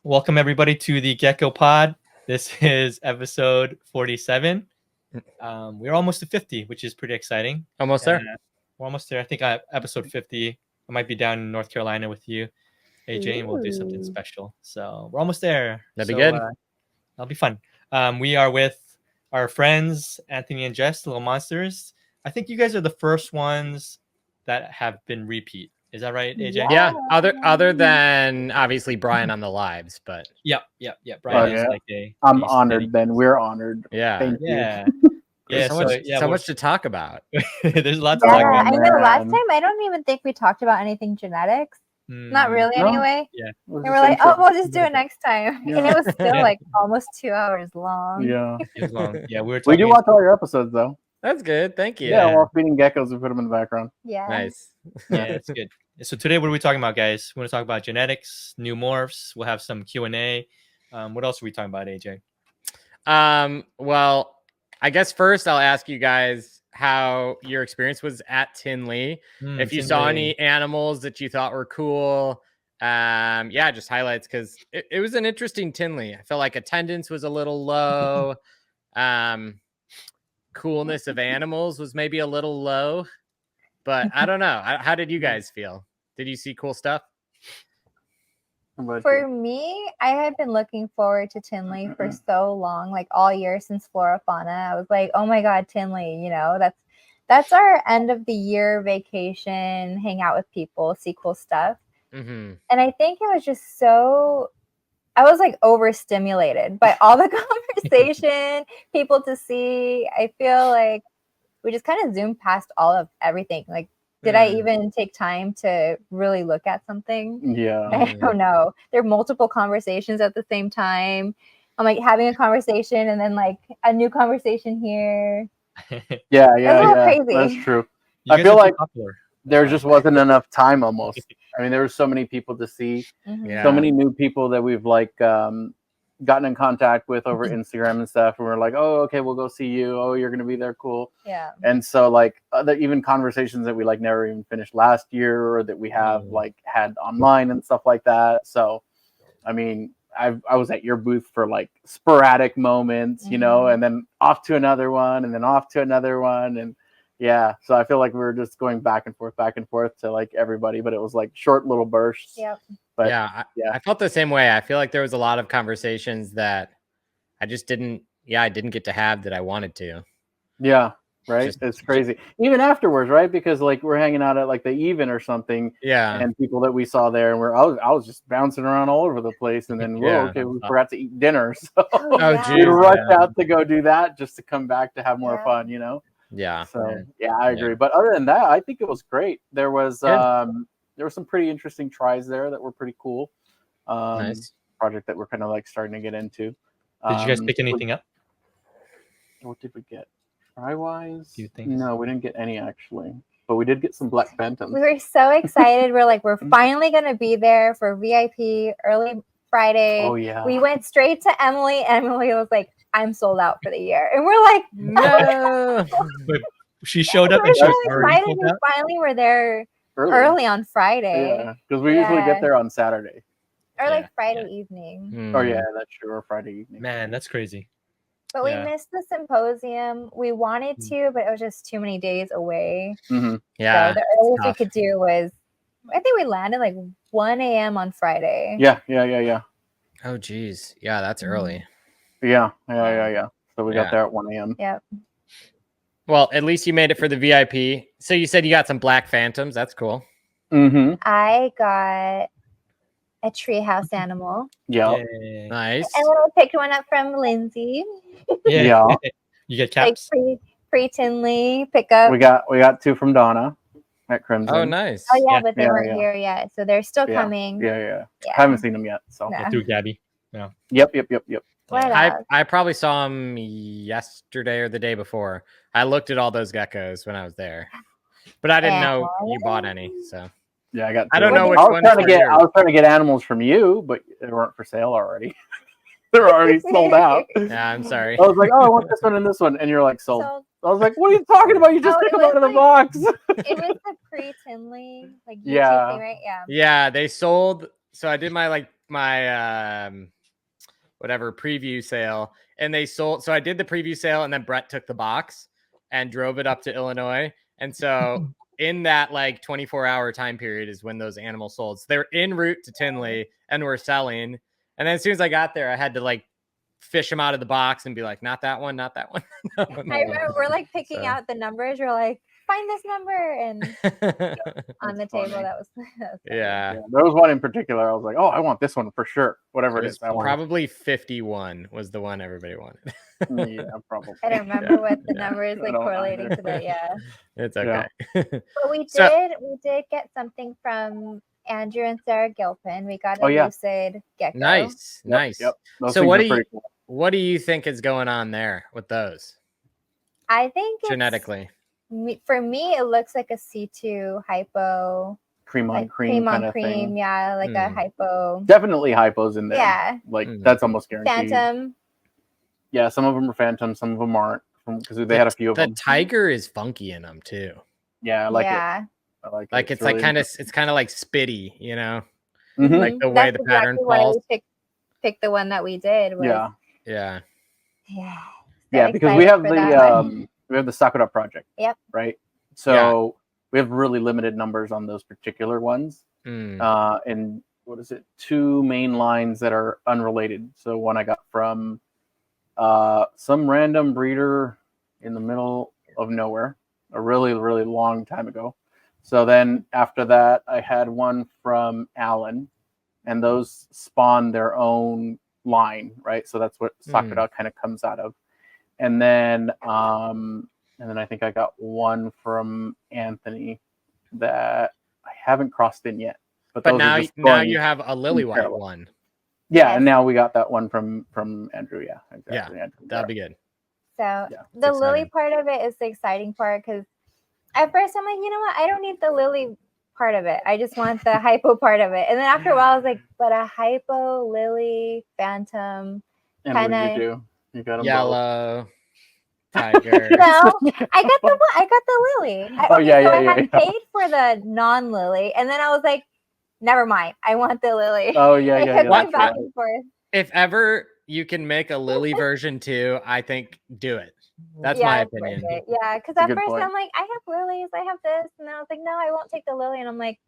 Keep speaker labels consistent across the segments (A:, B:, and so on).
A: Welcome everybody to the Gecko Pod. This is episode 47. We're almost to 50, which is pretty exciting.
B: Almost there.
A: We're almost there. I think episode 50. I might be down in North Carolina with you, AJ, and we'll do something special. So we're almost there.
B: That'd be good.
A: That'll be fun. We are with our friends Anthony and Jess, Lil Monsters. I think you guys are the first ones that have been repeat. Is that right, AJ?
B: Yeah. Other than obviously Brian on the lives, but
A: yeah. Brian is like
C: I'm honored. Then we're honored.
B: Yeah.
C: Thank you.
A: Yeah.
B: So much to talk about.
A: There's lots to talk about.
D: I know last time I don't even think we talked about anything genetics. Not really, anyway.
A: Yeah.
D: And we're like, oh, we'll just do it next time. Yeah. And it was still like almost 2 hours long.
C: Yeah.
A: Yeah,
C: we do watch all your episodes though.
B: That's good. Thank you.
C: Yeah, while feeding geckos, we put them in the background.
D: Yeah.
B: Nice.
A: Yeah, it's good. So today, what are we talking about, guys? We're going to talk about genetics, new morphs. We'll have some Q&A. What else are we talking about, AJ?
B: Well, I guess first I'll ask you guys how your experience was at Tinley. If you saw any animals that you thought were cool. Just highlights, because it was an interesting Tinley. I felt like attendance was a little low. Coolness of animals was maybe a little low. But I don't know. How did you guys feel? Did you see cool stuff?
D: For me, I had been looking forward to Tinley for so long, like all year since Flora Fauna. I was like, oh my God, Tinley, that's our end of the year vacation, hang out with people, see cool stuff.
B: Mm-hmm.
D: And I think it was just I was like overstimulated by all the conversation, people to see. I feel like we just kind of zoomed past all of everything. Like, did I even take time to really look at something?
C: Yeah.
D: I don't know. There are multiple conversations at the same time. I'm like having a conversation and then like a new conversation here.
C: Yeah.
D: Crazy.
C: That's true. I feel like there just wasn't enough time almost. I mean, there were so many people to see.
D: Mm-hmm.
C: So many new people that we've like gotten in contact with over Instagram and stuff, and we're like, oh, okay, we'll go see you. Oh, you're gonna be there, cool.
D: Yeah.
C: And so like even conversations that we like never even finished last year, or that we have like had online and stuff like that. So I mean, I was at your booth for like sporadic moments, and then off to another one, and then off to another one, and yeah. So I feel like we were just going back and forth to like everybody, but it was like short little bursts.
D: Yep.
C: But
B: I felt the same way. I feel like there was a lot of conversations that I just didn't get to have that I wanted to.
C: Yeah, right. It's crazy. Even afterwards, right? Because like we're hanging out at like the Even or something.
B: Yeah.
C: And people that we saw there, and I was just bouncing around all over the place, and then we forgot to eat dinner, so we rushed out to go do that just to come back to have more fun,
B: Yeah.
C: So I agree. But other than that, I think it was great. There was there were some pretty interesting tries there that were pretty cool.
B: Nice
C: project that we're kind of like starting to get into.
A: Did you guys pick anything up?
C: What did we get? Try wise?
A: Do you think?
C: No, we didn't get any actually, but we did get some black phantoms.
D: We were so excited. We're finally gonna be there for VIP early Friday.
C: Oh yeah.
D: We went straight to Emily. Emily was like, I'm sold out for the year. And we're like,
B: no.
A: But she showed up and she was already
D: excited.
A: sold out?
D: Finally, we're there early on Friday.
C: Yeah, because we usually get there on Saturday.
D: Or like Friday evening.
C: Oh yeah, that's true. Or Friday evening.
A: Man, that's crazy.
D: But we missed the symposium. We wanted to, but it was just too many days away.
C: Mm-hmm.
B: Yeah.
D: So the earliest we could do was, I think we landed like 1 a.m. on Friday.
C: Yeah.
B: Oh geez. Yeah, that's early.
C: Yeah. So we got there at 1 a.m.
D: Yep.
B: Well, at least you made it for the VIP. So you said you got some black phantoms. That's cool.
C: Mm-hmm.
D: I got a treehouse animal.
C: Yeah.
B: Nice.
D: And then I picked one up from Lindsay.
C: Yeah.
A: You get caps?
D: Like pre-Tinley pickup.
C: We got 2 from Donna at Crimson.
B: Oh, nice.
D: Oh yeah, but they weren't here yet, so they're still coming.
C: Yeah. I haven't seen them yet. So
A: Through Gabby. Yeah.
C: Yep.
B: I probably saw them yesterday or the day before. I looked at all those geckos when I was there, but I didn't know you bought any. So
C: yeah, I got 2.
B: I don't know which
C: I
B: one.
C: was trying to get animals from you, but they weren't for sale already. They're already sold out.
B: Yeah, I'm sorry.
C: I was like, oh, I want this one and this one, and you're like, sold. I was like, what are you talking about? You just took them out of the box.
D: It was the pre-Tinley, like YouTube thing, right? Yeah.
B: Yeah, they sold. So I did my my whatever preview sale, and they sold. So I did the preview sale, and then Brett took the box and drove it up to Illinois. And so in that like 24-hour time period is when those animals sold. So they were en route to Tinley and were selling. And then as soon as I got there, I had to like fish them out of the box and be like, not that one, not that one.
D: I remember we're like picking out the numbers. You're like, find this number, and on the table that was
B: yeah.
C: There was one in particular. I was like, oh, I want this one for sure. Whatever it is.
B: Probably 51 was the one everybody wanted.
C: Yeah, probably.
D: I don't remember what the number is like correlating to that. Yeah,
B: it's okay.
D: But we did get something from Andrew and Sarah Gilpin. We got a lucid gecko.
B: Nice.
C: Yep.
B: So what do you think is going on there with those?
D: I think
B: genetically.
D: For me, it looks like a C2 hypo.
C: Cream on
D: like
C: cream kind of
D: cream,
C: thing.
D: Yeah, like a hypo.
C: Definitely hypos in there.
D: Yeah.
C: Like that's almost guaranteed.
D: Phantom.
C: Yeah, some of them are phantom, some of them aren't, because they had a few of them.
B: The tiger is funky in them too.
C: Yeah, I like it. I like it.
B: Like it's really like it's kind of like spitty, you know,
C: Mm-hmm.
B: like the way the pattern falls.
D: Pick the one that we did.
C: Yeah.
D: Because
C: we have the Sakura project.
D: Yep.
C: Right. So we have really limited numbers on those particular ones. And what is it? 2 main lines that are unrelated. So one I got from some random breeder in the middle of nowhere a really, really long time ago. So then after that, I had one from Alan, and those spawn their own line, right? So that's what Sakura kind of comes out of. And then I think I got one from Anthony that I haven't crossed in yet. But
B: now you have a lily white one.
C: Yeah, and now we got that one from Andrew. Yeah,
B: exactly. Yeah, that'd be good.
D: So the lily part of it is the exciting part, because at first I'm like, you know what? I don't need the lily part of it. I just want the hypo part of it. And then after a while, I was like, but a hypo, lily, phantom,
C: kind of. You got them
B: yellow, tiger.
D: No, I got the lily. I paid for the non-lily, and then I was like, never mind. I want the lily.
C: Oh yeah.
D: Back and forth.
B: If ever you can make a lily version too, I think do it. That's my opinion.
D: Yeah, because at first I'm like, I have lilies, I have this, and then I was like, no, I won't take the lily, and I'm like,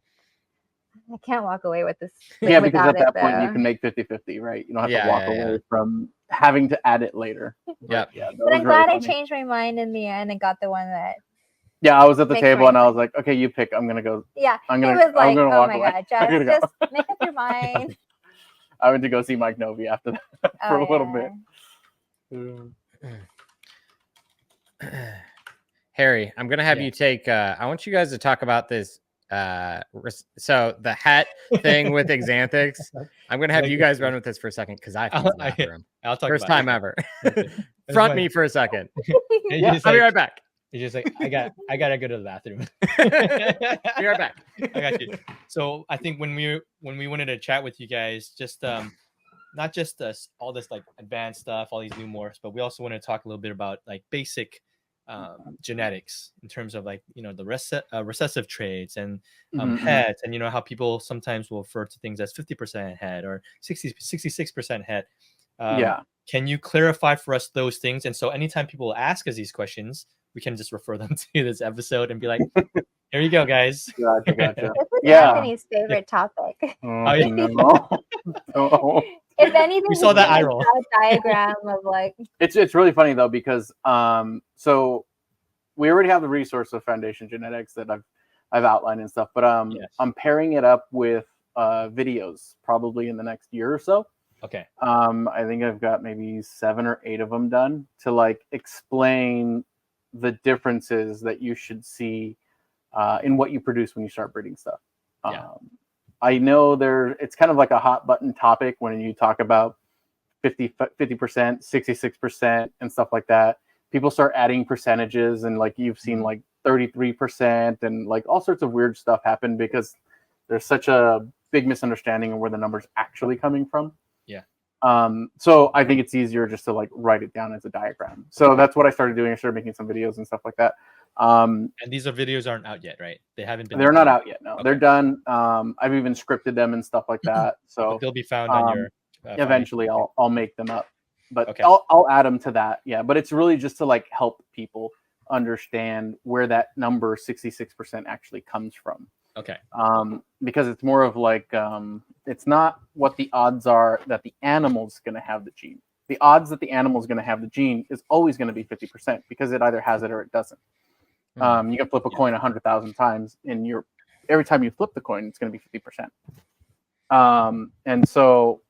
D: I can't walk away with this.
C: Yeah, because at that point you can make 50-50, right? You don't have to walk away from having to add it later.
B: Yeah.
D: But I'm glad I changed my mind in the end and got the one that.
C: Yeah, I was at the table and I was like, okay, you pick. I'm gonna go.
D: Yeah,
C: I'm gonna.
D: It was like,
C: oh
D: my god, just make up your mind.
C: I went to go see Mike Novi after that for a little bit.
B: Harry, I'm gonna have you take. I want you guys to talk about this. So the hat thing with Exanthics. I'm gonna have you guys run with this for a second because I'll talk first time ever. Front me for a second. I'll be right back.
A: He's just like, I gotta go to the bathroom.
B: Be right back.
A: I got you. So I think when we wanted to chat with you guys, just not just all this like advanced stuff, all these new morphs, but we also want to talk a little bit about like basic genetics in terms of like, you know, the recessive traits and heads, and you know how people sometimes will refer to things as 50% head or 66% head. Can you clarify for us those things? And so anytime people ask us these questions, we can just refer them to this episode and be like, here you go, guys.
C: Gotcha.
D: This is Anthony's favorite topic. If anything,
A: we saw that eye roll.
D: Diagram of like.
C: It's really funny though, because so we already have the resource of Foundation Genetics that I've outlined and stuff, but I'm pairing it up with videos probably in the next year or so.
A: Okay.
C: I think I've got maybe 7 or 8 of them done to like explain the differences that you should see in what you produce when you start breeding stuff. I know it's kind of like a hot button topic when you talk about 50%, 66% and stuff like that. People start adding percentages, and like you've seen like 33% and like all sorts of weird stuff happen because there's such a big misunderstanding of where the number's actually coming from.
A: Yeah.
C: So I think it's easier just to like write it down as a diagram. So that's what I started doing. I started making some videos and stuff like that.
A: And these videos aren't out yet, right? They haven't been.
C: They're not out yet. No,
A: Okay.
C: they're done. I've even scripted them and stuff like that. So
A: but they'll be found on your.
C: Eventually, I'll make them up, but
A: okay.
C: I'll add them to that. Yeah, but it's really just to like help people understand where that number 66% actually comes from.
A: Okay.
C: Because it's more of like it's not what the odds are that the animal's going to have the gene. The odds that the animal's going to have the gene is always going to be 50% because it either has it or it doesn't. You can flip a coin 100,000 times, and every time you flip the coin, it's going to be 50%. And so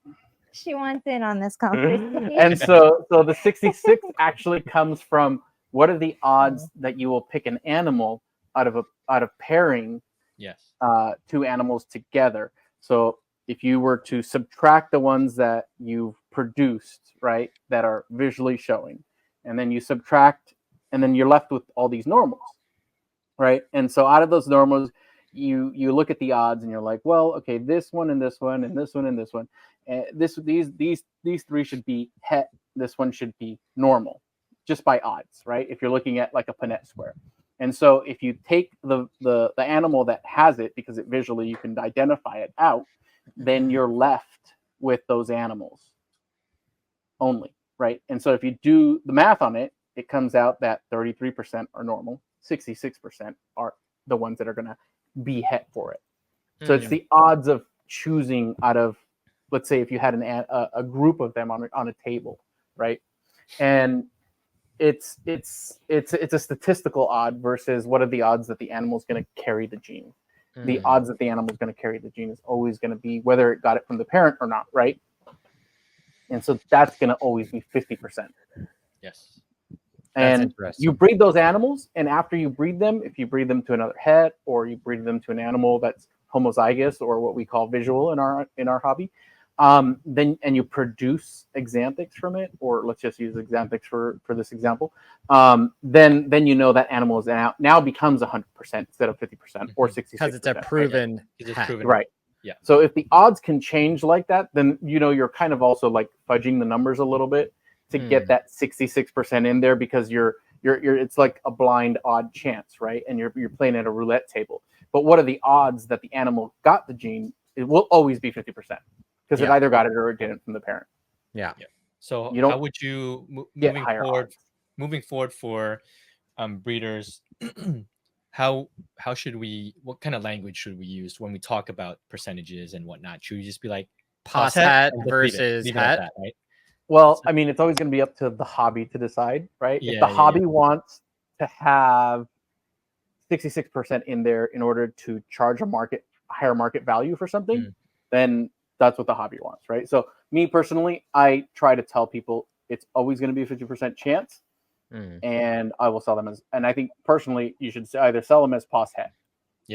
D: she wants in on this conversation.
C: And so the 66 actually comes from what are the odds that you will pick an animal out of pairing two animals together. So if you were to subtract the ones that you've produced, right, that are visually showing, and then you subtract, and then you're left with all these normals, right? And so out of those normals, you look at the odds and you're like, well, okay, this one and this one and this one and this one, and these three should be het. This one should be normal, just by odds, right? If you're looking at like a Punnett square. And so if you take the animal that has it, because it visually you can identify it out, then you're left with those animals only, right? And so if you do the math on it, it comes out that 33% are normal, 66% are the ones that are going to be het for it. So it's the odds of choosing out of, let's say if you had a group of them on a table, right? And it's a statistical odd versus what are the odds that the animal is going to carry the gene. The odds that the animal is going to carry the gene is always going to be whether it got it from the parent or not, right? And so that's going to always be 50%.
A: Yes.
C: And you breed those animals, and after you breed them, if you breed them to another het or you breed them to an animal that's homozygous or what we call visual in our hobby, then and you produce exanthics from it, or let's just use exanthics for this example, then you know that animal is now becomes 100% instead of 50% or 66%.
B: Because it's a proven,
C: right? Yeah. So if the odds can change like that, then you're kind of also like fudging the numbers a little bit to get that 66% in there, because you're it's like a blind odd chance, right? And you're playing at a roulette table. But what are the odds that the animal got the gene? It will always be 50%. Because it either got it or it didn't from the parent.
B: Yeah.
A: So how would you moving forward for breeders? What kind of language should we use when we talk about percentages and whatnot? Should we just be like
B: pos het versus het?
A: Right?
C: Well, I mean, it's always going to be up to the hobby to decide, right? If the hobby wants to have 66% in there in order to charge a higher market value for something, then that's what the hobby wants, right? So me personally, I try to tell people it's always going to be a 50% chance, and I will sell them and I think personally you should either sell them as pos het,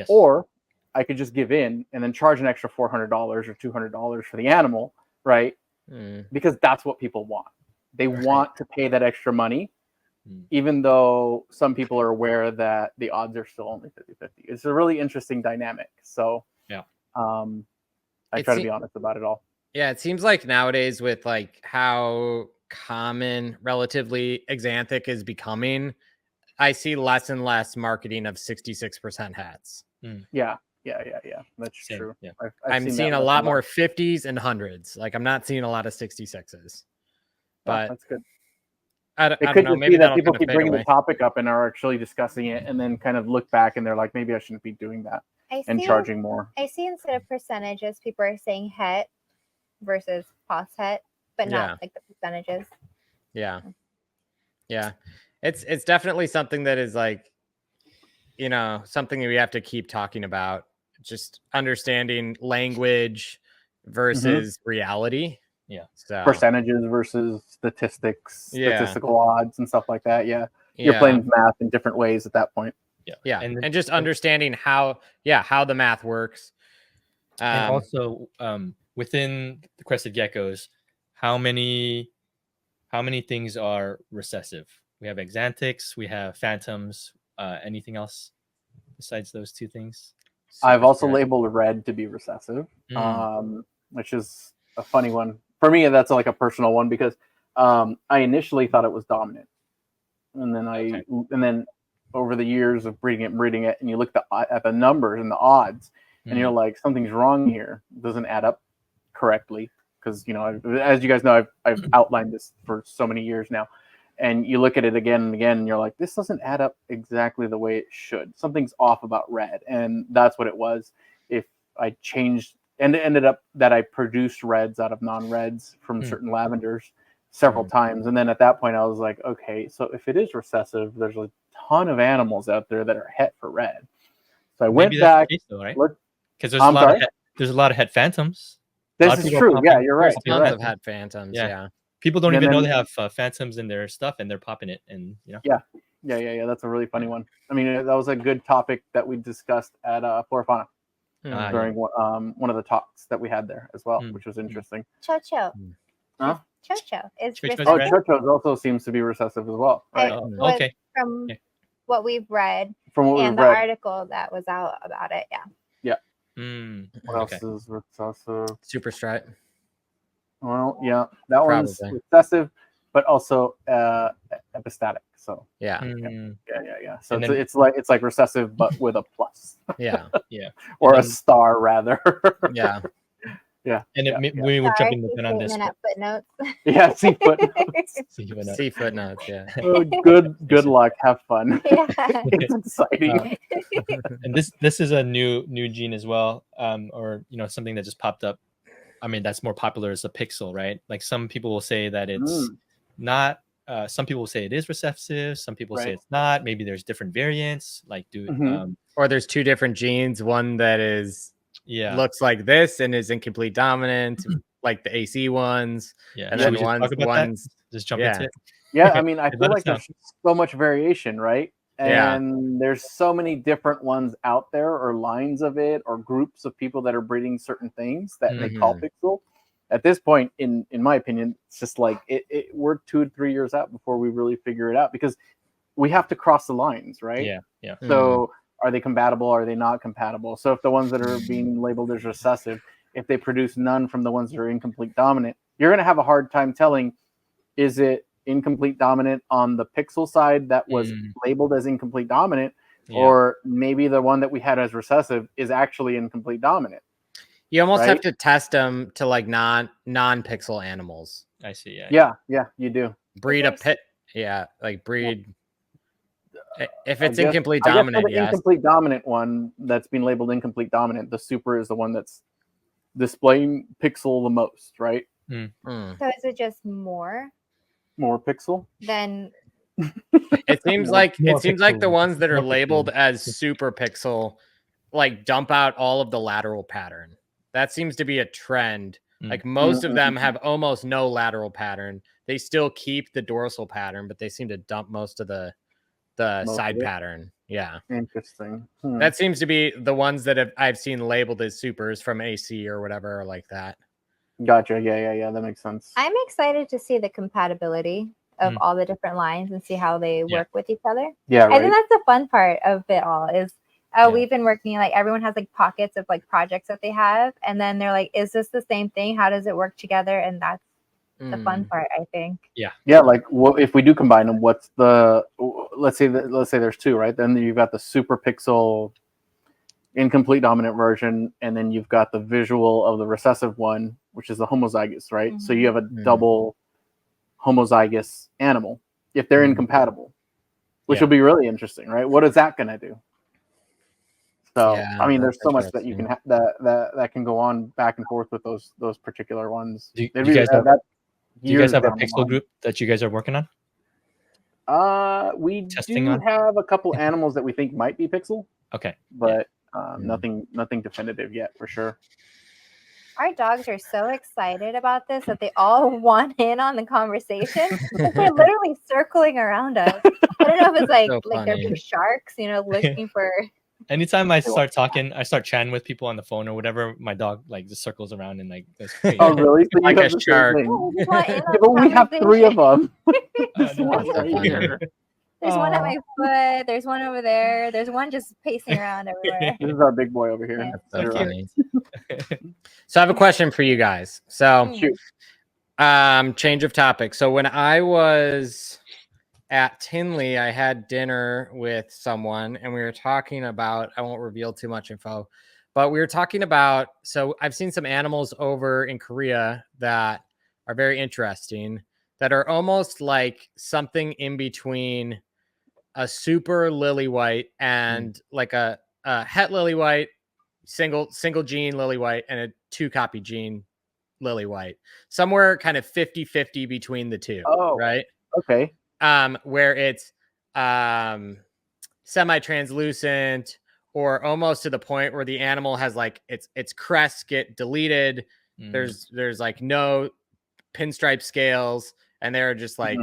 C: or I could just give in and then charge an extra $400 or $200 for the animal, right? Because that's what people want. They want to pay that extra money, even though some people are aware that the odds are still only 50-50. It's a really interesting dynamic. So I try to be honest about it all.
B: Yeah, it seems like nowadays with like how common relatively exanthic is becoming, I see less and less marketing of 66% hats.
C: Yeah. That's true.
A: Yeah.
B: I'm seeing a lot more 50s and 100s. Like I'm not seeing a lot of 66s. But
C: that's good.
B: I don't know. Maybe
C: that people keep bringing the topic up and are actually discussing it, and then kind of look back and they're like, maybe I shouldn't be doing that and charging more.
D: I see instead of percentages, people are saying het versus pos het, but not like the percentages.
B: Yeah. It's definitely something that is like, something that we have to keep talking about. Just understanding language versus reality.
A: Yeah.
C: So percentages versus statistical odds and stuff like that. Yeah. You're playing math in different ways at that point.
B: Yeah. And just understanding how the math works.
A: And also within the crested geckos, how many things are recessive? We have exanthics, we have phantoms, anything else besides those two things?
C: I've also labeled red to be recessive, which is a funny one. for me, that's like a personal one because I initially thought it was dominant, and then over the years of breeding it, and you look at the numbers and the odds, and you're like, something's wrong here. It doesn't add up correctly because as you guys know, I've outlined this for so many years now, and you look at it again and again, and you're like, this doesn't add up exactly the way it should. Something's off about red, and that's what it was. If I changed, and it ended up that I produced reds out of non-reds from certain lavenders several times, and then at that point I was like, okay, so if it is recessive, there's a ton of animals out there that are het for red. So I went back,
A: right?
C: Look,
A: because there's a lot of het phantoms.
C: This is true. Yeah, you're right.
B: Tons of het phantoms. Yeah.
A: People don't even know they have phantoms in their stuff, and they're popping it. And
C: Yeah. That's a really funny one. I mean, that was a good topic that we discussed at Flora Fauna during one of the talks that we had there as well, which was interesting.
D: Chocho.
C: Huh?
D: Chocho is
A: Which
D: recessive.
C: Chocho also seems to be recessive as well. Right?
A: Okay.
D: From what we've read
C: the
D: article that was out about it,
C: What else is recessive?
B: Super stripe.
C: Well, yeah, that one's recessive, but also epistatic. So
B: yeah.
C: So it's like recessive, but with a plus.
B: Yeah.
C: Or a star rather.
B: Yeah.
C: Yeah.
A: And we were jumping the gun on this.
D: Footnotes.
C: Yeah, see footnotes.
B: See footnotes. Yeah.
C: Oh, good luck. Have fun.
D: Yeah.
C: It's exciting.
A: And this is a new gene as well, or something that just popped up. I mean, that's more popular as a pixel, right? Like some people will say that it's not. Some people will say it is recessive. Some people say it's not. Maybe there's different variants. Like
B: or there's two different genes. One that is looks like this and is incomplete dominant, like the AC ones.
A: Yeah,
B: and then ones
A: just jump into it.
C: Yeah, I mean, I feel like there's so much variation, right? And there's so many different ones out there, or lines of it, or groups of people that are breeding certain things that they call pixel. At this point, in my opinion, it's just like we're 2 to 3 years out before we really figure it out, because we have to cross the lines, right?
A: Yeah.
C: So are they compatible? Are they not compatible? So if the ones that are being labeled as recessive, if they produce none from the ones that are incomplete dominant, you're going to have a hard time telling, is it incomplete dominant on the pixel side that was labeled as incomplete dominant, or maybe the one that we had as recessive is actually incomplete dominant.
B: You almost have to test them to like non-pixel animals.
A: I see.
C: Yeah, you do.
B: Breed a pit. Yeah, like breed. If it's incomplete dominant,
C: the incomplete dominant one that's been labeled incomplete dominant, the super is the one that's displaying pixel the most, right?
D: So is it just more
C: pixel?
D: Then
B: it seems like the ones that are labeled as super pixel like dump out all of the lateral pattern. That seems to be a trend. Like most of them have almost no lateral pattern. They still keep the dorsal pattern, but they seem to dump most of the side pattern. Yeah.
C: Interesting.
B: That seems to be the ones that I've seen labeled as supers from AC or whatever, like that.
C: Gotcha. Yeah. That makes sense.
D: I'm excited to see the compatibility of all the different lines and see how they work with each other.
C: Yeah, right.
D: I think that's the fun part of it all is we've been working, like everyone has like pockets of like projects that they have, and then they're like, is this the same thing? How does it work together? And that's the fun part, I think.
C: Yeah, like if we do combine them, what's the let's say there's two, right? Then you've got the super pixel incomplete dominant version, and then you've got the visual of the recessive one, which is the homozygous, right? So you have a double homozygous animal if they're incompatible, which will be really interesting, right? What is that going to do? So I mean, there's so much that you can that can go on back and forth with those particular ones.
A: Do you guys have a pixel group that you guys are working on?
C: We have a couple animals that we think might be pixel.
A: Okay,
C: but nothing definitive yet for sure.
D: Our dogs are so excited about this that they all want in on the conversation. They're literally circling around us. I don't know if it's like they're big sharks, looking for.
A: Anytime I start talking, I start chatting with people on the phone or whatever, my dog like just circles around and like goes crazy.
C: Oh, really? So
B: like a shark.
C: We have 3 of them.
D: There's one at my foot. There's one over there. There's one just pacing around everywhere.
C: This is our big boy over here.
B: That's so funny. So I have a question for you guys. So Change of topic. So when I was at Tinley, I had dinner with someone and we were talking about, I won't reveal too much info, but we were talking about, so I've seen some animals over in Korea that are very interesting, that are almost like something in between a super lily white and like a het lily white, single gene lily white, and a 2-copy gene lily white, somewhere kind of 50-50 between the two.
C: Oh,
B: right.
C: Okay.
B: Where it's semi-translucent or almost to the point where the animal has like its crests get deleted. There's like no pinstripe scales and they're just like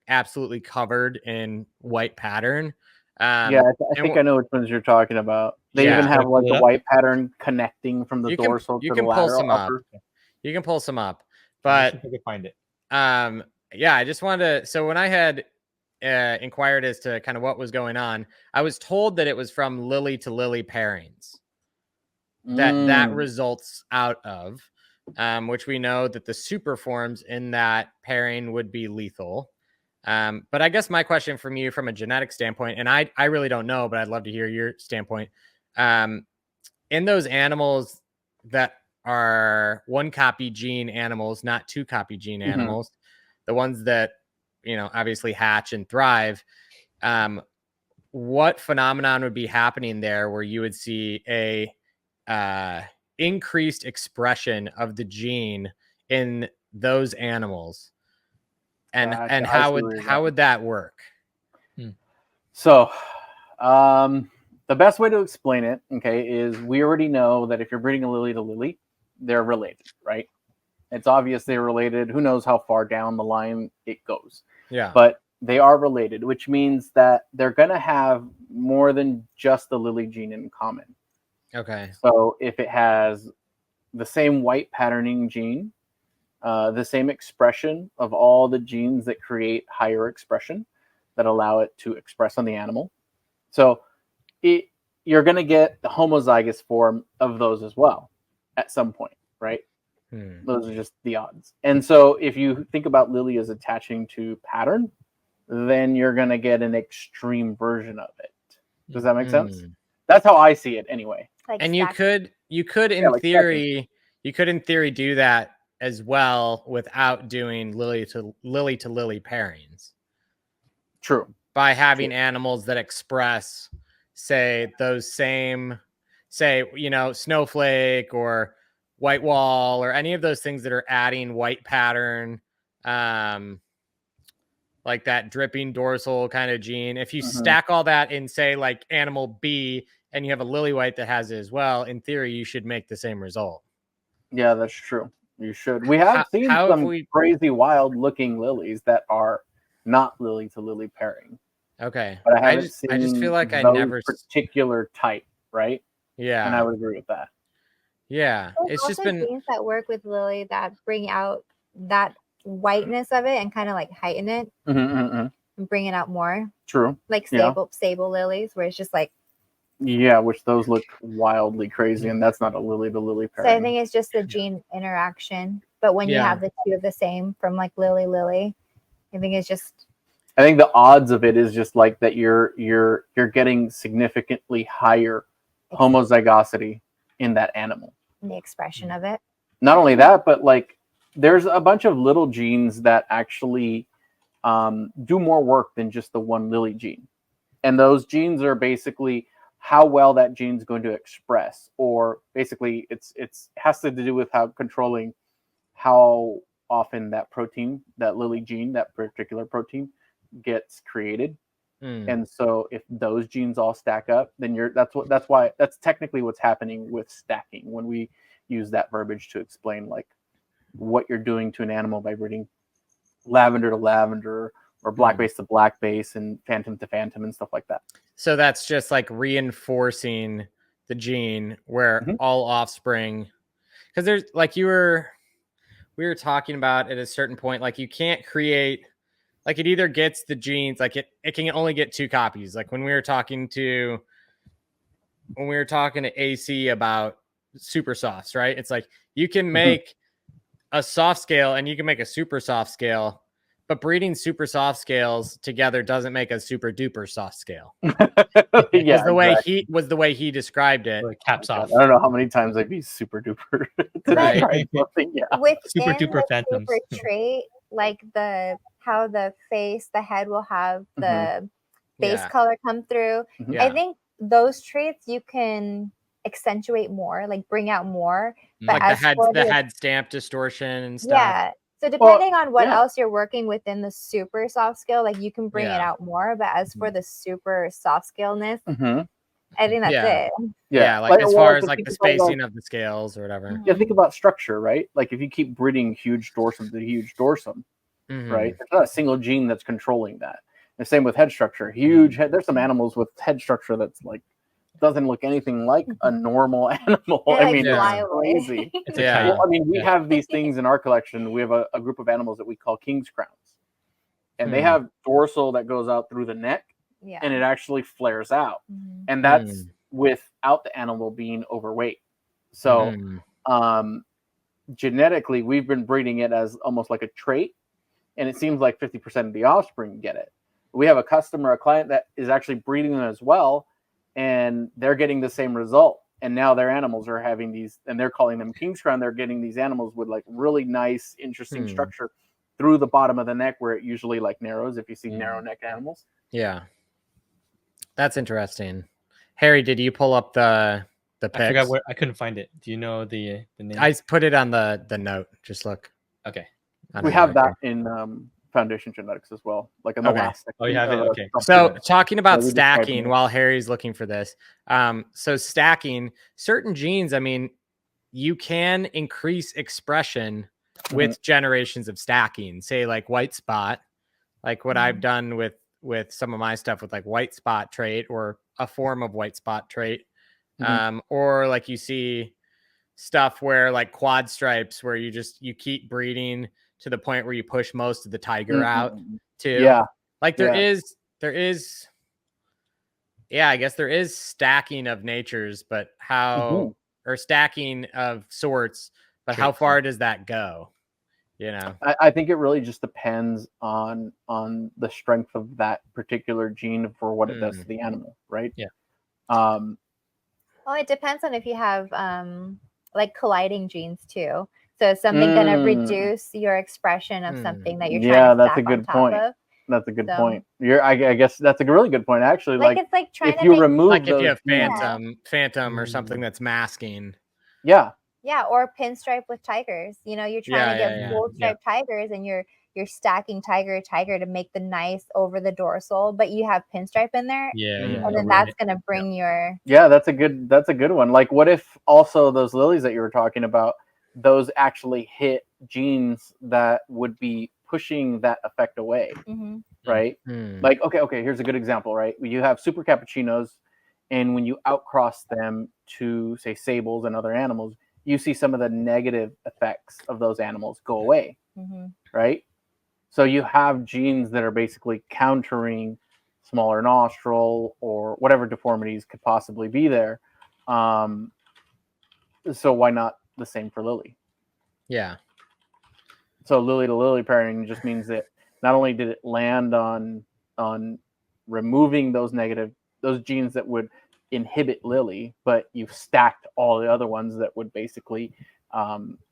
B: absolutely covered in white pattern.
C: Yeah, I think I know which ones you're talking about. They even have like the white pattern connecting from the dorsal to the lateral upper.
B: You can pull some up,
A: I
B: but
A: can find it.
B: yeah, I just wanted to. So when I had inquired as to kind of what was going on, I was told that it was from lily to lily pairings that results out of, which we know that the super forms in that pairing would be lethal. But I guess my question from you from a genetic standpoint, and I really don't know, but I'd love to hear your standpoint. In those animals that are 1-copy gene animals, not 2-copy gene animals, the ones that, you know, obviously hatch and thrive, what phenomenon would be happening there where you would see a increased expression of the gene in those animals? And how would that work?
C: So, the best way to explain it, okay, is we already know that if you're breeding a lily to lily, they're related, right? It's obvious they're related. Who knows how far down the line it goes?
B: Yeah.
C: But they are related, which means that they're going to have more than just the lily gene in common.
B: Okay.
C: So if it has the same white patterning gene, the same expression of all the genes that create higher expression that allow it to express on the animal. So you're going to get the homozygous form of those as well at some point, right? Those are just the odds. And so if you think about lily as attaching to pattern, then you're going to get an extreme version of it. Does that make sense? That's how I see it anyway.
D: Like
B: and
D: stacking.
B: you could in theory do that as well without doing lily to lily pairings.
C: True.
B: By having animals that express, say, those same, say, you know, snowflake or white wall or any of those things that are adding white pattern, like that dripping dorsal kind of gene. If you stack all that in, say, like animal B, and you have a lily white that has it as well, in theory, you should make the same result.
C: Yeah, that's true. You should. We have seen some crazy wild looking lilies that are not lily to lily pairing.
B: Okay.
C: But I just
B: feel like I never
C: particular type, right?
B: Yeah.
C: And I would agree with that.
B: Yeah.
D: There's
B: it's just been
D: genes that work with lily that bring out that whiteness of it and kind of like heighten it and bring it out more.
C: True.
D: Like sable lilies, where it's just like.
C: Yeah, which those look wildly crazy, and that's not a lily to lily pairing.
D: So I think it's just the gene interaction. But when you have the two of the same from like lily, I think it's just.
C: I think the odds of it is just like that you're getting significantly higher homozygosity in that animal.
D: And the expression of it.
C: Not only that, but like there's a bunch of little genes that actually do more work than just the one lily gene. And those genes are basically how well that gene's going to express, or basically it has to do with how controlling how often that protein, that lily gene, that particular protein gets created. And so if those genes all stack up, then that's technically what's happening with stacking when we use that verbiage to explain like what you're doing to an animal by breeding lavender to lavender or black base to black base and phantom to phantom and stuff like that.
B: So that's just like reinforcing the gene where all offspring, because there's like we were talking about at a certain point, like you can't create, like it either gets the genes, like it can only get 2 copies. Like when we were talking to AC about super softs, right? It's like you can make a soft scale and you can make a super soft scale, but breeding super soft scales together doesn't make a super duper soft scale.
C: Yeah,
B: the way he described it.
A: Like caps off.
C: I don't know how many times I'd be super duper to
B: Right.
C: try something. Yeah.
D: Within
A: Super duper
D: the
A: phantoms.
D: super trait, like how the face, the head will have the base
B: Yeah.
D: color come through.
C: Mhm.
D: I think those traits you can accentuate more, like bring out more. But
B: Like
D: as
B: the
D: for
B: head stamp distortion and stuff.
D: yeah. So depending on what
C: yeah.
D: else you're working within the super soft scale, like you can bring it out more. But as for the super soft scaleness, I think that's it.
B: Yeah, like as far as like the spacing of the scales or whatever.
C: Yeah, think about structure, right? Like if you keep breeding huge dorsum to huge dorsum, right? There's not a single gene that's controlling that. The same with head structure. Huge head. There's some animals with head structure that's like doesn't look anything like a normal animal. I mean, it's crazy. Well, I mean, we have these things in our collection. We have a group of animals that we call king's crowns, and they have dorsal that goes out through the neck, and it actually flares out, and that's without the animal being overweight. So, genetically, we've been breeding it as almost like a trait, and it seems like 50% of the offspring get it. We have a client that is actually breeding them as well, and they're getting the same result. And now their animals are having these, and they're calling them king's crown. They're getting these animals with like really nice, interesting structure through the bottom of the neck, where it usually like narrows if you see narrow neck animals.
B: Yeah, that's interesting. Harry, did you pull up the pics?
A: I forgot where, I couldn't find it. Do you know the name?
B: I put it on the note. Just look.
A: Okay.
C: We have that in Foundation Genetics as well, like in the last section.
A: Oh, you have it? Okay.
B: So talking about stacking while Harry's looking for this. So stacking certain genes, I mean, you can increase expression with generations of stacking, say like white spot, like what I've done with some of my stuff with like white spot trait or a form of white spot trait. Or like you see stuff where like quad stripes, where you keep breeding to the point where you push most of the tiger out too.
C: Yeah.
B: Like there is, I guess there is stacking of natures, but how, or stacking of sorts, but how far does that go? You know,
C: I think it really just depends on the strength of that particular gene for what it does to the animal, right?
A: Yeah.
D: Well, it depends on if you have like colliding genes too. So is something going to reduce your expression of something that you're trying to stack
C: that's a good point.
D: of?
C: That's a good point. I guess that's a really good point, actually.
D: Like it's like trying
C: if
D: to
C: you remove
B: like
C: those,
B: if you have phantom or something that's masking.
C: Yeah,
D: or pinstripe with tigers. You know, you're trying to get full stripe tigers, and you're stacking tiger to make the nice over the dorsal, but you have pinstripe in there. And then that's gonna bring your
C: that's a good one. Like, what if also those lilies that you were talking about, those actually hit genes that would be pushing that effect away, right? Like, okay, here's a good example, right? You have super cappuccinos, and when you outcross them to say sables and other animals, you see some of the negative effects of those animals go away, right? So you have genes that are basically countering smaller nostril or whatever deformities could possibly be there. So why not the same for lily?
B: Yeah.
C: So lily to lily pairing just means that not only did it land on removing those genes that would inhibit lily, but you've stacked all the other ones that would basically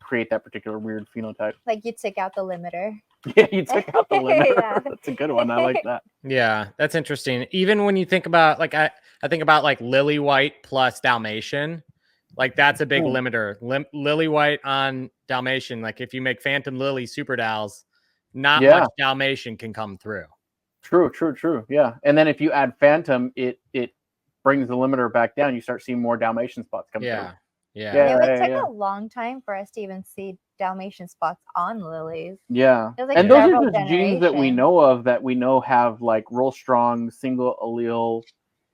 C: create that particular weird phenotype.
D: Like you took out the limiter.
C: Yeah, you took out the limiter. That's a good one. I like that.
B: Yeah, that's interesting. Even when you think about like I think about like lily white plus Dalmatian. Like that's a big limiter. Lily white on Dalmatian. Like if you make phantom lily super Dals, not much Dalmatian can come through.
C: True. Yeah. And then if you add phantom, it brings the limiter back down. You start seeing more Dalmatian spots come through.
D: It took a long time for us to even see Dalmatian spots on lilies.
C: Yeah.
D: Like
C: and those are just genes that we know of that we know have like real strong single allele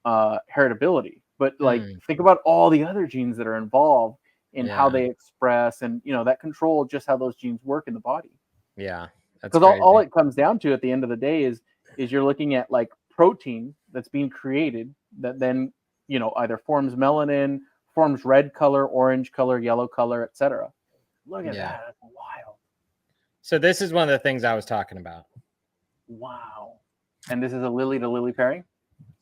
C: heritability. But like think about all the other genes that are involved in how they express, and that control just how those genes work in the body.
B: Yeah.
C: Because all it comes down to at the end of the day is you're looking at like protein that's being created that then either forms melanin, forms red color, orange color, yellow color, etc. Look at that. That's wild.
B: So this is one of the things I was talking about.
C: Wow. And this is a lily to lily pairing?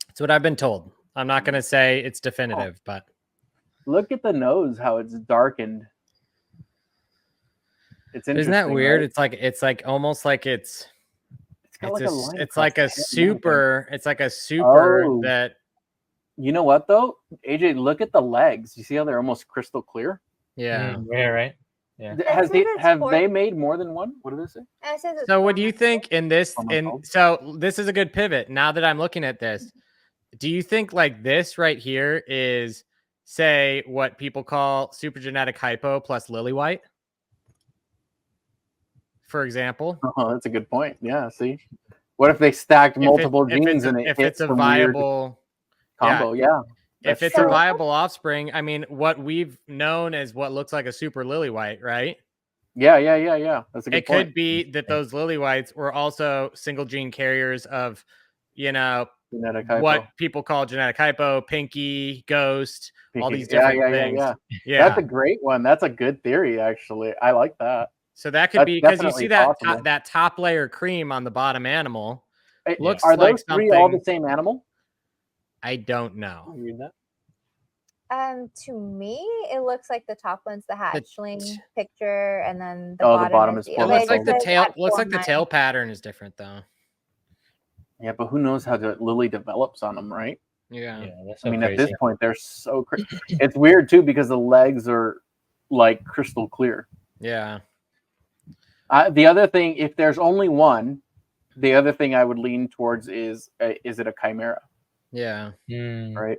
B: That's what I've been told. I'm not going to say it's definitive, but
C: look at the nose, how it's darkened. It's interesting.
B: Isn't that weird?
C: Right?
B: It's like almost like it's
C: like a line
B: it's like a
C: across the
B: super. It's like a super that.
C: You know what though, AJ? Look at the legs. You see how they're almost crystal clear?
B: Yeah.
A: Right. Yeah.
C: Have they made more than one? What do they say?
B: So what do you think in this? So this is a good pivot. Now that I'm looking at this, do you think like this right here is, say, what people call super genetic hypo plus lily white, for example?
C: Oh, that's a good point. Yeah. See, what if they stacked multiple genes and
B: if it's a viable
C: combo? Yeah.
B: If it's a viable offspring, I mean, what we've known as what looks like a super lily white, right?
C: Yeah. That's a good point.
B: It could be that those lily whites were also single gene carriers of,
C: genetic hypo.
B: What people call genetic hypo, pinky, ghost, all these different things.
C: Yeah. That's a great one. That's a good theory, actually. I like that.
B: So that could be because you see that top layer cream on the bottom animal. Looks
C: Are
B: like
C: those three all the same animal?
B: I don't know.
C: You read that?
D: To me, it looks like the top one's the hatchling picture, and then the bottom is the
B: it looks like the tail. Looks like the tail pattern is different, though.
C: Yeah, but who knows how the lily develops on them, right?
B: Yeah.
A: That's so
C: I mean,
A: crazy.
C: at this point, they're so crazy. It's weird too because the legs are like crystal clear.
B: Yeah.
C: The other thing, if there's only one, the other thing I would lean towards is it a chimera?
B: Yeah.
C: Right.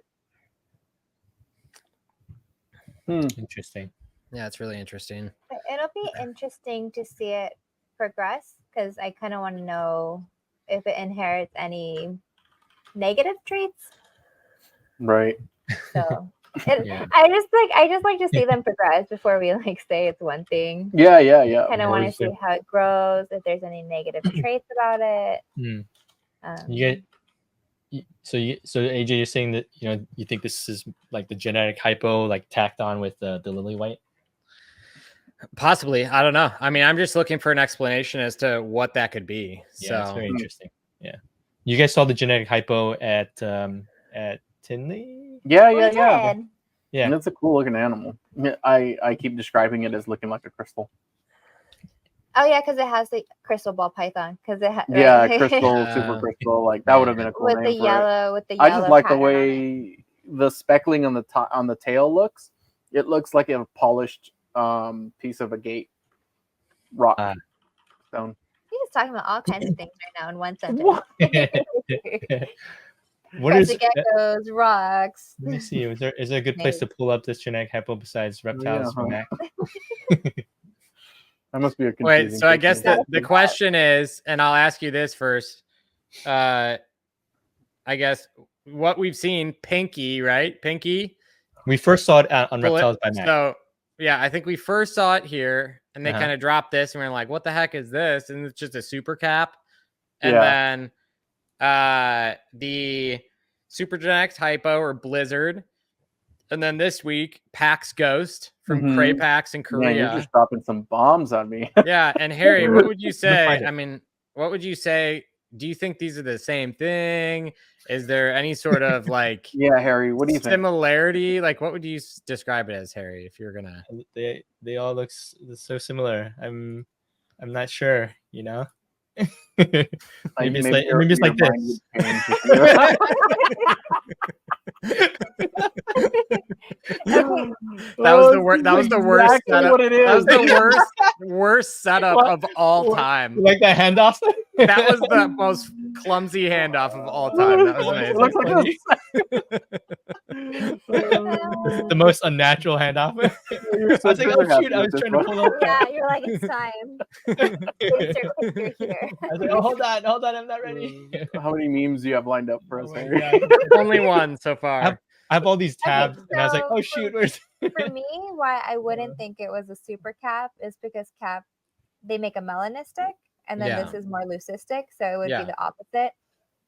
A: Interesting.
B: Yeah, it's really interesting.
D: It'll be interesting to see it progress because I kind of want to know if it inherits any negative traits.
C: Right.
D: So I just like to see them progress before we like say it's one thing.
C: Yeah.
D: Kind of want to see how it grows, if there's any negative traits about it.
A: So AJ, you're saying that you think this is like the genetic hypo like tacked on with the lily white?
B: Possibly. I don't know. I mean, I'm just looking for an explanation as to what that could be.
A: Yeah, it's very interesting. Yeah. You guys saw the genetic hypo at Tinley?
C: Yeah.
A: And
C: it's a cool looking animal. I keep describing it as looking like a crystal.
D: Oh yeah, because it has the crystal ball python. Because it
C: crystal, super crystal. Like that would have been a cool name
D: with the yellow.
C: I just like the way the speckling on the top on the tail looks. It looks like a polished piece of a gate rock stone.
D: He's talking about all kinds of things right now in one sentence.
A: What is
D: geckos, rocks?
A: Let me see. Is there a good place to pull up this genetic hypo besides reptiles?
C: That must be a
B: wait. So I guess the question is, and I'll ask you this first. I guess what we've seen, Pinky, right? Pinky.
A: We first saw it on Reptiles by Mac.
B: So yeah, I think we first saw it here, and they kind of dropped this, and we we're like, "What the heck is this?" And it's just a super cap, and then the super genetics hypo or blizzard. And then this week, Pax Ghost from Cray Pax in Korea.
C: Man, you're just dropping some bombs on me.
B: Yeah, and Harry, what would you say? I mean, what would you say? Do you think these are the same thing? Is there any sort of like
C: Harry, what do you think?
B: Similarity? Like, what would you describe it as, Harry? If you're gonna,
A: they all look so similar. I'm not sure. Maybe it's like this.
B: That was the worst. That was the worst setup. That was the worst setup of all time.
A: You like that handoff?
B: That was the most clumsy handoff of all time. That was amazing.
C: It looks
A: like the most unnatural handoff. I was like, oh shoot! I was trying to pull up.
D: Yeah, you're like, it's time. Click here.
A: I was like, oh, hold on, I'm not ready.
C: How many memes do you have lined up for us, Harry?
B: Only one so far.
A: I have all these tabs, and I was like, oh shoot, where's?
D: For me, why I wouldn't think it was a super cap is because cap, they make a melanistic, and then this is more leucistic, so it would be the opposite.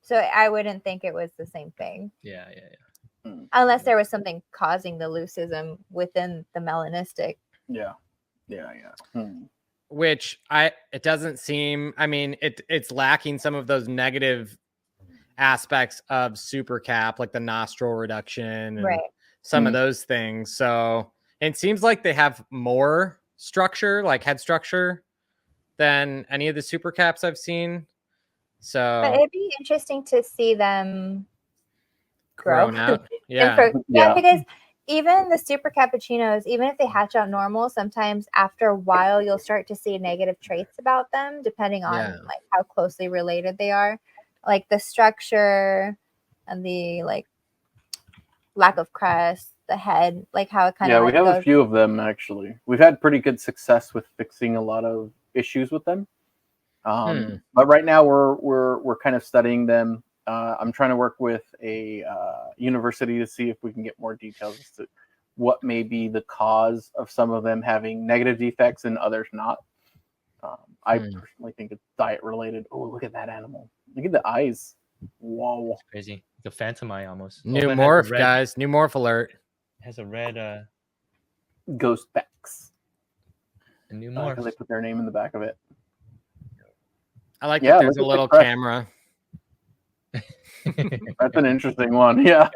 D: So I wouldn't think it was the same thing.
A: Yeah.
D: Unless there was something causing the leucism within the melanistic.
C: Yeah.
B: which it doesn't seem, I mean, it's lacking some of those negative aspects of super cap, like the nostril reduction and some of those things. So it seems like they have more structure, like head structure, than any of the super caps I've seen. So
D: but it'd be interesting to see them grow
B: out.
D: yeah, because even the super cappuccinos, even if they hatch out normal, sometimes after a while you'll start to see negative traits about them, depending on like how closely related they are, like the structure and the like lack of crest, the head, like how it kind of
C: we have a few of them actually. We've had pretty good success with fixing a lot of issues with them. But right now we're kind of studying them. I'm trying to work with a university to see if we can get more details as to what may be the cause of some of them having negative defects and others not. I personally think it's diet related. Oh, look at that animal. Look at the eyes. Whoa.
A: That's crazy. The phantom eye almost.
B: New morph, guys. New morph alert.
A: It has a red
C: ghost backs.
A: A new morph.
C: They put their name in the back of it.
B: I like that there's a little camera.
C: That's an interesting one. Yeah.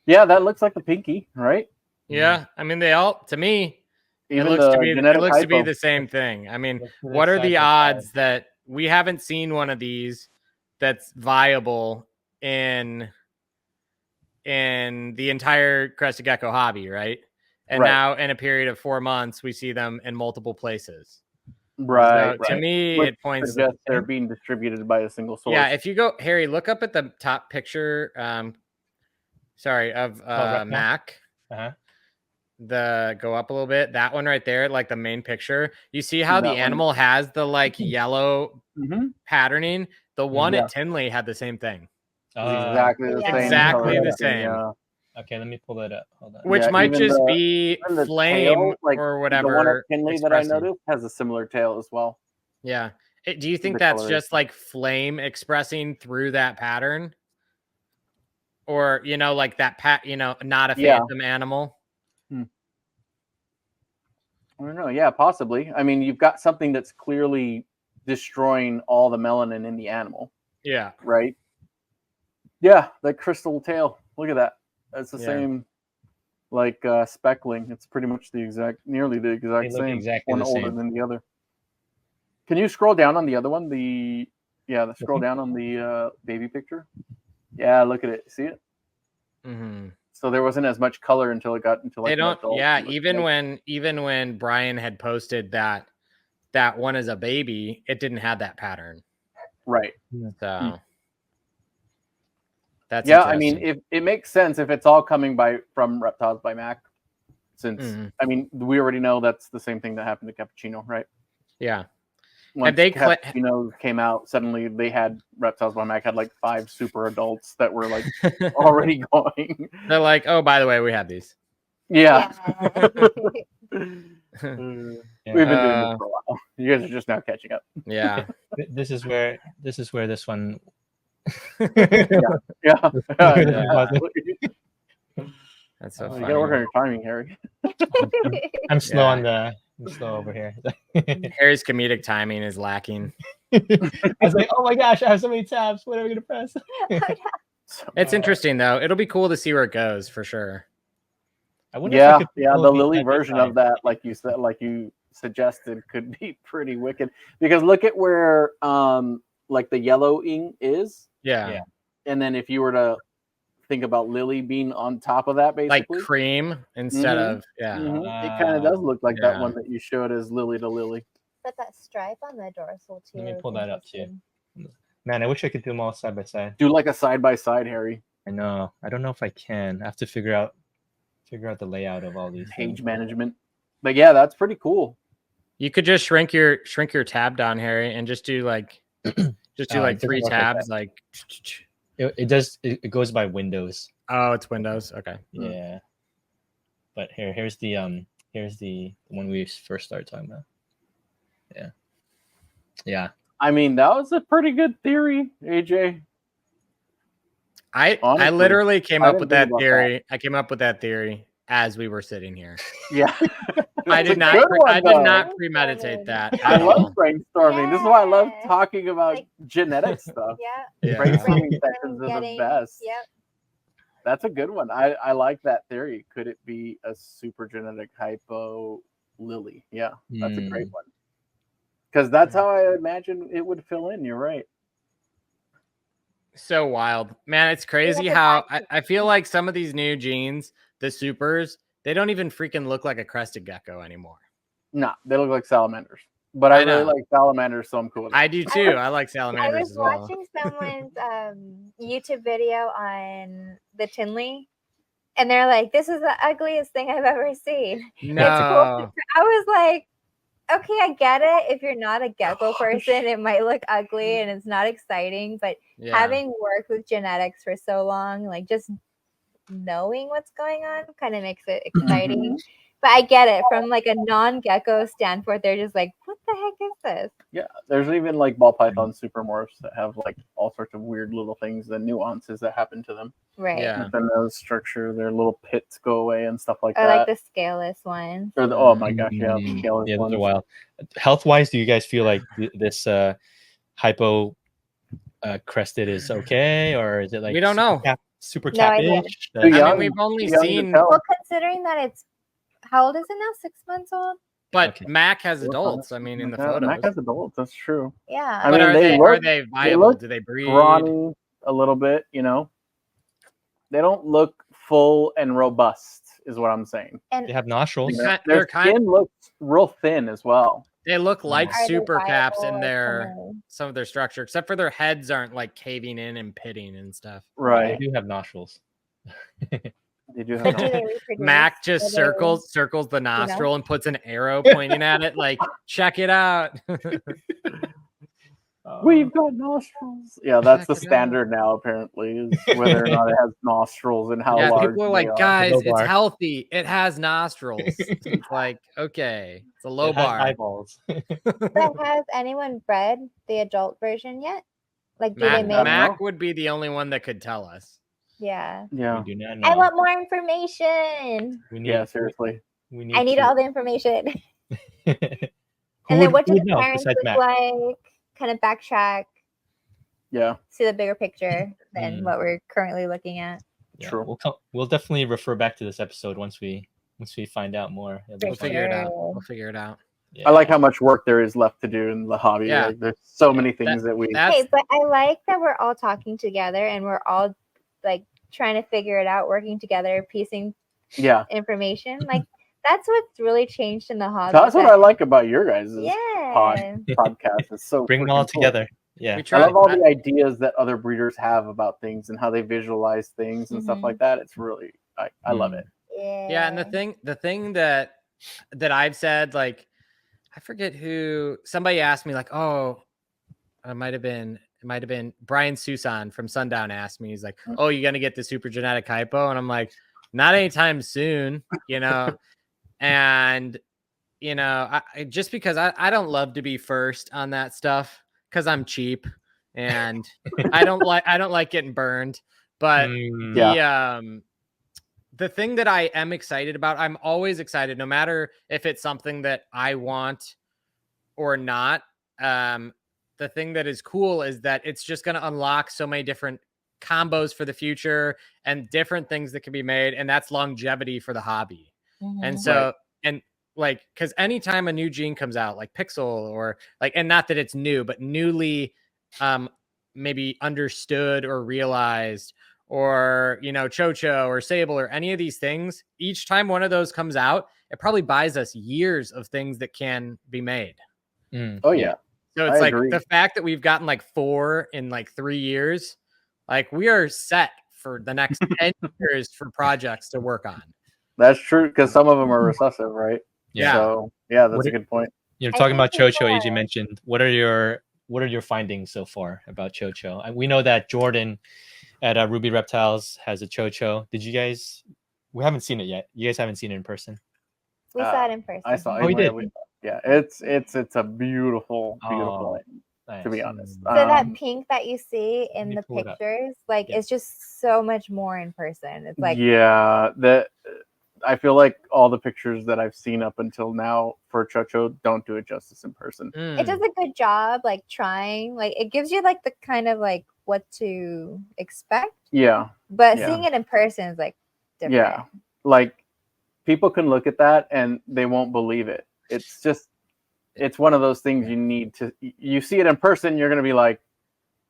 C: Yeah, that looks like the pinky, right?
B: Yeah. I mean, they all, to me, it looks to be the same thing. I mean, what are the odds that we haven't seen one of these that's viable in the entire crested gecko hobby, right? And now in a period of 4 months, we see them in multiple places.
C: Right.
B: So to me, it points
C: that they're being distributed by a single source.
B: Yeah. If you go, Harry, look up at the top picture. Of Mac. Go up a little bit. That one right there, like the main picture. You see how the animal has the like yellow patterning. The one at Tinley had the same thing.
C: Exactly the same.
B: Exactly the same.
C: Yeah.
A: Okay, let me pull that up. Hold on.
B: Which might just be flame
C: tail, like,
B: or whatever.
C: The one at Tinley that I noticed has a similar tail as well.
B: Yeah. Do you think that's just like flame expressing through that pattern? Or, like that not a phantom animal?
C: I don't know. Yeah, possibly. I mean, you've got something that's clearly destroying all the melanin in the animal.
B: Yeah.
C: Right? Yeah, that crystal tail. Look at that. That's the same, like speckling. It's pretty much nearly the exact same.
A: Exactly
C: one older than the other. Can you scroll down on the other one? Scroll down on the baby picture. Yeah, look at it. See it?
B: Mm-hmm.
C: So there wasn't as much color until it got into like.
B: They don't. Yeah, even when Brian had posted that one is a baby, it didn't have that pattern.
C: Right.
B: So. That's
C: I mean, if it makes sense if it's all coming from Reptiles by Mac, since I mean we already know that's the same thing that happened to Cappuccino, right?
B: Yeah.
C: Once Cappuccino came out, suddenly they had Reptiles by Mac had like 5 super adults that were like already going.
B: They're like, oh, by the way, we have these.
C: Yeah. We've been doing this for a while. You guys are just now catching up.
B: Yeah.
A: This is where this one.
C: Yeah.
B: That's so funny.
C: You gotta work on your timing, Harry.
A: I'm slow I'm slow over here.
B: Harry's comedic timing is lacking.
A: I was like, oh my gosh, I have so many tabs. What are we gonna press?
B: It's interesting though. It'll be cool to see where it goes for sure.
A: I wonder if
C: the Lily version of that, like you said, like you suggested, could be pretty wicked. Because look at where like the yellowing is.
B: Yeah.
C: And then if you were to think about Lily being on top of that, basically.
B: Like cream instead of,
C: it kind of does look like that one that you showed as Lily to Lily.
D: But that stripe on the dorsal too.
A: Let me pull that up too. Man, I wish I could do them all side by side.
C: Do like a side by side, Harry.
A: I know. I don't know if I can. I have to figure out the layout of all these
C: page management. But yeah, that's pretty cool.
B: You could just shrink your tab down, Harry, and just do like 3 tabs. Like
A: it does. It goes by Windows.
B: Oh, it's Windows. Okay.
A: Yeah. But here's the one we first started talking about. Yeah. Yeah.
C: I mean, that was a pretty good theory, AJ.
B: I literally came up with that theory. I came up with that theory as we were sitting here.
C: Yeah.
B: I
C: It's
B: did
C: a
B: not.
C: good one,
B: I did
C: though.
B: not premeditate that.
C: I
B: At
C: love
B: all.
C: brainstorming. This is why I love
D: Yeah.
C: talking about
D: Like-
C: genetic stuff.
D: Yeah.
C: Brainstorming
D: Brainstorming,
C: sessions are the best.
D: Yep.
C: That's a good one. I like that theory. Could it be a super genetic hypo lily? Yeah, that's a great one. Because that's how I imagine it would fill in. You're right.
B: So wild, man. It's crazy how I feel like some of these new genes, the supers, they don't even freaking look like a crested gecko anymore.
C: No, they look like salamanders. But I really
B: know.
C: like salamanders, so I'm cool with it.
B: I do too. I like
D: I
B: salamanders
D: was
B: as well.
D: watching someone's YouTube video on the Tinley, and they're like, "This is the ugliest thing I've ever seen."
B: No.
D: It's cool. I was like, "Okay, I get it. If you're not a gecko person, it might look ugly and it's not exciting." But
B: Yeah.
D: having worked with genetics for so long, like just knowing what's going on kind of makes it exciting. But I get it from like a non-gecko standpoint. They're just like, "What the heck is this?"
C: Yeah, there's even like ball python super morphs that have like all sorts of weird little things, the nuances that happen to them.
D: Right.
B: Yeah.
C: The nose structure, their little pits go away and stuff like
D: Or
C: that.
D: like the scaleless ones.
C: Or the, oh my gosh, yeah, the scaleless
A: Yeah, those
C: ones.
A: are wild. Health wise, do you guys feel like this hypo crested is okay, or is it like
B: We don't know.
A: Super
D: No idea.
A: capish?
C: Too
B: I
C: young.
B: mean, we've only
C: Too young to
B: seen,
C: tell.
D: Well, considering that it's how old is it now? 6 months old.
B: but
A: Okay.
B: Mac has adults. I mean, in the
C: Yeah,
B: photos.
C: Mac has adults. That's true.
D: Yeah.
C: I
B: But
C: mean,
B: are
C: they
B: they,
C: look-
B: are they viable?
C: look
B: Do they breed?
C: Brawny a little bit, you know. They don't look full and robust, is what I'm saying.
A: They
D: And
A: have nostrils.
B: They're
C: Their
B: kind-
C: skin looks real thin as well.
B: They look like
D: are they
B: super caps
D: viable
B: in
D: or
B: their
D: can they-
B: some of their structure, except for their heads aren't like caving in and pitting and stuff.
A: They
C: Right.
A: do have nostrils.
C: They do have
D: But do
C: no-
D: they reproduce?
B: Mac just
D: Are they-
B: circles the nostril and puts an arrow pointing at it, like check it out.
C: We've got nostrils. Yeah, that's the
B: Check it out.
C: standard now, apparently, is whether or not it has nostrils and how
B: Yeah,
C: large
B: people are
C: they
B: like,
C: are.
B: guys,
A: Low
B: it's
A: bar.
B: healthy. It has nostrils. It's like, okay, it's a low
A: It has
B: bar.
A: eyeballs.
D: But has anyone bred the adult version yet? Like, do they
B: Mac,
D: make?
B: Mac would be the only one that could tell us.
D: Yeah.
C: Yeah.
A: We do not know.
D: I want more information.
A: We need,
C: Yeah, seriously.
A: We need
D: I need
A: to-
D: all the information.
A: Who
D: And then
A: would-
D: what
A: who
D: do
A: would
D: the
A: know
D: parents
A: besides
D: look
A: Mac?
D: like? Kind of backtrack,
C: Yeah.
D: see the bigger picture than
A: Mm.
D: what we're currently looking at.
A: Yeah,
C: True.
A: we'll definitely refer back to this episode once we find out more. It'll be
B: We'll
D: For
A: fun.
B: figure it out.
D: sure.
B: We'll figure it out.
A: Yeah.
C: I like how much work there is left to do in the hobby.
B: Yeah.
C: Like, there's so many things that we.
B: That's
D: Hey, but I like that we're all talking together and we're all like trying to figure it out, working together, piecing
C: Yeah.
D: information. Like that's what's really changed in the hobby.
C: That's what
D: that-
C: I like about your guys'
D: Yeah.
C: podcast. It's so
A: Bring them all
C: freaking cool.
A: together. Yeah.
B: we
C: I
B: try.
C: love all the ideas that other breeders have about things and how they visualize things and stuff
D: Mhm.
C: like that. It's really, I love it.
B: Yeah, and the thing that I've said, like, I forget who, somebody asked me, like, oh, it might have been Brian Susan from Sundown asked me, he's like, oh, you gonna get the super genetic hypo? And I'm like, not anytime soon, you know. And you know, I just because I don't love to be first on that stuff because I'm cheap and I don't like getting burned. But the thing that I am excited about, I'm always excited, no matter if it's something that I want or not. The thing that is cool is that it's just going to unlock so many different combos for the future and different things that can be made. And that's longevity for the hobby.
D: Mhm.
B: And so, and like, cause anytime a new gene comes out, like Pixel or like, and not that it's new, but newly, maybe understood or realized, or, you know, Cho or Sable or any of these things, each time one of those comes out, it probably buys us years of things that can be made.
C: Oh yeah.
B: So it's
C: I
B: like
C: agree.
B: the fact that we've gotten like 4 in like 3 years, like we are set for the next 10 years for projects to work on.
C: That's true because some of them are recessive, right?
B: Yeah.
C: So yeah, that's
A: What
C: a good point.
A: You're
D: I
A: talking about
D: think
A: Cho.
D: people
A: AJ mentioned. What are your findings so far about Cho? We know that Jordan at Ruby Reptiles has a Cho. Did you guys? We haven't seen it yet. You guys haven't seen it in person.
D: We saw it in person.
C: I saw it.
A: Oh, you did?
C: Yeah, it's a beautiful
A: Oh,
C: thing,
A: nice.
C: to be honest.
D: So that pink that you see
A: let
D: in
A: me
D: the
A: pull it up.
D: pictures, like
A: Yeah.
D: it's just so much more in person. It's like
C: yeah, I feel like all the pictures that I've seen up until now for Chocho don't do it justice in person.
D: It does a good job, like trying, like it gives you like the kind of like what to expect.
C: Yeah.
D: But
C: Yeah.
D: seeing it in person is like different.
C: Yeah. Like people can look at that and they won't believe it. It's just, it's one of those things you need to, you see it in person, you're going to be like,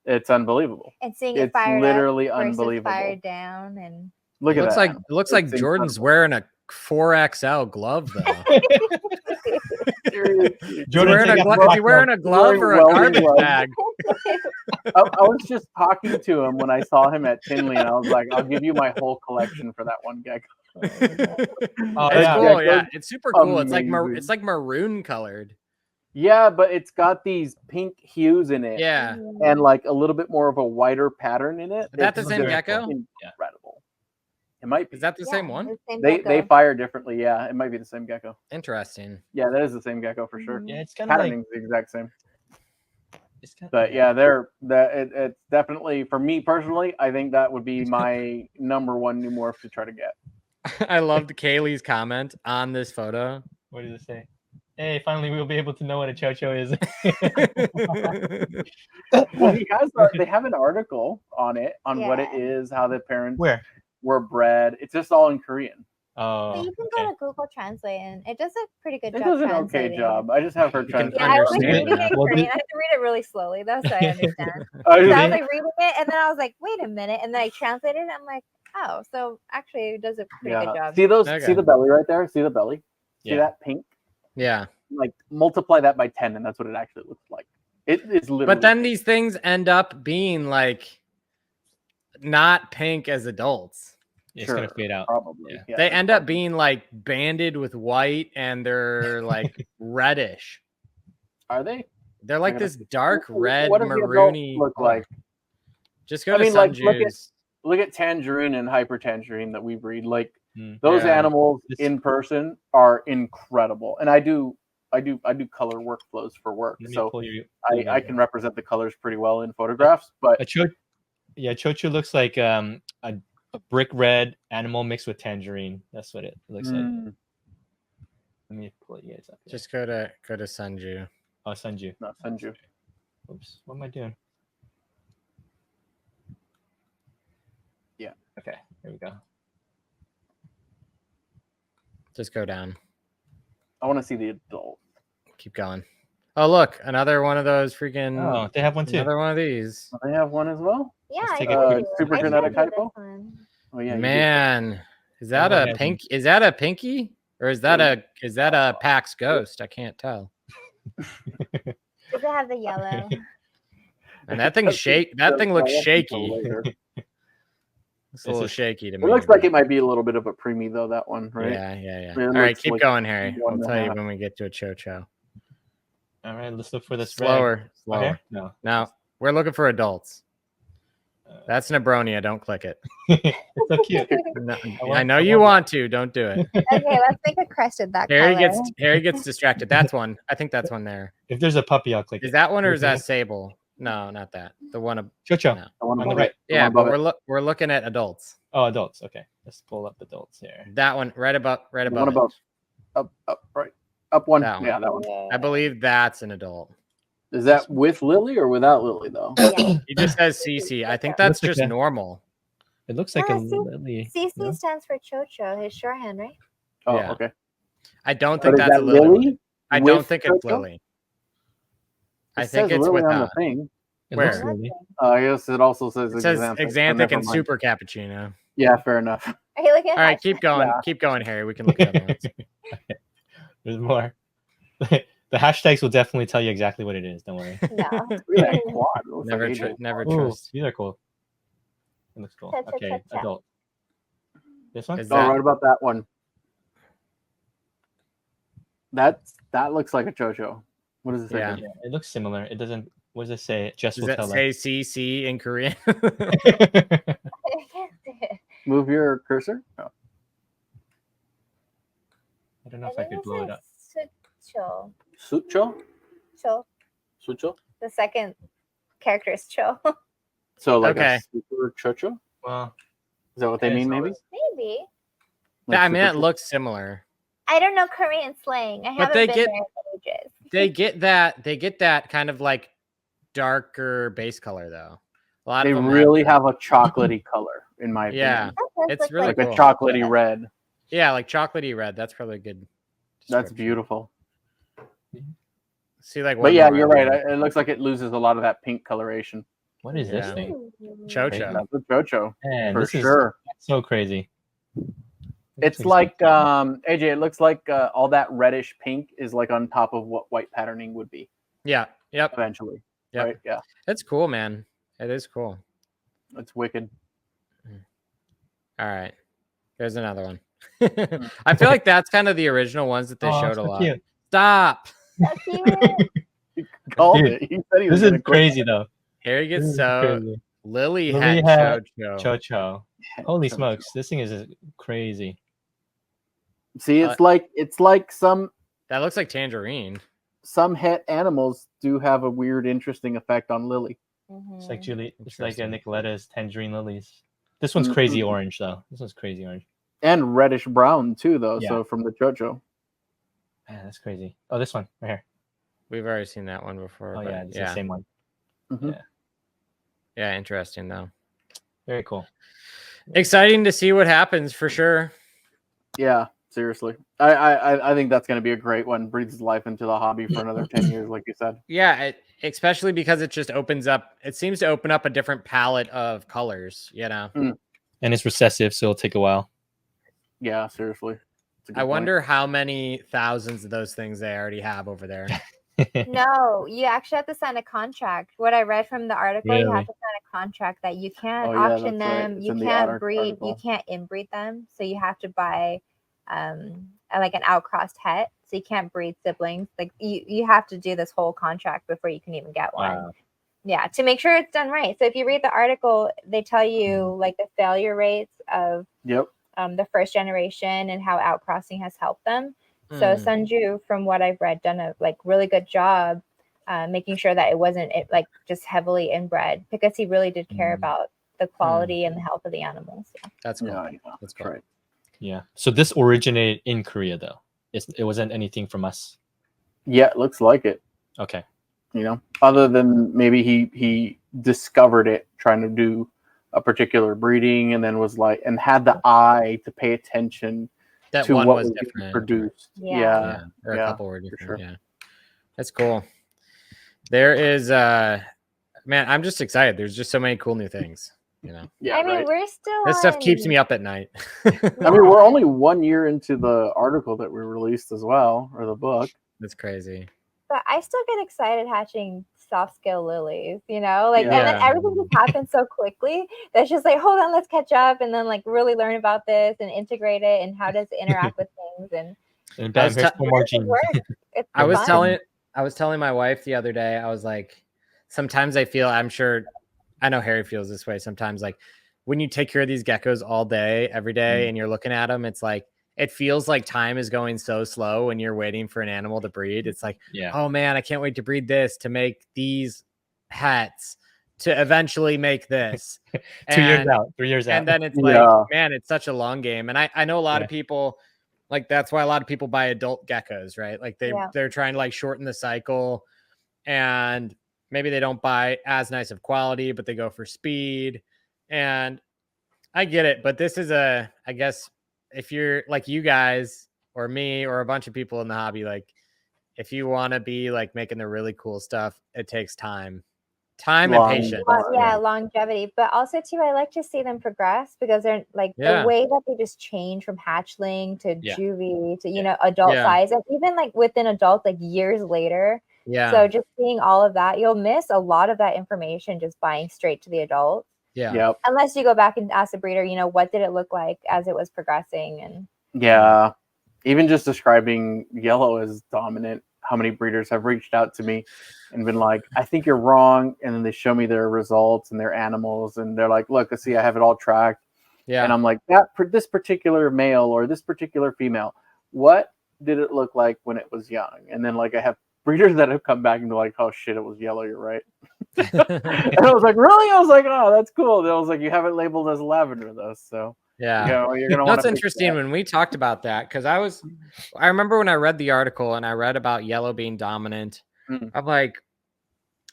C: it's unbelievable.
D: And seeing it
C: It's
D: fired
C: literally
D: up versus
C: unbelievable.
D: fired down, and
C: Look at
B: looks
C: that.
B: like it looks like
C: It's
B: Jordan's
C: incredible.
B: wearing a 4XL glove though.
C: Seriously.
A: Jordan, take off the
B: Is he wearing a glove or a
C: wearing
B: garbage
C: gloves.
B: bag?
C: I was just talking to him when I saw him at Tinley, and I was like, I'll give you my whole collection for that one gecko.
A: Oh,
B: It's
A: yeah.
B: cool, yeah. It's super cool. It's
C: Amazing.
B: like maroon colored.
C: Yeah, but it's got these pink hues in it.
B: Yeah.
C: And like a little bit more of a wider pattern in it.
B: Is that the
C: It's
B: same
C: just
B: gecko?
C: Incredible. It might be.
B: Is that the same one?
C: They fire differently. Yeah, it might be the same gecko.
B: Interesting.
C: Yeah, that is the same gecko for sure.
A: Yeah, it's kind of like
C: Patterning's the exact same.
A: it's kind
C: But yeah, it's definitely, for me personally, I think that would be my number one new morph to try to get.
B: I loved Kaylee's comment on this photo.
A: What does it say? Hey, finally we'll be able to know what a chocho is.
C: Well, they have an article on it, on what it is, how the parents were bred. It's just all in Korean.
A: Oh,
D: but you can go to Google Translate, and it does a pretty good job.
C: It does an okay
D: translating.
C: job. I just have her translate.
D: Yeah, I was like
B: understand
D: reading
B: it.
D: it in
A: Well,
D: Korean. I had to read it really slowly though, so I understand. So
C: Oh,
D: I was
C: really?
D: like reading it, and then I was like, wait a minute, and then I translated it. I'm like, oh, so actually it does a pretty good job.
C: See those?
B: Okay.
C: See the belly right there? See the belly? See
A: Yeah.
C: that pink?
B: Yeah.
C: Like multiply that by 10, and that's what it actually looks like. It is literally.
B: But then these things end up being like not pink as adults.
A: it's gonna fade out.
C: Probably.
A: Yeah.
C: Yeah,
B: They end up being like banded with white and they're like reddish.
C: Are they?
B: They're like this dark red
C: What does the adult
B: maroony
C: look
B: color.
C: like?
B: Just go
C: I
B: to
C: mean, like,
B: Sunju's.
C: Look at tangerine and hyper tangerine that we breed. Like
A: Mm.
C: those
B: Yeah.
C: animals
A: This-
C: in person are incredible. And I do color workflows for work,
A: Let me
C: so
A: pull you.
C: I can represent the colors pretty well in photographs. But
A: Chocho looks like a brick red animal mixed with tangerine. That's what it looks like. Let me pull you guys up. Here.
B: Just go to Sunju.
A: Oh, Sanju.
C: not Sanju.
A: Oops, what am I doing?
C: Yeah.
A: Okay, there we go.
B: Just go down.
C: I want to see the adult.
B: Keep going. Oh, look, another one of those freaking.
A: Oh, they have one too.
B: Another one of these.
C: Do they have one as well?
D: Yeah,
A: Let's
D: I
A: take
D: did
A: a
D: too.
C: super
D: I
C: genetic
D: showed you
C: hypo?
D: this one.
C: Oh yeah, you do.
B: Man, is that
A: one
B: a
A: has
B: pink? Is that a pinky? Or is that a Pax Ghost? I can't tell.
D: Does it have the yellow?
B: And that thing looks shaky.
C: Later.
B: It's a little shaky to
C: It
B: me.
C: looks like it might be a little bit of a preemie though. That one, right?
B: Yeah.
C: It
B: All right,
C: looks
B: keep
C: like
B: going, Harry.
C: one
B: I'll
C: and a
B: tell you
C: half.
B: when we get to a Chocho.
A: All right, let's look for this
B: Slower.
A: red. Okay. No.
B: Now we're looking for adults. That's Nebronia. Don't click it.
A: It's so cute.
B: No,
A: want-
B: I know
A: I
B: you
A: want
B: want to. Don't do it.
D: Okay, let's make a crested that
B: Harry
D: color.
B: gets distracted. That's one. I think that's one there.
A: If there's a puppy, I'll click
B: Is
A: it.
B: that one or is that Sable? No, not that. The one.
A: Chocho.
B: No.
C: The one
A: On the
C: above
A: right.
C: it. The
B: Yeah,
C: one
B: but
C: above it.
B: we're looking at adults.
A: Oh, adults. Okay, let's pull up adults here.
B: That one right above.
C: The one
B: it.
C: above. Up, right. Up one.
B: That one.
C: Yeah, that one.
B: I believe that's an adult.
C: Is that with Lily or without Lily though?
D: Yeah.
B: He just says CC. I think that's
A: Looks like
B: just
A: a-
B: normal.
A: It looks like
D: Yeah,
A: a
D: see?
A: lily.
D: CC
A: No?
D: stands for Chocho, his shorthand, right?
C: Oh,
B: Yeah.
C: okay.
B: I don't
C: But
B: think
C: is
B: that's
C: that
B: a Lily.
C: Lily?
B: I don't
C: with
B: think it's
C: Chocho?
B: Lily. I
C: It
B: think
C: says
B: it's
C: Lily on the
B: without.
C: thing.
A: It
B: Where?
A: looks lily.
C: I guess it also says
B: It says
C: Xanthic, so
B: Xanthic
C: never
B: and
C: mind.
B: Super Cappuccino.
C: Yeah, fair enough.
D: Are you looking at
B: All right,
D: that?
B: keep going.
C: Yeah.
B: Keep going, Harry. We can look at other ones.
A: There's more. The hashtags will definitely tell you exactly what it is. Don't worry.
D: No.
C: Look at that quad. It looks
B: Never,
C: like
B: tr-
C: AJ.
B: never
A: Ooh,
B: trust.
A: these are cool. It looks cool.
D: Cha, cha,
A: Okay,
D: cha, cha.
A: adult. This one?
B: Is
C: Oh,
B: that-
C: right about that one. That looks like a Chocho. What does it say?
B: Yeah.
A: Yeah, it looks similar. It doesn't. What does it say? Just
B: Does
A: will
B: that
A: tell
B: say CC in Korean?
D: I can't see it.
C: Move your cursor. Oh.
A: I don't know if I could blow it up.
D: Sucho.
C: Sucho?
D: Cho.
C: Sucho?
D: The second character is Cho.
C: So like
B: Okay.
C: a super Chocho?
A: Well,
C: Is that what they
A: Okay,
C: mean?
A: so
C: Maybe.
D: Maybe.
B: I mean, it looks similar.
D: I don't know Korean slang. I haven't been there in ages.
B: They get that kind of like darker base color though. A lot
C: they
B: of them
C: really have a chocolatey color, in my
B: yeah.
C: opinion.
B: It's really
C: like
B: cool.
C: a chocolatey red.
B: Yeah, like chocolatey red. That's probably good.
C: That's beautiful.
B: See, like,
C: but yeah, you're right. It looks like it loses a lot of that pink coloration.
A: What is this thing?
B: Chocho.
C: That's a chocho.
A: Man,
C: for
A: this
C: sure.
A: Is so crazy.
C: It's like AJ. It looks like all that reddish pink is like on top of what white patterning would be.
B: Yeah. Yep.
C: Eventually.
B: Yep.
C: Right. Yeah.
B: It's cool, man. It is cool.
C: It's wicked.
B: All right. There's another one. I feel like that's kind of the original ones that they showed a lot.
A: Cute.
B: Stop.
D: That's cute.
C: He called
A: Dude,
C: it. He said he was
A: this is crazy though.
B: Here he gets
A: This is
B: so
A: crazy.
B: Lily
A: Lily
B: had
A: had
B: Chocho.
A: Chocho. Holy smokes, this thing is crazy.
C: See, it's like some
B: That looks like tangerine.
C: Some het animals do have a weird, interesting effect on Lily.
A: It's like Julie. It's like Nicoletta's tangerine lilies. This one's crazy orange though. This one's crazy orange.
C: And reddish brown too, though.
A: Yeah.
C: So from the Chocho.
A: Man, that's crazy. Oh, this one right here.
B: We've already seen that one before.
A: Oh yeah, it's the same one.
C: Mm-hmm.
A: Yeah.
B: Yeah, interesting though.
A: Very cool.
B: Exciting to see what happens for sure.
C: Yeah, seriously. I think that's going to be a great one. Breathes life into the hobby for another 10 years, like you said.
B: Yeah, especially because it just opens up. It seems to open up a different palette of colors, you know.
A: And it's recessive, so it'll take a while.
C: Yeah, seriously.
B: I wonder how many thousands of those things they already have over there.
D: No, you actually have to sign a contract. What I read from the article, you have to sign a contract that you can't auction them, you can't breed, you can't inbreed them. So you have to buy like an outcrossed het. So you can't breed siblings. Like you have to do this whole contract before you can even get one.
A: Wow.
D: Yeah, to make sure it's done right. So if you read the article, they tell you like the failure rates of the first generation and how outcrossing has helped them. So Sunju, from what I've read, done a like really good job making sure that it wasn't like just heavily inbred, because he really did care about the quality and the health of the animals. Yeah.
B: That's cool.
C: Yeah,
B: That's cool.
C: right.
A: Yeah. So this originated in Korea, though. It wasn't anything from us.
C: Yeah, it looks like it.
A: Okay.
C: You know, other than maybe he discovered it trying to do a particular breeding, and then was like, and had the eye to pay attention
B: That
C: to
B: one
C: what
B: was
C: was being
B: different.
C: produced.
D: Yeah.
B: Or a couple were different.
C: sure.
B: Yeah. That's cool. There is man, I'm just excited. There's just so many cool new things, you know.
C: Yeah,
D: I mean, we're still
B: This stuff keeps me up at night.
C: I mean, we're only 1 year into the article that we released as well, or the book.
B: That's crazy.
D: But I still get excited hatching soft scale lilies, you know, like, and then everything just happens so quickly that's just like, hold on, let's catch up, and then like really learn about this and integrate it, and how does it interact with things, and
A: bam, here's more genes.
B: I was telling my wife the other day, I was like, sometimes I feel, I'm sure, I know Harry feels this way sometimes, like when you take care of these geckos all day, every day, and you're looking at them, it's like, it feels like time is going so slow when you're waiting for an animal to breed. It's like, oh man, I can't wait to breed this, to make these hats, to eventually make this.
A: 2 years out, 3 years out.
B: And then it's like, man, it's such a long game. And I know a lot of people, like, that's why a lot of people buy adult geckos, right? Like they're trying to like shorten the cycle, and maybe they don't buy as nice of quality, but they go for speed. And I get it, but this is I guess, if you're like you guys or me or a bunch of people in the hobby, like if you want to be like making the really cool stuff, it takes time and patience.
D: Longevity. But also too, I like to see them progress, because they're like the way that they just change from hatchling to juvie to, you know, adult size, and even like within adults, like years later. Yeah. So just seeing all of that, you'll miss a lot of that information just buying straight to the adult.
B: Yeah.
C: Yep.
D: Unless you go back and ask the breeder, you know, what did it look like as it was progressing? And
C: even just describing yellow as dominant, how many breeders have reached out to me and been like, I think you're wrong, and then they show me their results and their animals, and they're like, look, see, I have it all tracked. Yeah. And I'm like, this particular male or this particular female, what did it look like when it was young? And then like I have breeders that have come back and they're like, oh shit, it was yellow, you're right. And I was like, really? I was like, oh, that's cool. And I was like, you have it labeled as lavender though. So
B: Yeah.
C: You're gonna
B: That's interesting when we talked about that, because I remember when I read the article and I read about yellow being dominant. I'm like,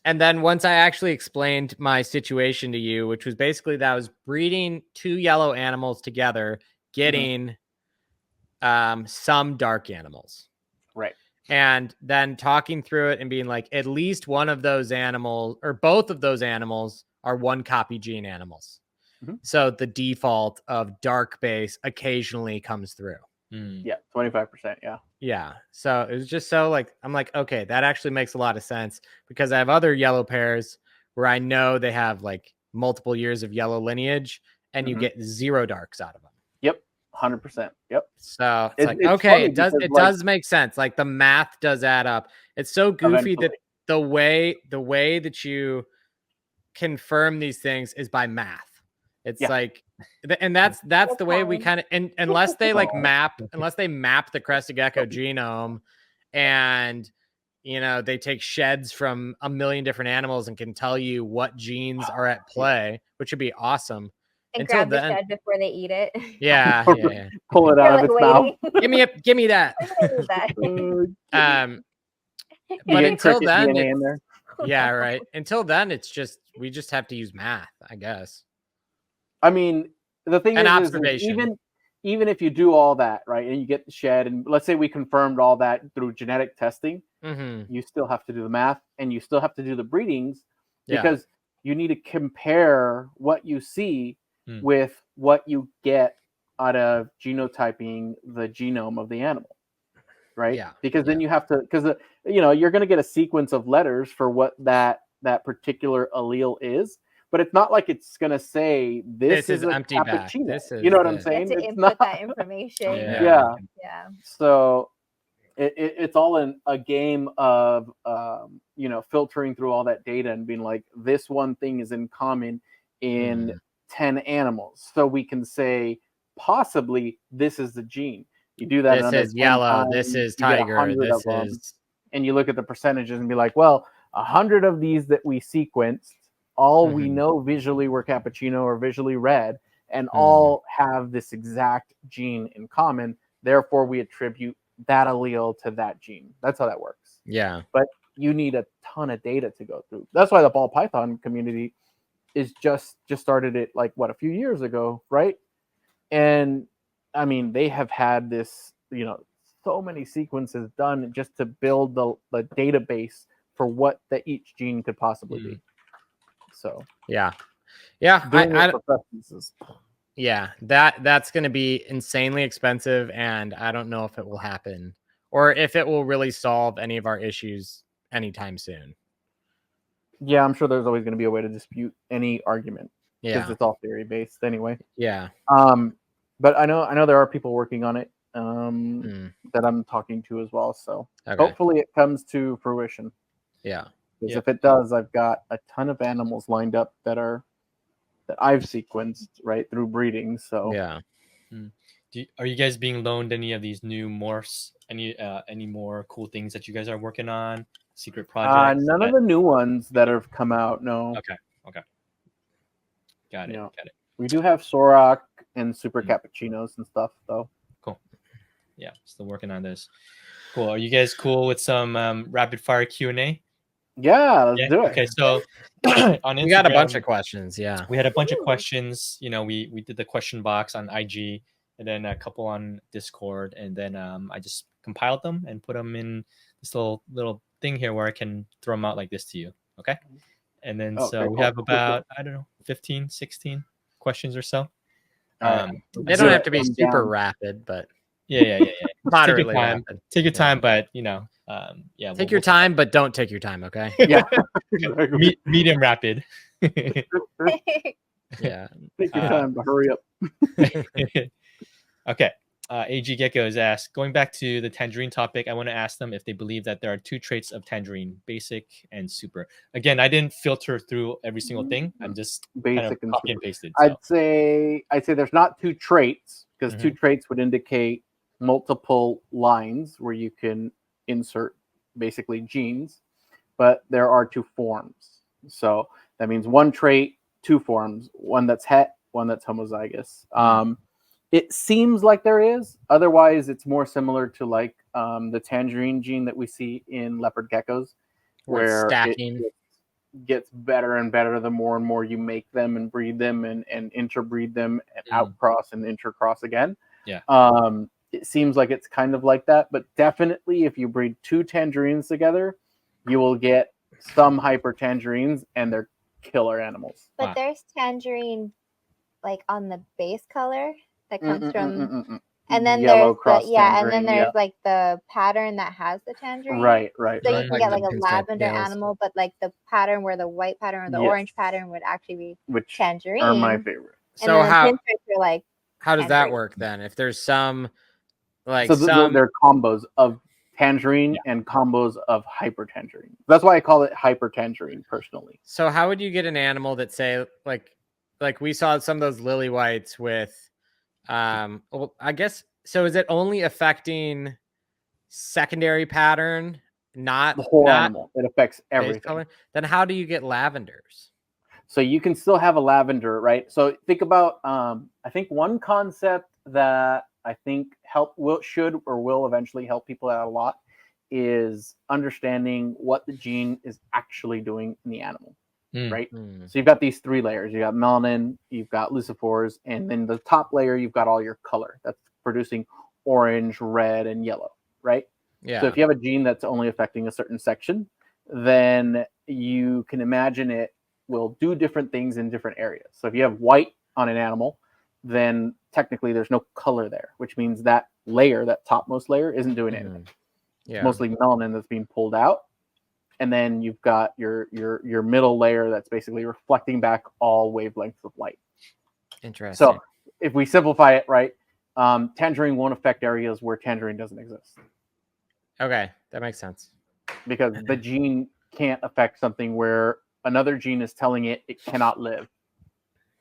B: and then once I actually explained my situation to you, which was basically that I was breeding 2 yellow animals together, getting some dark animals.
C: Right.
B: And then talking through it and being like, at least one of those animals or both of those animals are 1 copy gene animals. So the default of dark base occasionally comes through.
C: Yeah, 25%. Yeah.
B: Yeah. So it was just so like, I'm like, okay, that actually makes a lot of sense, because I have other yellow pairs where I know they have like multiple years of yellow lineage and you get 0 darks out of them.
C: Yep. 100%. Yep.
B: So it's like, okay, it does make sense. Like the math does add up. It's so goofy that the way that you confirm these things is by math. It's like, and that's the way we kind of, and unless they map the crested gecko genome, and they take sheds from a million different animals and can tell you what genes are at play, which would be awesome.
D: And grab the shed before they eat it.
B: Yeah.
C: Pull it out of its mouth.
B: Give me that. But until then, yeah, right. Until then, we just have to use math, I guess.
C: I mean, the thing is
B: observation.
C: Even if you do all that, right, and you get the shed, and let's say we confirmed all that through genetic testing, you still have to do the math, and you still have to do the breedings, because you need to compare what you see with what you get out of genotyping the genome of the animal, right?
B: Yeah.
C: Because then you have to, because you're going to get a sequence of letters for what that particular allele is. But it's not like it's going to say this is an empty cappuccino. You know what I'm saying?
D: You have to input that information.
C: Yeah. So it's all a game of filtering through all that data and being like, this one thing is in common in 10 animals, so we can say possibly this is the gene. You do that.
B: This is yellow. This is tiger. This is,
C: and you look at the percentages and be like, well, 100 of these that we sequenced, all we know visually were cappuccino or visually red, and all have this exact gene in common. Therefore, we attribute that allele to that gene. That's how that works.
B: Yeah.
C: But you need a ton of data to go through. That's why the ball python community is just started it like a few years ago, right? And I mean, they have had this, so many sequences done just to build the database for what each gene could possibly be. So
B: that's going to be insanely expensive, and I don't know if it will happen or if it will really solve any of our issues anytime soon.
C: Yeah, I'm sure there's always going to be a way to dispute any argument, because it's all theory based anyway.
B: Yeah.
C: But I know there are people working on it that I'm talking to as well. So hopefully it comes to fruition.
B: Yeah.
C: Because if it does, I've got a ton of animals lined up that I've sequenced right through breeding. So
A: are you guys being loaned any of these new morphs? Any more cool things that you guys are working on? Secret projects?
C: None of the new ones that have come out. No.
A: Okay. Got it.
C: We do have Sorok and Super Cappuccinos and stuff, though.
A: Cool. Yeah, still working on this. Cool. Are you guys cool with some rapid fire Q&A?
C: Yeah, let's do it.
A: Okay, so on Instagram,
B: we got a bunch of questions. Yeah,
A: we had a bunch of questions. We did the question box on IG, and then a couple on Discord, and then I just compiled them and put them in this little thing here where I can throw them out like this to you. Okay, and then we have about 15, 16 questions or so.
B: They don't have to be super rapid, but
A: yeah.
B: Moderately rapid.
A: Take your time, but
B: take your time, but don't take your time. Okay.
C: Yeah.
A: Medium rapid.
B: Yeah.
C: Take your time, but hurry up.
A: Okay. AG Geckos asked, going back to the tangerine topic, I want to ask them if they believe that there are 2 traits of tangerine, basic and super. Again, I didn't filter through every single thing. I'm just
C: basic and
A: copy and pasted.
C: So. I'd say there's not 2 traits, because 2 traits would indicate multiple lines where you can insert basically genes, but there are 2 forms. So that means 1 trait, 2 forms, one that's het, one that's homozygous. It seems like there is. Otherwise, it's more similar to like the tangerine gene that we see in leopard geckos, where
B: stacking
C: it gets better and better the more and more you make them and breed them and interbreed them and outcross and intercross again.
A: Yeah.
C: It seems like it's kind of like that, but definitely if you breed 2 tangerines together, you will get some hyper tangerines, and they're killer animals.
D: But there's tangerine like on the base color that comes from, and then
C: yellow
D: there's
C: cross
D: and then there's like the pattern that has the tangerine.
C: Right.
D: So you can get like a lavender animal, but like the pattern where the white pattern or the orange pattern would actually be tangerine.
C: Are my favorite.
B: So
D: how
B: does that work then? If there's some like
C: they're combos of tangerine and combos of hyper tangerine. That's why I call it hyper tangerine personally.
B: So how would you get an animal that say like we saw some of those lily whites with well, I guess so is it only affecting secondary pattern, not
C: the whole animal? It affects everything.
B: Color? Then how do you get lavenders?
C: So you can still have a lavender, right? So think about I think one concept that I think should eventually help people out a lot is understanding what the gene is actually doing in the animal, right? So you've got these 3 layers. You got melanin, you've got lucifores, and then the top layer, you've got all your color that's producing orange, red, and yellow, right?
B: Yeah.
C: So if you have a gene that's only affecting a certain section, then you can imagine it will do different things in different areas. So if you have white on an animal, then technically there's no color there, which means that layer, that topmost layer, isn't doing anything.
B: Yeah.
C: It's mostly melanin that's being pulled out. And then you've got your middle layer that's basically reflecting back all wavelengths of light.
B: Interesting.
C: So if we simplify it, right, tangerine won't affect areas where tangerine doesn't exist.
B: Okay, that makes sense.
C: Because the gene can't affect something where another gene is telling it cannot live,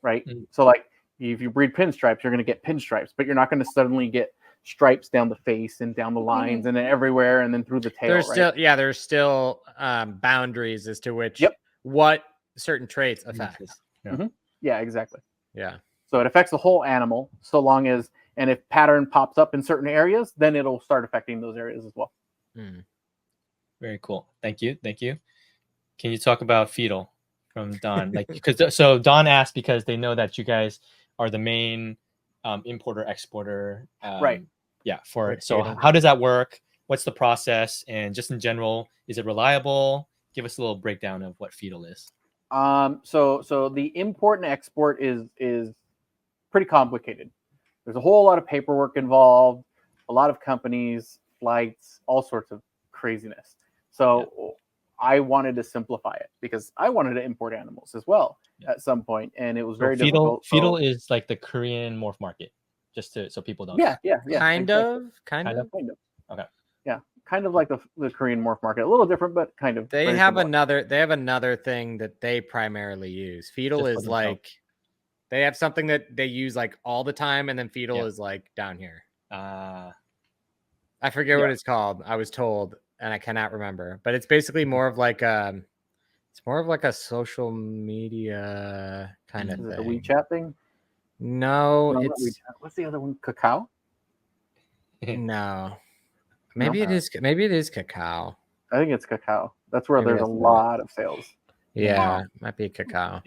C: right? So like if you breed pinstripes, you're going to get pinstripes, but you're not going to suddenly get stripes down the face and down the lines and then everywhere and then through the tail.
B: There's still boundaries as to which what certain traits affect.
C: Yeah, exactly.
B: Yeah.
C: So it affects the whole animal so long as, and if pattern pops up in certain areas, then it'll start affecting those areas as well.
A: Very cool. Thank you. Can you talk about fetal from Don? Like, so Don asked because they know that you guys are the main importer exporter,
C: right?
A: Yeah. So how does that work? What's the process? And just in general, is it reliable? Give us a little breakdown of what fetal is.
C: So the import and export is pretty complicated. There's a whole lot of paperwork involved, a lot of companies, flights, all sorts of craziness. So I wanted to simplify it because I wanted to import animals as well at some point, and it was very difficult.
A: Fetal is like the Korean morph market, so people don't.
C: Yeah.
B: Kind of.
A: Okay.
C: Yeah, kind of like the Korean morph market, a little different, but kind of.
B: They have another thing that they primarily use. Fetal is like they have something that they use like all the time, and then fetal is like down here. I forget what it's called. I was told, and I cannot remember. But it's basically more of like a social media kind of thing.
C: The WeChat thing?
B: No,
C: it's what's the other one? Cacao?
B: No. Maybe it is cacao.
C: I think it's cacao. That's where there's a lot of sales.
B: Yeah, might be cacao.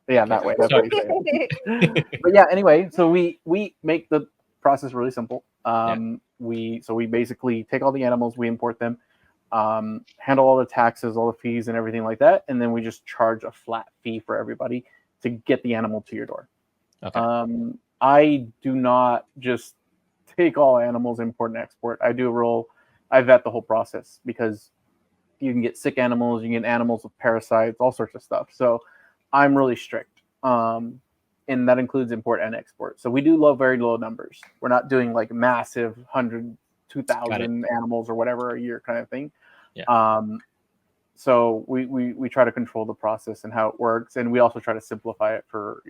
C: Yeah, that way. That's what you say. But yeah, anyway, so we make the process really simple. We basically take all the animals, we import them, handle all the taxes, all the fees and everything like that, and then we just charge a flat fee for everybody to get the animal to your door. Okay. I do not just take all animals, import and export. I vet the whole process because you can get sick animals, you can get animals with parasites, all sorts of stuff. So I'm really strict. And that includes import and export. So we do very low numbers. We're not doing like massive 100, 2,000 animals or whatever a year kind of thing. Yeah. So we try to control the process and how it works. And we also try to simplify it for,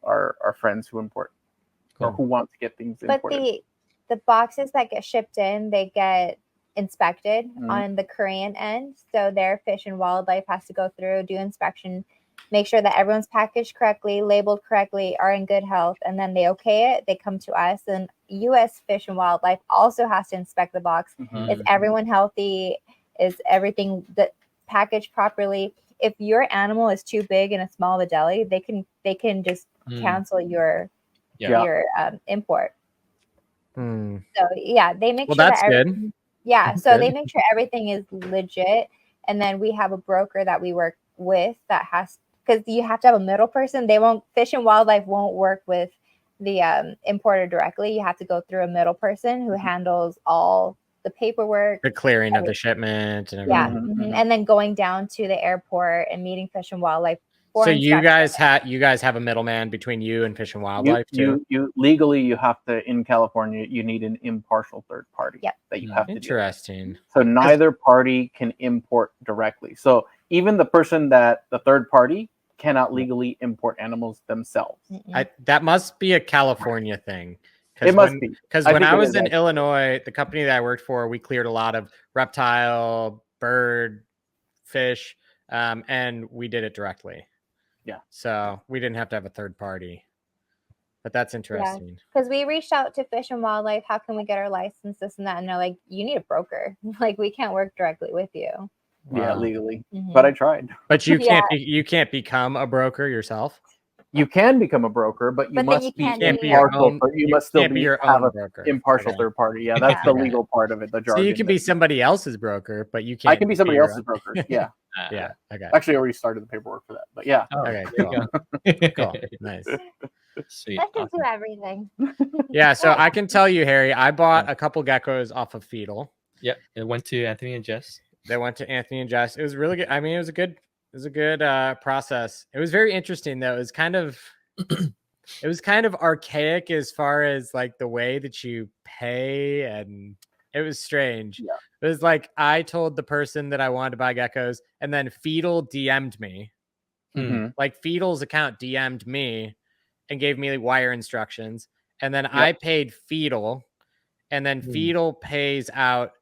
C: our friends who import or who want to get things imported.
D: But the boxes that get shipped in, they get inspected on the Korean end. So their Fish and Wildlife has to go through, do inspection, make sure that everyone's packaged correctly, labeled correctly, are in good health, and then they okay it. They come to us, and U.S. Fish and Wildlife also has to inspect the box.
C: Mhm.
D: Is everyone healthy? Is everything that packaged properly? If your animal is too big and a small of a deli, they can just cancel your import. So yeah, they make
B: Well,
D: sure
B: that's
D: that
B: good.
D: yeah,
B: That's
D: so
B: good.
D: they make sure everything is legit, and then we have a broker that we work with that has, because you have to have a middle person. Fish and Wildlife won't work with the importer directly. You have to go through a middle person who handles all the paperwork,
B: The clearing of the shipment and everything.
D: yeah, and then going down to the airport and meeting Fish and Wildlife.
B: So you guys have a middleman between you and Fish and Wildlife too.
C: You legally, you have to, in California, you need an impartial third party that you have to do.
B: Interesting.
C: So neither party can import directly. So even the person the third party cannot legally import animals themselves.
B: That must be a California thing.
C: It must be.
B: Because when I was in Illinois, the company that I worked for, we cleared a lot of reptile, bird, fish, and we did it directly.
C: Yeah.
B: So we didn't have to have a third party. But that's interesting.
D: Because we reached out to Fish and Wildlife. How can we get our license, this and that? And they're like, you need a broker. Like, we can't work directly with you.
C: Yeah, legally. But I tried.
B: But you can't become a broker yourself.
C: You can become a broker, but you must be impartial. You must still be your own broker. Impartial third party. Yeah, that's the legal part of it. The jargon.
B: So you can be somebody else's broker, but you can't.
C: I can be somebody else's broker. Yeah.
B: Yeah. Okay.
C: Actually, I already started the paperwork for that. But yeah.
B: Okay. Cool. Cool. Nice.
A: Sweet.
D: Let's just do everything.
B: Yeah. So I can tell you, Harry, I bought a couple geckos off of Fetal.
A: Yep. It went to Anthony and Jess.
B: They went to Anthony and Jess. It was really good. I mean, it was a good process. It was very interesting though. It was kind of archaic as far as like the way that you pay, and it was strange.
C: Yeah.
B: It was like I told the person that I wanted to buy geckos, and then Fetal DM'd me. Like Fetal's account DM'd me and gave me wire instructions, and then I paid Fetal, and then Fetal pays out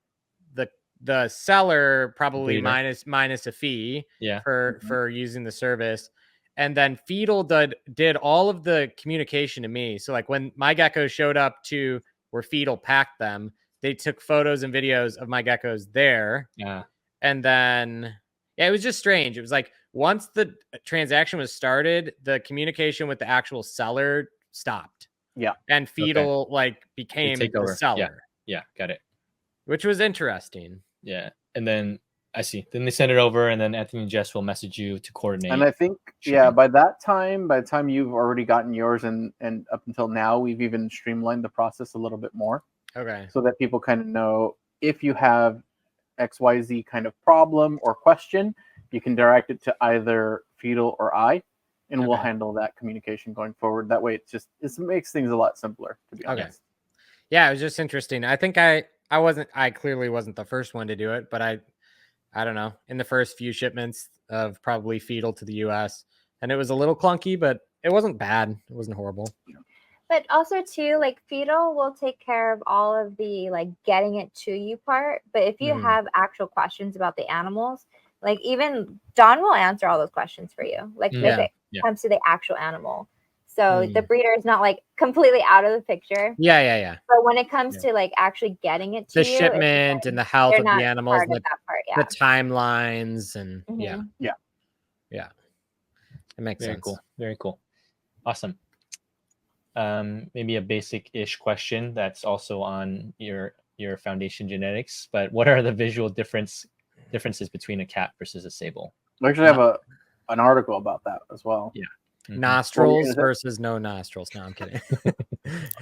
B: the seller probably minus a fee for using the service. And then Fetal did all of the communication to me. So like when my geckos showed up to where Fetal packed them, they took photos and videos of my geckos there.
A: Yeah.
B: And then it was just strange. It was like once the transaction was started, the communication with the actual seller stopped.
C: Yeah.
B: And Fetal became the seller.
A: Yeah, got it.
B: Which was interesting.
A: Yeah. And then I see. Then they send it over, and then Anthony and Jess will message you to coordinate.
C: And I think, by the time you've already gotten yours, and up until now, we've even streamlined the process a little bit more.
B: Okay.
C: So that people kind of know if you have XYZ kind of problem or question, you can direct it to either Fetal or I, and we'll handle that communication going forward. That way, it makes things a lot simpler, to be honest.
B: Okay. Yeah, it was just interesting. I think I clearly wasn't the first one to do it, but I don't know, in the first few shipments of probably Fetal to the US, and it was a little clunky, but it wasn't bad. It wasn't horrible.
D: But also too, like Fetal will take care of all of the like getting it to you part. But if you have actual questions about the animals, like even Don will answer all those questions for you. Like if it comes to the actual animal. So the breeder is not like completely out of the picture.
B: Yeah.
D: But when it comes to like actually getting it to
B: the shipment and the health of the animals, and the timelines, and yeah, it makes sense.
A: Cool. Very cool. Awesome. Maybe a basic-ish question that's also on your foundation genetics, but what are the visual differences between a cat versus a sable?
C: We actually have an article about that as well.
A: Yeah.
B: Nostrils versus no nostrils. No, I'm kidding.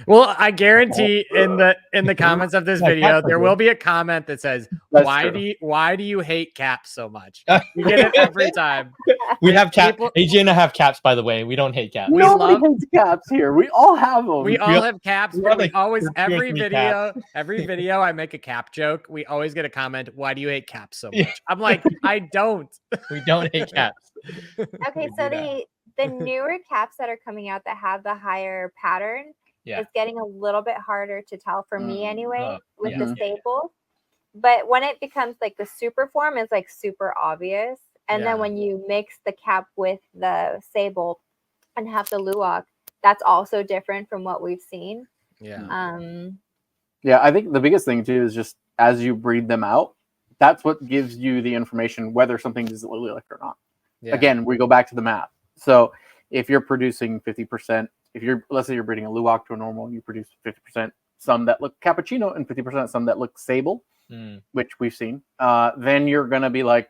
B: Well, I guarantee in the comments of this video there will be a comment that says, why do you hate caps so much? We get it every time.
A: We have caps. AJ and I have caps, by the way. We don't hate caps.
C: Nobody hates caps here. We all have them.
B: We all have caps. But we always every video I make a cap joke. We always get a comment, why do you hate caps so much? I'm like, I don't.
A: We don't hate caps.
D: Okay, so the newer caps that are coming out that have the higher pattern, it's getting a little bit harder to tell for me anyway with the stable. But when it becomes like the super form, it's like super obvious. And then when you mix the cap with the sable and have the luwak, that's also different from what we've seen.
B: Yeah.
C: Yeah, I think the biggest thing too is just as you breed them out, that's what gives you the information whether something is lily-like or not.
B: Yeah.
C: Again, we go back to the math. So if you're producing 50%, let's say you're breeding a luwak to a normal, you produce 50% some that look cappuccino and 50% some that look sable, which we've seen. Then you're gonna be like,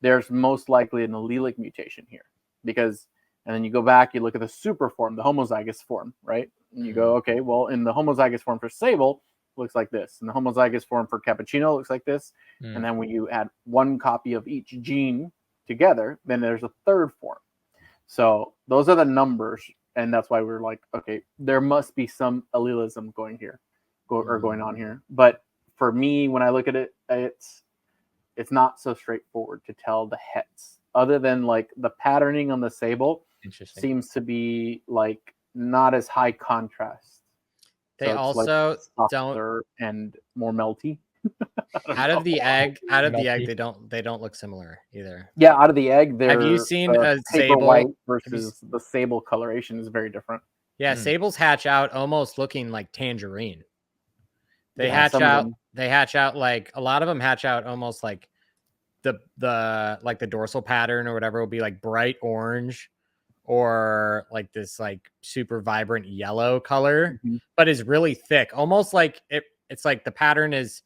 C: there's most likely an allelic mutation here, because, and then you go back, you look at the super form, the homozygous form, right? And you go, okay, well, in the homozygous form for sable, looks like this, and the homozygous form for cappuccino looks like this, and then when you add one copy of each gene together, then there's a third form. So those are the numbers, and that's why we're like, okay, there must be some allelism going on here. But for me, when I look at it, it's not so straightforward to tell the hets, other than like the patterning on the sable seems to be like not as high contrast.
B: They
C: so
B: also
C: like
B: don't
C: and more melty.
B: out of the egg, they don't look similar either.
C: Yeah, out of the egg,
B: have you seen a
C: paper
B: sable
C: white versus the sable coloration is very different.
B: Yeah, sables hatch out almost looking like tangerine. They hatch out like, a lot of them hatch out almost like the like the dorsal pattern or whatever will be like bright orange or like this like super vibrant yellow color, but is really thick, almost like it's like the pattern is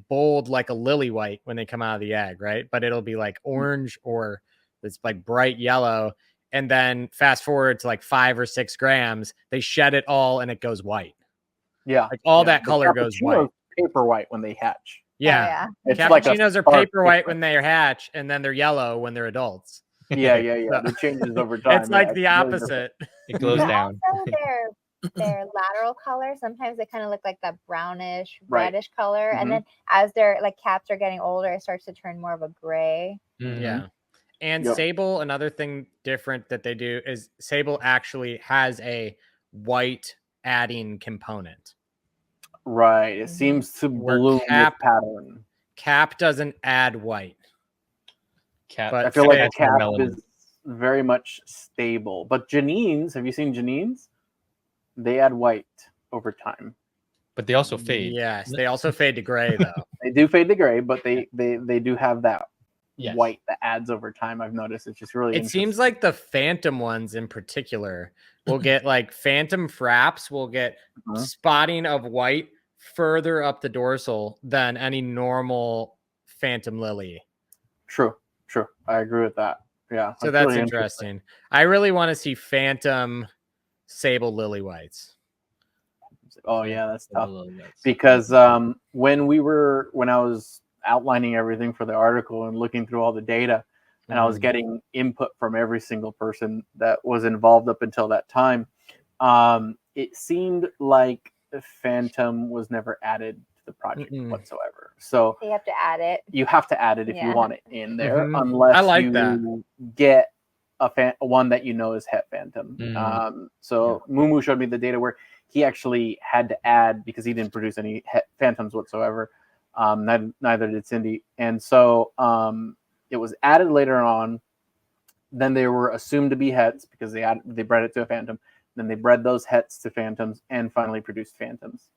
B: bold like a lily white when they come out of the egg, right? But it'll be like orange or this like bright yellow, and then fast forward to like 5 or 6 grams, they shed it all and it goes white.
C: Yeah,
B: like all that color goes white.
C: Paper white when they hatch.
B: Yeah,
C: it's
B: cappuccinos are paper white when they hatch, and then they're yellow when they're adults.
C: Yeah. It changes over time.
B: It's like the opposite.
A: It glows down.
D: Also, their lateral color, sometimes they kind of look like that brownish, reddish color, and then as their like caps are getting older, it starts to turn more of a gray.
B: Yeah. And sable, another thing different that they do is sable actually has a white adding component.
C: Right. It seems to bloom with pattern.
B: Cap doesn't add white.
C: But I feel like cap is very much stable. But Janines, have you seen Janines? They add white over time.
A: But they also fade.
B: Yes, they also fade to gray though.
C: They do fade to gray, but they do have that white that adds over time. I've noticed it's just really
B: It seems like the phantom ones in particular will get like phantom fraps will get spotting of white further up the dorsal than any normal phantom lily.
C: True. I agree with that. Yeah.
B: So that's really interesting. I really want to see phantom sable lily whites.
C: Oh yeah, that's tough. Because when I was outlining everything for the article and looking through all the data, and I was getting input from every single person that was involved up until that time, it seemed like Phantom was never added to the project whatsoever. So
D: you have to add it.
C: You have to add it if you want it in there, unless you get one that you know is Het Phantom. So Mumu showed me the data where he actually had to add, because he didn't produce any Het Phantoms whatsoever. Neither did Cindy, and so it was added later on. Then they were assumed to be hets because they bred it to a phantom. Then they bred those hets to phantoms and finally produced phantoms.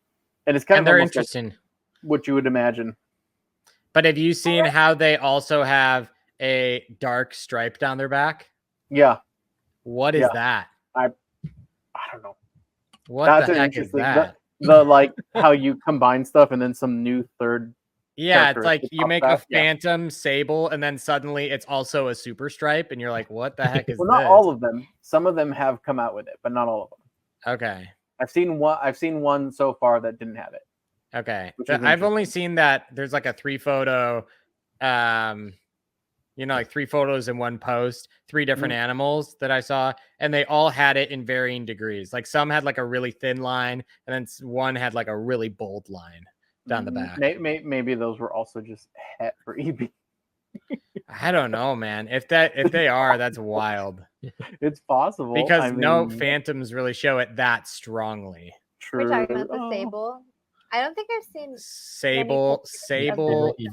C: And it's kind of
B: they're interesting.
C: Like what you would imagine.
B: But have you seen how they also have a dark stripe down their back?
C: Yeah.
B: What is that?
C: I don't know.
B: What the heck is that?
C: The like how you combine stuff and then some new third.
B: Yeah, it's like you make a phantom sable and then suddenly it's also a super stripe and you're like, what the heck is this?
C: Not all of them. Some of them have come out with it, but not all of them.
B: Okay.
C: I've seen one so far that didn't have it.
B: Okay. I've only seen that there's like a 3 photo like 3 photos in one post, 3 different animals that I saw, and they all had it in varying degrees. Like some had like a really thin line, and then one had like a really bold line down the back.
C: Maybe those were also just het for EB.
B: I don't know, man. If they are, that's wild.
C: It's possible
B: because no phantoms really show it that strongly.
C: True.
D: We're talking about the sable. I don't think I've seen
B: sable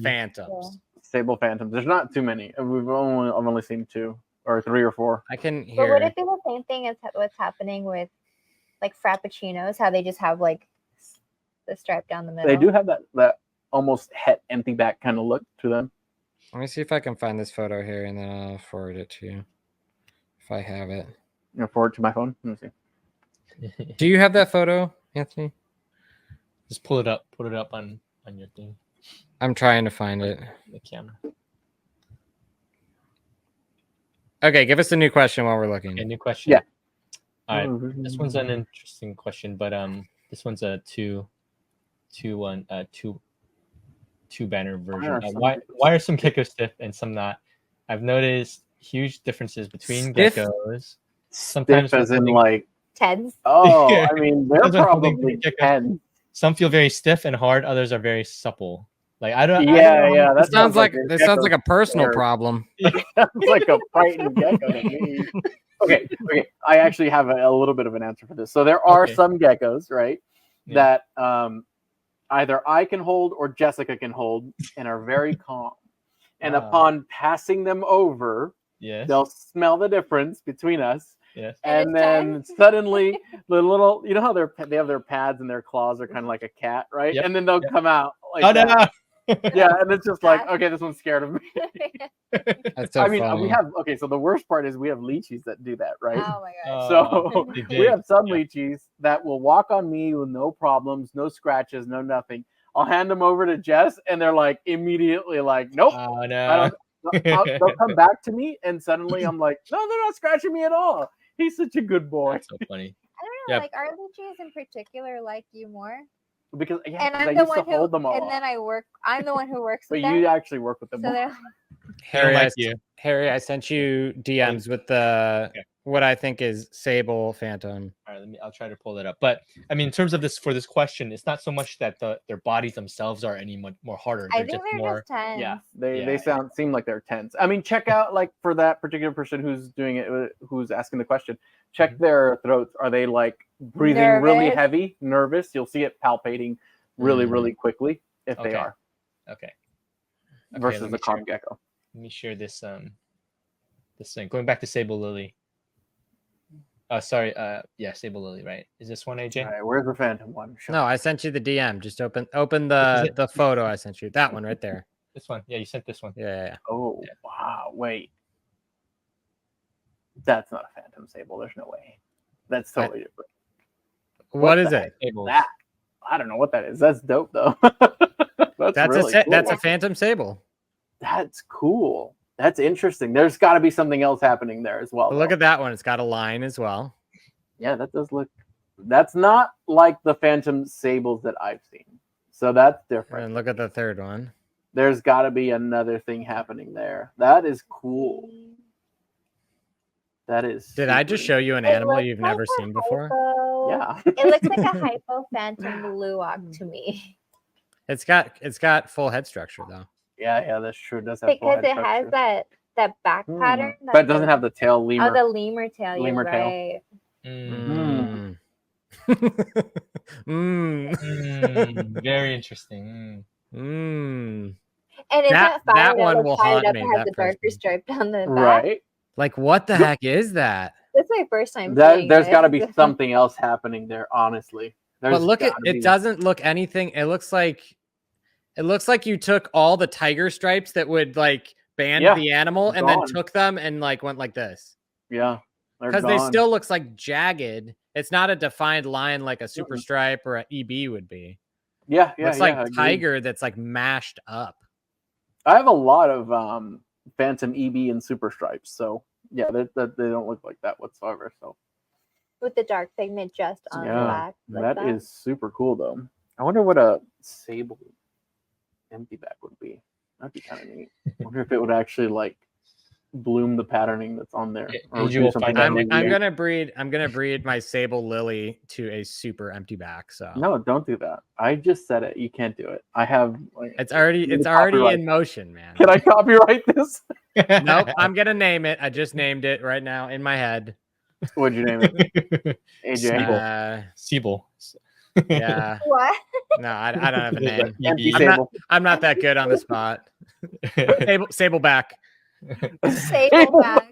B: phantoms.
C: sable phantoms. There's not too many. I've only seen 2 or 3 or 4.
B: I can
D: But
B: hear.
D: would it be the same thing as what's happening with like frappuccinos? How they just have like the stripe down the middle.
C: They do have that almost het empty back kind of look to them.
B: Let me see if I can find this photo here, and then I'll forward it to you if I have it.
C: Forward to my phone. Let me see.
B: Do you have that photo, Anthony?
A: Just pull it up. Put it up on your thing.
B: I'm trying to find it.
A: The camera.
C: Okay, give us a new question while we're looking.
A: Okay, new question.
C: Yeah.
A: All right. This one's an interesting question, but this one's a two banner version. Why are some geckos stiff and some not? I've noticed huge differences between
C: Stiff?
A: geckos.
C: Sometimes as in like
D: Teds.
C: oh, I mean they're
A: Sometimes holding
C: probably
A: geckos.
C: 10.
A: Some feel very stiff and hard. Others are very supple. Like I don't.
C: Yeah.
B: This sounds like
C: a
B: this sounds like a
C: gecko
B: personal
C: scared.
B: problem.
C: Sounds like a frightened gecko to me. Okay. I actually have a little bit of an answer for this. So there are some geckos, right, that either I can hold or Jessica can hold and are very calm. And upon passing them over, they'll smell the difference between us.
A: Yes.
C: And then suddenly the little, you know how they have their pads and their claws are kind of like a cat, right?
A: Yep.
C: And then they'll come out like
A: Oh
C: that.
A: no.
C: Yeah, and it's just like, okay, this one's scared of me.
B: That's so
C: I mean,
B: funny.
C: we have so the worst part is we have leeches that do that, right?
D: Oh my gosh.
C: So
A: They
C: we
A: dig.
C: have some leeches that will walk on me with no problems, no scratches, no nothing. I'll hand them over to Jess, and they're like immediately like, nope.
A: Oh
C: I
A: no.
C: don't. They'll come back to me, and suddenly I'm like, no, they're not scratching me at all. He's such a good boy.
A: That's so funny.
D: I don't know,
A: Yeah.
D: like are leeches in particular like you more?
C: Because
D: And
C: 'cause
D: I'm
C: I
D: the
C: used to
D: one
C: hold them all.
D: and then I'm the one who works
C: But
D: with them.
C: you actually work with them.
D: So
C: more.
D: they're
A: They don't
B: Harry,
A: like you.
B: Harry, I sent you DMs with the what I think is Sable Phantom.
A: All right, I'll try to pull that up. But I mean, in terms of this question, it's not so much that their bodies themselves are any more harder.
D: I
A: They're
D: think
A: just
D: they're
A: more.
D: just 10.
C: Yeah, they
A: Yeah.
C: seem like they're tense. I mean, check out like for that particular person who's doing it, who's asking the question. Check their throats. Are they like breathing really
D: Nervous.
C: heavy, nervous? You'll see it palpating really, really quickly if they
A: Okay.
C: are.
A: Okay.
C: Versus
A: let
C: a
A: me
C: calm
A: share-
C: gecko.
A: Let me share this this thing. Going back to Sable Lily. Oh, sorry. Sable Lily, right? Is this one, AJ?
C: All right, where's the phantom one? Show
B: No,
C: me.
B: I sent you the DM. Just open
A: Is
B: the photo I sent you. That one right there.
A: This one. Yeah, you sent this one.
B: Yeah.
C: Oh wow! Wait, that's not a phantom sable. There's no way. That's totally different.
B: What is
C: the
B: it?
C: heck?
A: Sables.
C: That I don't know what that is. That's dope though.
B: That's
C: really cool.
B: that's a Phantom Sable.
C: That's cool. That's interesting. There's got to be something else happening there as well.
B: But look at that one. It's got a line as well.
C: Yeah, that does look. That's not like the phantom sables that I've seen. So that's different.
B: And look at the third one.
C: There's got to be another thing happening there. That is cool. That is.
B: Did I just show you an
D: It
B: animal
D: looks
B: you've
D: like
B: never
D: a
B: seen before?
D: hypo-
C: Yeah.
D: It looks like a hypo phantom luwak to me.
B: It's got full head structure though.
C: Yeah, that's true. It does have full
D: Because
C: head
D: it has
C: structure.
D: that back pattern.
C: But it doesn't have the tail lemur.
D: Oh, the lemur tail.
C: Lemur
D: You're
C: tail.
D: right.
B: Mm.
A: Very interesting.
D: And it's
B: That
D: not
B: one will haunt me,
D: It has
B: that
D: a darker
B: person.
D: stripe down the back.
C: Right.
B: Like what the heck is that?
D: That's my first time.
C: There's
D: seeing
C: got to
D: it.
C: be something else happening there. Honestly.
B: But look at
C: gotta be.
B: it. Doesn't look anything. It looks like you took all the tiger stripes that would like band the animal and then
C: gone.
B: took them and like went like this.
C: Yeah.
B: Because they still looks like jagged. It's not a defined line like a super stripe or a EB would be.
C: Yeah.
B: It's
C: I
B: like
C: agree.
B: tiger that's like mashed up.
C: I have a lot of phantom EB and super stripes. So yeah, they don't look like that whatsoever. So
D: with the dark pigment just on the back.
C: That is super cool though. I wonder what a sable empty back would be. That'd be kind of neat. I wonder if it would actually like bloom the patterning that's on there. Or
A: You
C: do
A: will
C: something
A: find out.
C: really
B: I'm
C: weird.
B: gonna breed my sable lily to a super empty back. So
C: No, don't do that. I just said it. You can't do it. I have. Like,
B: it's already
C: copyright.
B: in motion, man.
C: Can I copyright this?
B: Nope, I'm gonna name it. I just named it right now in my head.
C: What'd you name it? AJ.
A: Sable.
B: Yeah.
D: What?
B: No, I don't have a name.
C: Empty
B: I'm not,
C: sable.
B: I'm not that good on the spot. Sableback.
D: Sableback.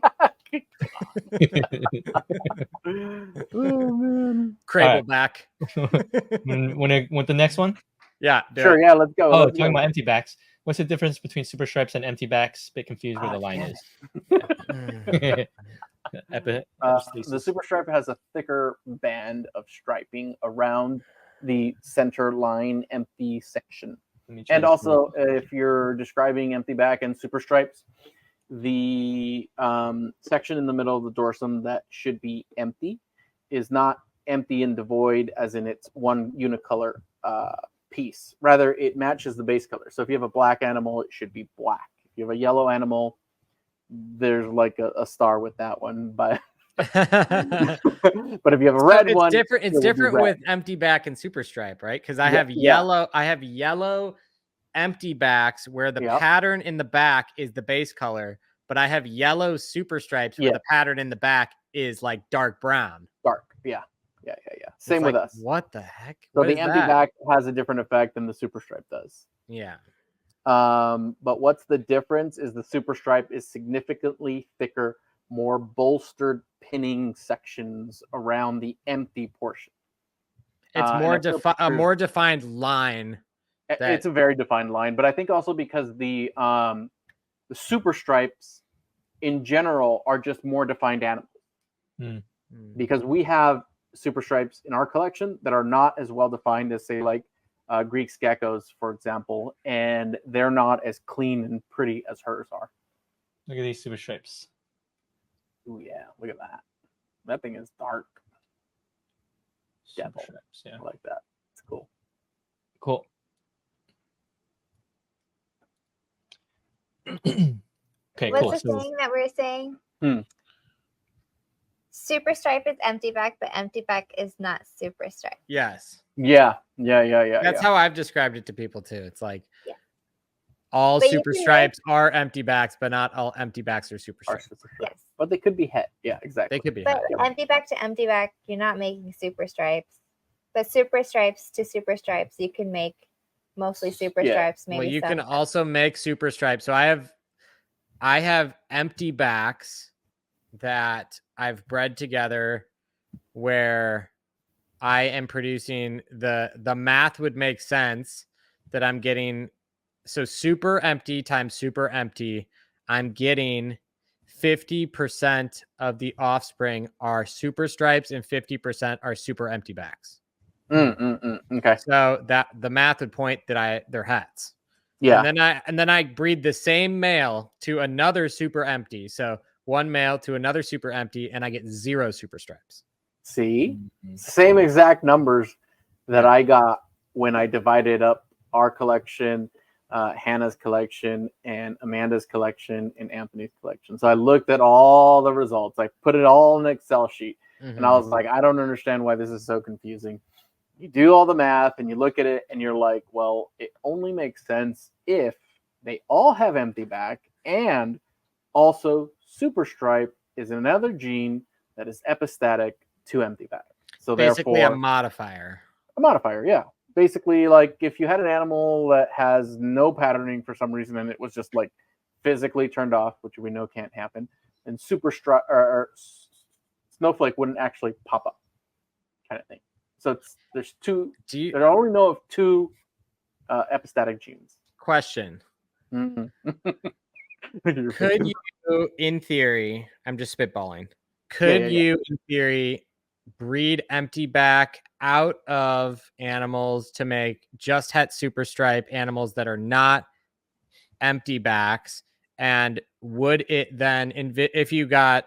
C: Oh man.
B: Crableback.
A: Want the next one?
B: Yeah.
C: Sure. Yeah. Let's go.
A: Oh,
C: Let's
A: talking
C: go.
A: about empty backs. What's the difference between super stripes and empty backs? Bit confused where the line
C: damn
A: is.
C: The super stripe has a thicker band of striping around the center line empty section. And also, if you're describing empty back and super stripes, the section in the middle of the dorsum that should be empty is not empty and devoid as in it's one unicolor piece. Rather, it matches the base color. So if you have a black animal, it should be black. If you have a yellow animal, there's like a star with that one. But but if you have a red one,
B: it's different with empty back and super stripe, right? Because I have yellow empty backs where the pattern in the back is the base color, but I have yellow super stripes where the pattern in the back is like dark brown.
C: Dark, yeah. Same with us.
B: What the heck?
C: So the empty back has a different effect than the super stripe does.
B: Yeah.
C: But what's the difference is the super stripe is significantly thicker, more bolstered pinning sections around the empty portion.
B: It's a more defined line.
C: It's a very defined line, but I think also because the super stripes in general are just more defined animals. Because we have super stripes in our collection that are not as well defined as, say, like Greek's geckos, for example, and they're not as clean and pretty as hers are.
A: Look at these super stripes.
C: Oh yeah, look at that. That thing is dark.
A: Super stripes, yeah.
C: I like that. It's cool.
A: Cool. Okay,
D: What's
A: cool.
D: the thing that we're saying? Super stripe is empty back, but empty back is not super stripe.
B: Yes.
C: Yeah.
B: That's how I've described it to people too. It's like all
D: But
B: super stripes are empty backs, but not all empty backs are super stripes.
D: Yes.
C: But they could be het. Yeah, exactly.
B: They could be.
D: But empty back to empty back, you're not making super stripes. But super stripes to super stripes, you can make mostly super stripes. Maybe
B: you can also make super stripes. So I have empty backs that I've bred together where I am producing the math would make sense that I'm getting. So super empty times super empty, I'm getting 50% of the offspring are super stripes and 50% are super empty backs.
C: Okay.
B: So that the math would point that they're hets.
C: Yeah.
B: And then I breed the same male to another super empty. So one male to another super empty, and I get 0 super stripes.
C: See, same exact numbers that I got when I divided up our collection, Hannah's collection, and Amanda's collection, and Anthony's collection. So I looked at all the results. I put it all in an Excel sheet, and I was like, I don't understand why this is so confusing. You do all the math, and you look at it, and you're like, well, it only makes sense if they all have empty back, and also super stripe is another gene that is epistatic to empty back. So
B: basically
C: therefore,
B: a modifier.
C: A modifier, yeah. Basically, like if you had an animal that has no patterning for some reason and it was just like physically turned off, which we know can't happen, and super stripe or snowflake wouldn't actually pop up, kind of thing. So there's two. There are only know of 2 epistatic genes.
B: Question. Could you, in theory, I'm just spitballing, could you, in theory, breed empty back out of animals to make just het super stripe animals that are not empty backs? And would it then, if you got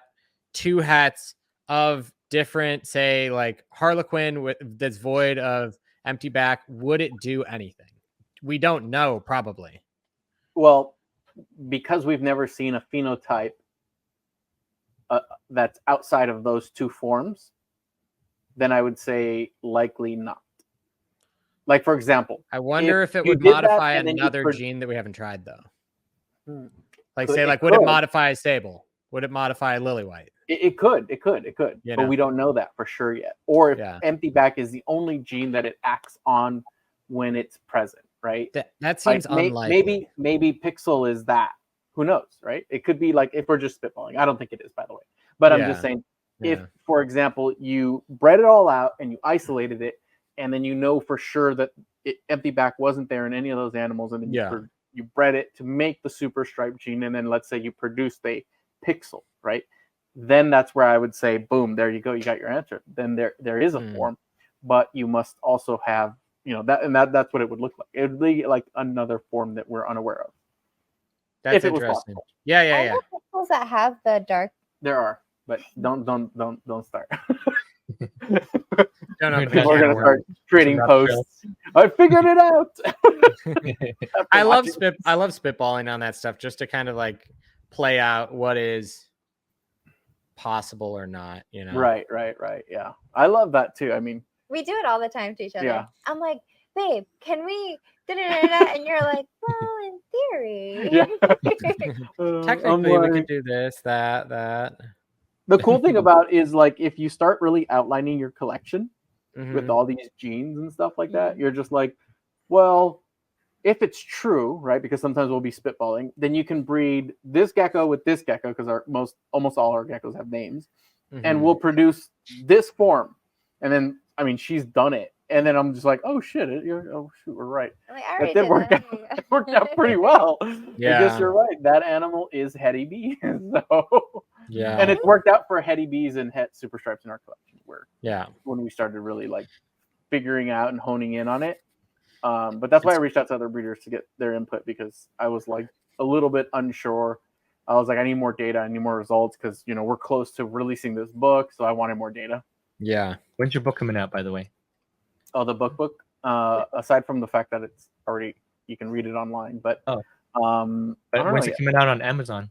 B: 2 hets of different, say like Harlequin that's void of empty back, would it do anything? We don't know, probably.
C: Well, because we've never seen a phenotype that's outside of those 2 forms, then I would say likely not. Like, for example,
B: I wonder if it would modify another gene that we haven't tried, though. Like, say, like, would it modify a sable? Would it modify a lily white?
C: It could,
B: You
C: but
B: know?
C: we don't know that for sure yet. Or if
B: Yeah.
C: empty back is the only gene that it acts on when it's present, right?
B: That seems unlikely.
C: Maybe Pixel is that. Who knows, right? It could be like, if we're just spitballing. I don't think it is, by the way. But I'm just saying, if, for example, you bred it all out and you isolated it, and then you know for sure that empty back wasn't there in any of those animals, and then you bred it to make the super stripe gene, and then let's say you produced a Pixel, right? Then that's where I would say, boom, there you go, you got your answer. Then there is a form, but you must also have, that's what it would look like. It would be like another form that we're unaware of.
B: That's interesting. Yeah.
D: Are there pixels that have the dark?
C: There are, but don't start.
B: People
C: are gonna start trading posts. I figured it out.
B: I love spitballing on that stuff, just to kind of like play out what is possible or not,
C: Right. Yeah, I love that too. I mean,
D: we do it all the time to each other.
C: Yeah.
D: I'm like, babe, can we and you're like, well, in theory.
B: Technically we could do this, that.
C: The cool thing about is, like, if you start really outlining your collection with all these genes and stuff like that, you're just like, well, if it's true, right? Because sometimes we'll be spitballing, then you can breed this gecko with this gecko, because almost all our geckos have names, and we'll produce this form. And then, I mean, she's done it, and then I'm just like, oh shit, we're right.
D: Like,
C: it did work out. It worked out pretty well.
B: Yeah,
C: I guess you're right. That animal is heady bee. So
B: yeah,
C: and it's worked out for heady bees and het super stripes in our collection. Where when we started really like figuring out and honing in on it. But that's why I reached out to other breeders to get their input, because I was like a little bit unsure. I was like, I need more data, I need more results, because we're close to releasing this book, so I wanted more data.
B: Yeah.
A: When's your book coming out, by the way?
C: Oh, the book. Aside from the fact that it's already, you can read it online, but
A: when's it coming out on Amazon?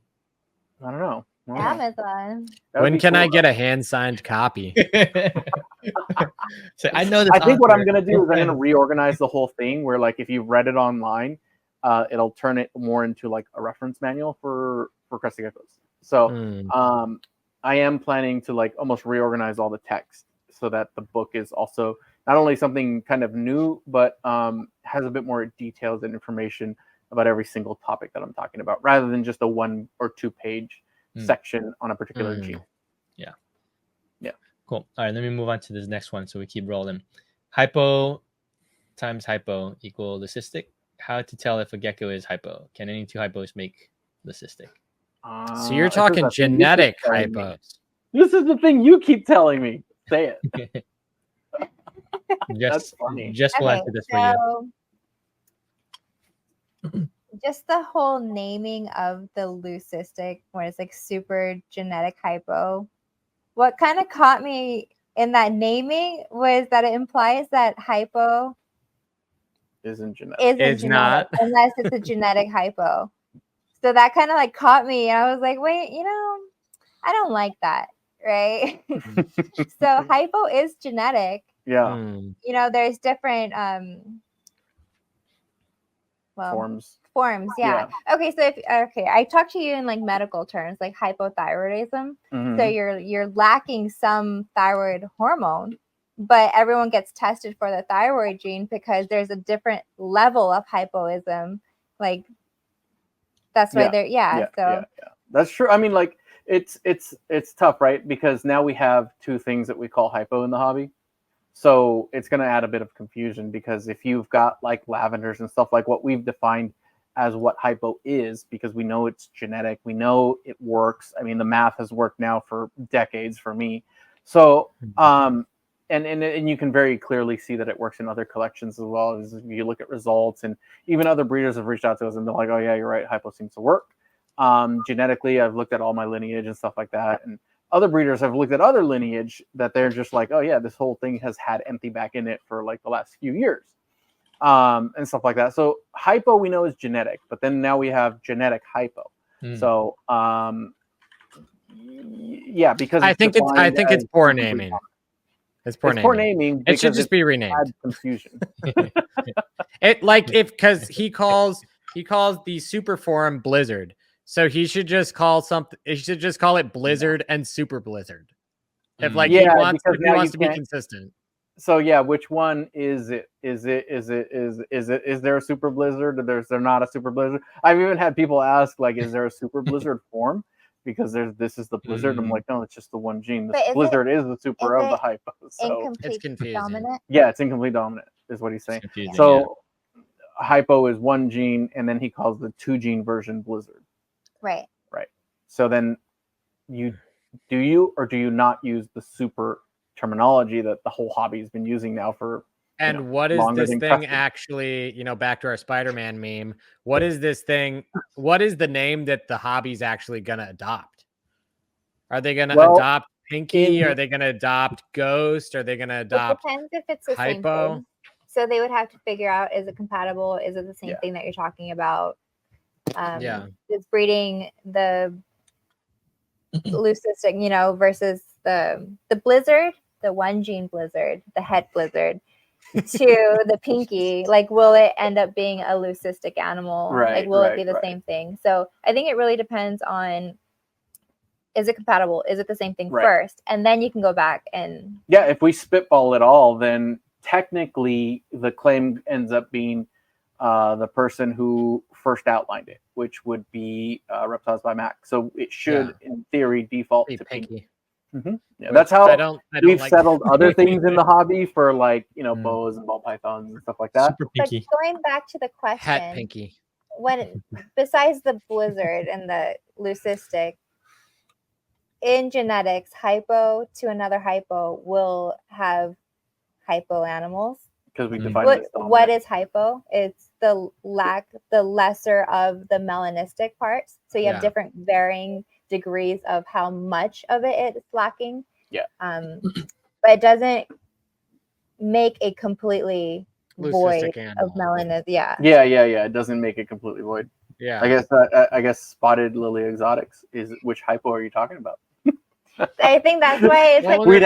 C: I don't know.
D: Amazon.
B: When can I get a hand signed copy?
A: So I know this.
C: I think what I'm gonna do is I'm gonna reorganize the whole thing, where like if you've read it online, it'll turn it more into like a reference manual for crested geckos. So I am planning to like almost reorganize all the text so that the book is also not only something kind of new, but has a bit more details and information about every single topic that I'm talking about, rather than just a 1 or 2 page section on a particular gene. Yeah.
A: Cool. All right, let me move on to this next one so we keep rolling. Hypo times hypo equal leucistic. How to tell if a gecko is hypo? Can any 2 hypos make leucistic?
B: So you're talking genetic hypos.
C: This is the thing you keep telling me. Say it.
A: That's funny. Just will answer this for you.
D: Just the whole naming of the leucistic, when it's like super genetic hypo. What kind of caught me in that naming was that it implies that hypo
C: isn't genetic.
B: It's not,
D: unless it's a genetic hypo. So that kind of like caught me. I was like, wait, I don't like that, right? So hypo is genetic.
C: Yeah.
D: There's different forms. Yeah. Okay, so I talk to you in like medical terms, like hypothyroidism. So you're lacking some thyroid hormone, but everyone gets tested for the thyroid gene because there's a different level of hypoism. Like that's why they're
C: That's true. I mean, like it's tough, right? Because now we have 2 things that we call hypo in the hobby. So it's going to add a bit of confusion, because if you've got like lavenders and stuff, like what we've defined as what hypo is, because we know it's genetic, we know it works. I mean, the math has worked now for decades for me. So, and you can very clearly see that it works in other collections as well. As you look at results, and even other breeders have reached out to us and they're like, oh yeah, you're right, hypo seems to work. Genetically, I've looked at all my lineage and stuff like that. And other breeders have looked at other lineage that they're just like, oh yeah, this whole thing has had empty back in it for like the last few years, and stuff like that. So hypo we know is genetic, but then now we have genetic hypo. So because
B: I think it's poor naming. It's poor naming. It should just be renamed.
C: Confusion.
B: It like because he calls the super form Blizzard. So he should just call something. He should just call it Blizzard and Super Blizzard. If like
C: Yeah,
B: he wants,
C: because
B: if he
C: now
B: wants
C: you
B: to be
C: can't-
B: consistent.
C: So yeah, which one is it? Is there a Super Blizzard or is there not a Super Blizzard? I've even had people ask like, is there a Super Blizzard form? Because this is the Blizzard. I'm like, no, it's just the one gene. The Blizzard is the super of the hypo. So
D: incomplete
B: it's confusing.
D: dominant?
C: yeah, it's incomplete dominant is what he's saying.
A: confusing,
C: So hypo is one gene, and then he calls the 2-gene version Blizzard.
D: Right.
C: Right. So then do you not use the super terminology that the whole hobby has been using now for?
B: And what is
C: longer
B: this
C: than
B: thing
C: custom.
B: actually, back to our Spider-Man meme, what is this thing? What is the name that the hobby's actually going to adopt? Are they going to adopt Pinky? Are they going to adopt Ghost? Are they going to adopt
D: It depends if it's the same
B: Hypo?
D: thing. So they would have to figure out, is it compatible? Is it the same thing that you're talking about? It's breeding the leucistic, versus the Blizzard, the 1-gene Blizzard, the het Blizzard, to the Pinky. Like, will it end up being a leucistic animal?
C: Right,
D: Will it be the same thing? So I think it really depends on, is it compatible? Is it the same thing first? And then you can go back and...
C: Yeah, if we spitball it all, then technically the claim ends up being the person who first outlined it, which would be Reptiles by Mac. So it should, in theory, default to Pinky. Mm-hmm. Yeah, that's how we've settled other things in the hobby for boas and ball pythons and stuff like that.
A: Super Pinky.
D: But going back to the question,
B: Het Pinky.
D: When besides the Blizzard and the leucistic, in genetics, hypo to another hypo will have hypo animals.
C: Because we define it as dominant.
D: What is hypo? It's the lesser of the melanistic parts. So you have different varying degrees of how much of it is lacking.
C: Yeah.
D: But it doesn't make a completely void of melanism. Yeah.
C: Yeah. It doesn't make it completely void.
B: Yeah.
C: I guess spotted lily exotics is, which hypo are you talking about?
D: I think that's why it's
B: we're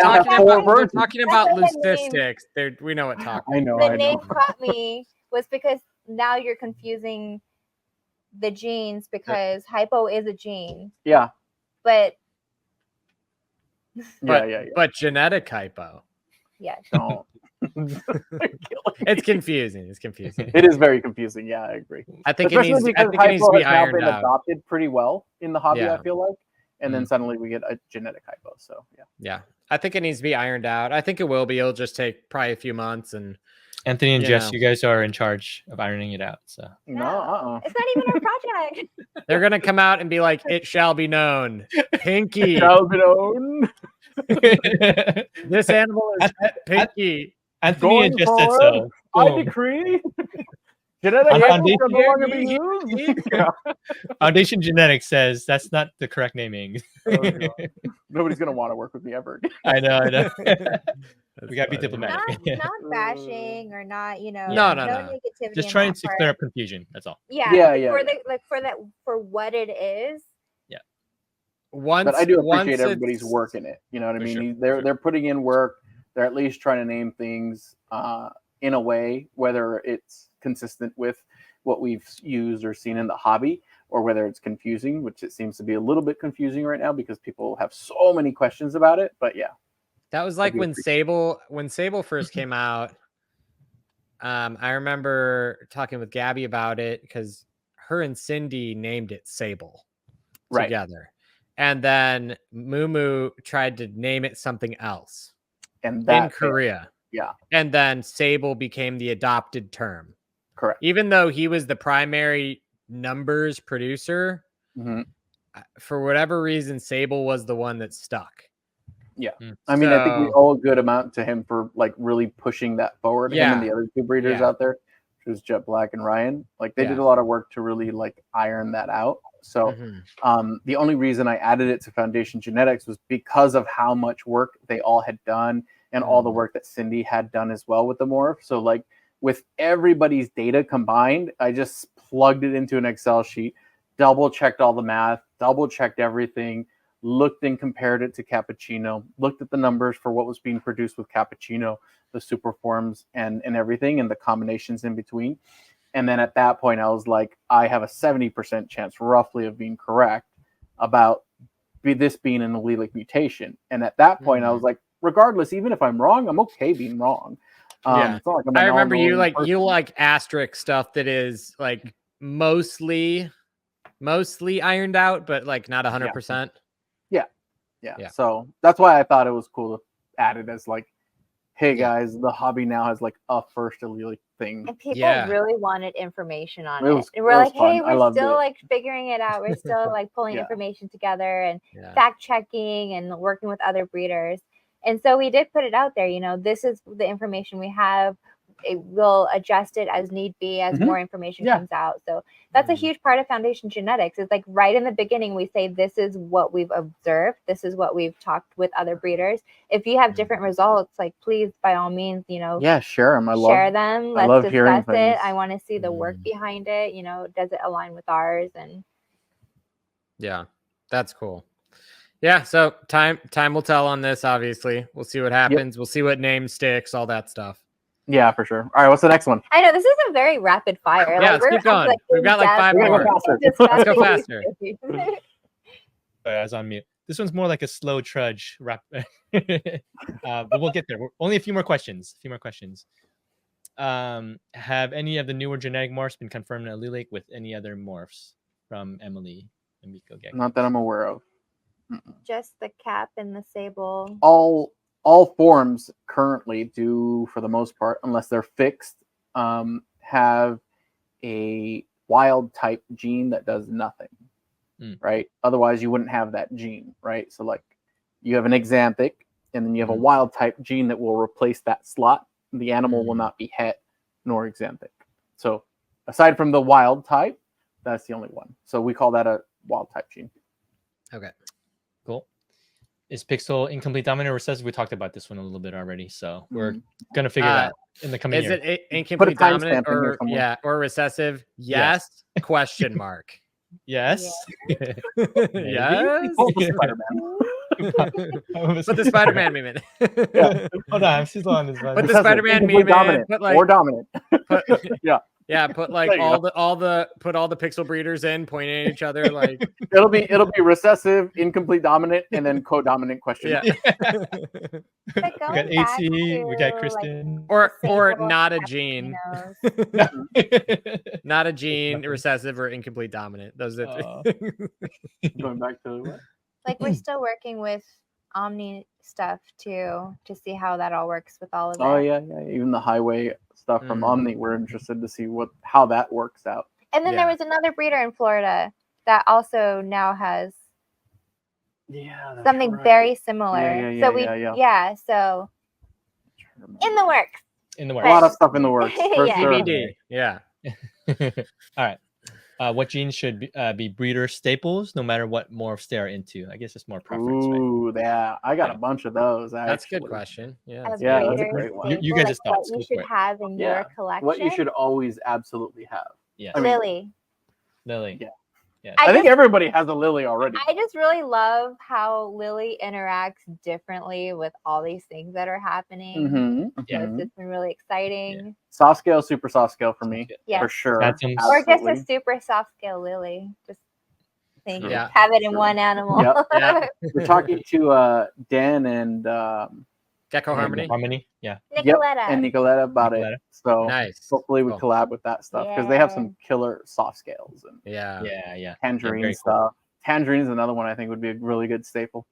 B: talking about leucistics. We know what talking.
C: I know.
D: The name caught me was because now you're confusing the genes, because hypo is a gene.
C: Yeah.
D: But
B: But genetic hypo.
D: Yes.
C: No.
B: It's confusing. It's confusing.
C: It is very confusing. Yeah, I agree.
B: I think it needs to be ironed out.
C: Adopted pretty well in the hobby, I feel like. And then suddenly we get a genetic hypo. So
B: yeah, I think it needs to be ironed out. I think it will be. It'll just take probably a few months. And
A: Anthony and Jess, you guys are in charge of ironing it out. So
D: it's not even our project.
B: They're gonna come out and be like, "It shall be known, Pinky
C: shall be known.
B: This animal is Pinky."
A: Anthony and Jess said so.
C: I decree. Genetic
A: Foundation,
C: no longer be used.
A: Foundation Genetics says that's not the correct naming.
C: Nobody's gonna want to work with me ever.
A: I know. We gotta be diplomatic.
D: Not bashing or not,
B: no
D: negativity.
A: Just trying to clear up confusion. That's all.
D: Yeah. For what it is.
A: Yeah.
C: But I do appreciate everybody's work in it. You know what I mean?
A: Sure.
C: They're putting in work. They're at least trying to name things in a way, whether it's consistent with what we've used or seen in the hobby, or whether it's confusing, which it seems to be a little bit confusing right now because people have so many questions about it. But yeah,
B: that was like when Sable first came out. I remember talking with Gabby about it because her and Cindy named it Sable together, and then Mumu tried to name it something else,
C: and that
B: in Korea.
C: Yeah.
B: And then Sable became the adopted term.
C: Correct.
B: Even though he was the primary numbers producer, for whatever reason, Sable was the one that stuck.
C: Yeah. I mean, I think we owe a good amount to him for like really pushing that forward. Him and the other two breeders out there, which was Jet Black and Ryan. Like they did a lot of work to really like iron that out. So the only reason I added it to Foundation Genetics was because of how much work they all had done. And all the work that Cindy had done as well with the morph. So like with everybody's data combined, I just plugged it into an Excel sheet, double checked all the math, double checked everything, looked and compared it to Cappuccino, looked at the numbers for what was being produced with Cappuccino, the super forms and everything, and the combinations in between. And then at that point, I was like, I have a 70% chance roughly of being correct about this being an allelic mutation. And at that point, I was like, regardless, even if I'm wrong, I'm okay being wrong. It's not like I'm
B: I remember you
C: person.
B: like asterisk stuff that is like mostly ironed out, but like not 100%.
C: Yeah. So that's why I thought it was cool to add it as like, hey guys, the hobby now has like a first allelic thing.
D: And people really wanted information on it.
C: Was,
D: and we're like, hey,
C: fun.
D: we're still like figuring it out. We're still like pulling information together and fact checking and working with other breeders. And so we did put it out there, you know, this is the information we have. We'll adjust it as need be as more information comes out. So that's a huge part of Foundation Genetics. It's like right in the beginning, we say, this is what we've observed. This is what we've talked with other breeders. If you have different results, like please, by all means, you know,
C: share them.
D: Share them. Let's discuss it. I want to see the work behind it. You know, does it align with ours? And
B: yeah, that's cool. Yeah, so time will tell on this. Obviously, we'll see what happens. We'll see what name sticks, all that stuff.
C: Yeah, for sure. All right, what's the next one?
D: I know this is a very rapid fire.
B: Yeah, let's keep going. We've got like 5 more. Let's go faster.
A: Sorry, I was on mute. This one's more like a slow trudge rap, but we'll get there. Only a few more questions. Have any of the newer genetic morphs been confirmed in allelic with any other morphs? From Emily and Miko Gecko.
C: Not that I'm aware of.
D: Just the cap and the sable.
C: All forms currently do, for the most part, unless they're fixed, have a wild type gene that does nothing, right? Otherwise, you wouldn't have that gene, right? So, like, you have an exanthic, and then you have a wild type gene that will replace that slot. The animal will not be het nor exanthic. So, aside from the wild type, that's the only one. So we call that a wild type gene.
B: Okay.
A: Cool. Is Pixel incomplete dominant or recessive? We talked about this one a little bit already, so we're gonna figure that out in the coming year.
B: Is it incomplete dominant or or recessive? Yes. Question mark.
A: Yes.
B: Yes. Put the Spider-Man meme in.
A: Hold on, I'm still on this one.
B: Put the Spider-Man meme in. Put like
C: or dominant.
B: Yeah, put like all the pixel breeders in, pointing at each other. Like
C: it'll be recessive, incomplete dominant, and then co-dominant question.
B: Yeah.
A: We got AC, we got Kristen.
B: Like, or not a gene. Not a gene, recessive or incomplete dominant. Those are
C: going back to what?
D: Like we're still working with Omni stuff too to see how that all works with all of it.
C: Oh yeah. Even the highway stuff from Omni, we're interested to see how that works out.
D: And then there was another breeder in Florida that also now has something very similar. So in the works.
A: A
C: lot of stuff in the works.
B: DVD. Yeah.
A: All right. What genes should be breeder staples, no matter what morphs they are into? I guess it's more preference.
C: Ooh, yeah. I got a bunch of those.
B: That's a good question. Yeah,
C: that's a great one.
A: You guys just thought
D: what you should have in your collection.
C: What you should always absolutely have.
A: Yeah.
D: Lily.
A: Yeah.
C: I think everybody has a Lily already.
D: I just really love how Lily interacts differently with all these things that are happening. It's been really exciting.
C: Soft scale, super soft scale for me, for sure.
D: Or just a super soft scale Lily. Just have it in one animal.
C: We're talking to Dan and
B: Gecko Harmony.
A: Yeah.
D: Nicoletta.
C: And Nicoletta about it. So
B: nice.
C: Hopefully we collab with that stuff because they have some killer soft scales and tangerine stuff. Tangerine is another one I think would be a really good staple.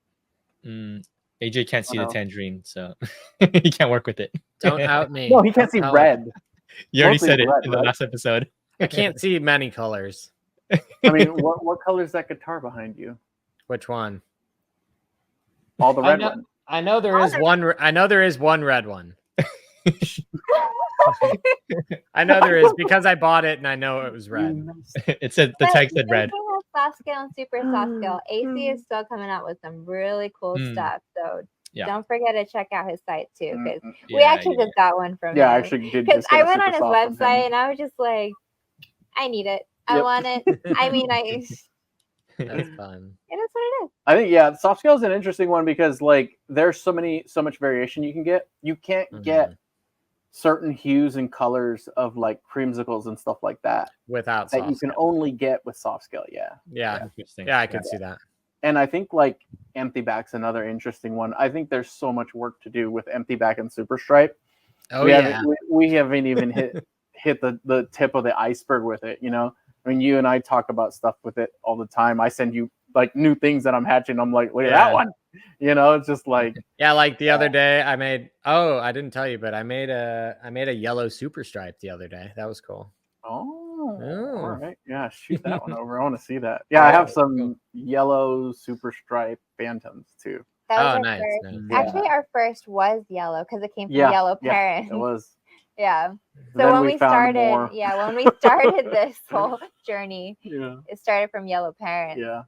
A: AJ can't see the tangerine, so he can't work with it.
B: Don't out me.
C: No, he can't see red.
A: You already said it in the last episode.
B: I can't see many colors.
C: I mean, what color is that guitar behind you?
B: Which one?
C: All the red ones.
B: I know there is one. I know there is one red one. I know there is because I bought it and I know it was red.
A: It said the tag said red.
D: Soft scale and super soft scale. AC is still coming out with some really cool stuff. So don't forget to check out his site too, because we actually just got one from him.
C: I actually did.
D: Because I went on his website and I was just like, I need it. I want it. I mean,
B: That's fun.
D: It is what it is.
C: I think soft scale is an interesting one because like there's so much variation you can get. You can't get certain hues and colors of like creamsicles and stuff like that
B: without
C: that
B: soft
C: you can
B: scale.
C: only get with soft scale.
B: Yeah,
A: Interesting.
B: I could see that.
C: And I think like empty back's another interesting one. I think there's so much work to do with empty back and super stripe.
B: Oh
C: we haven't even hit the tip of the iceberg with it. You know, I mean, you and I talk about stuff with it all the time. I send you like new things that I'm hatching. I'm like, look at that one. You know, it's just like
B: like the other day I made. Oh, I didn't tell you, but I made a yellow super stripe the other day. That was cool.
C: Oh, all right. Yeah, shoot that one over. I want to see that. Yeah, I have some yellow super stripe phantoms too.
D: That was our
B: nice.
D: first. Actually, our first was yellow because it came from yellow parents.
C: It was.
D: Yeah. So
C: then
D: when we started, when we started this whole journey, it started from yellow parents.
C: Yeah.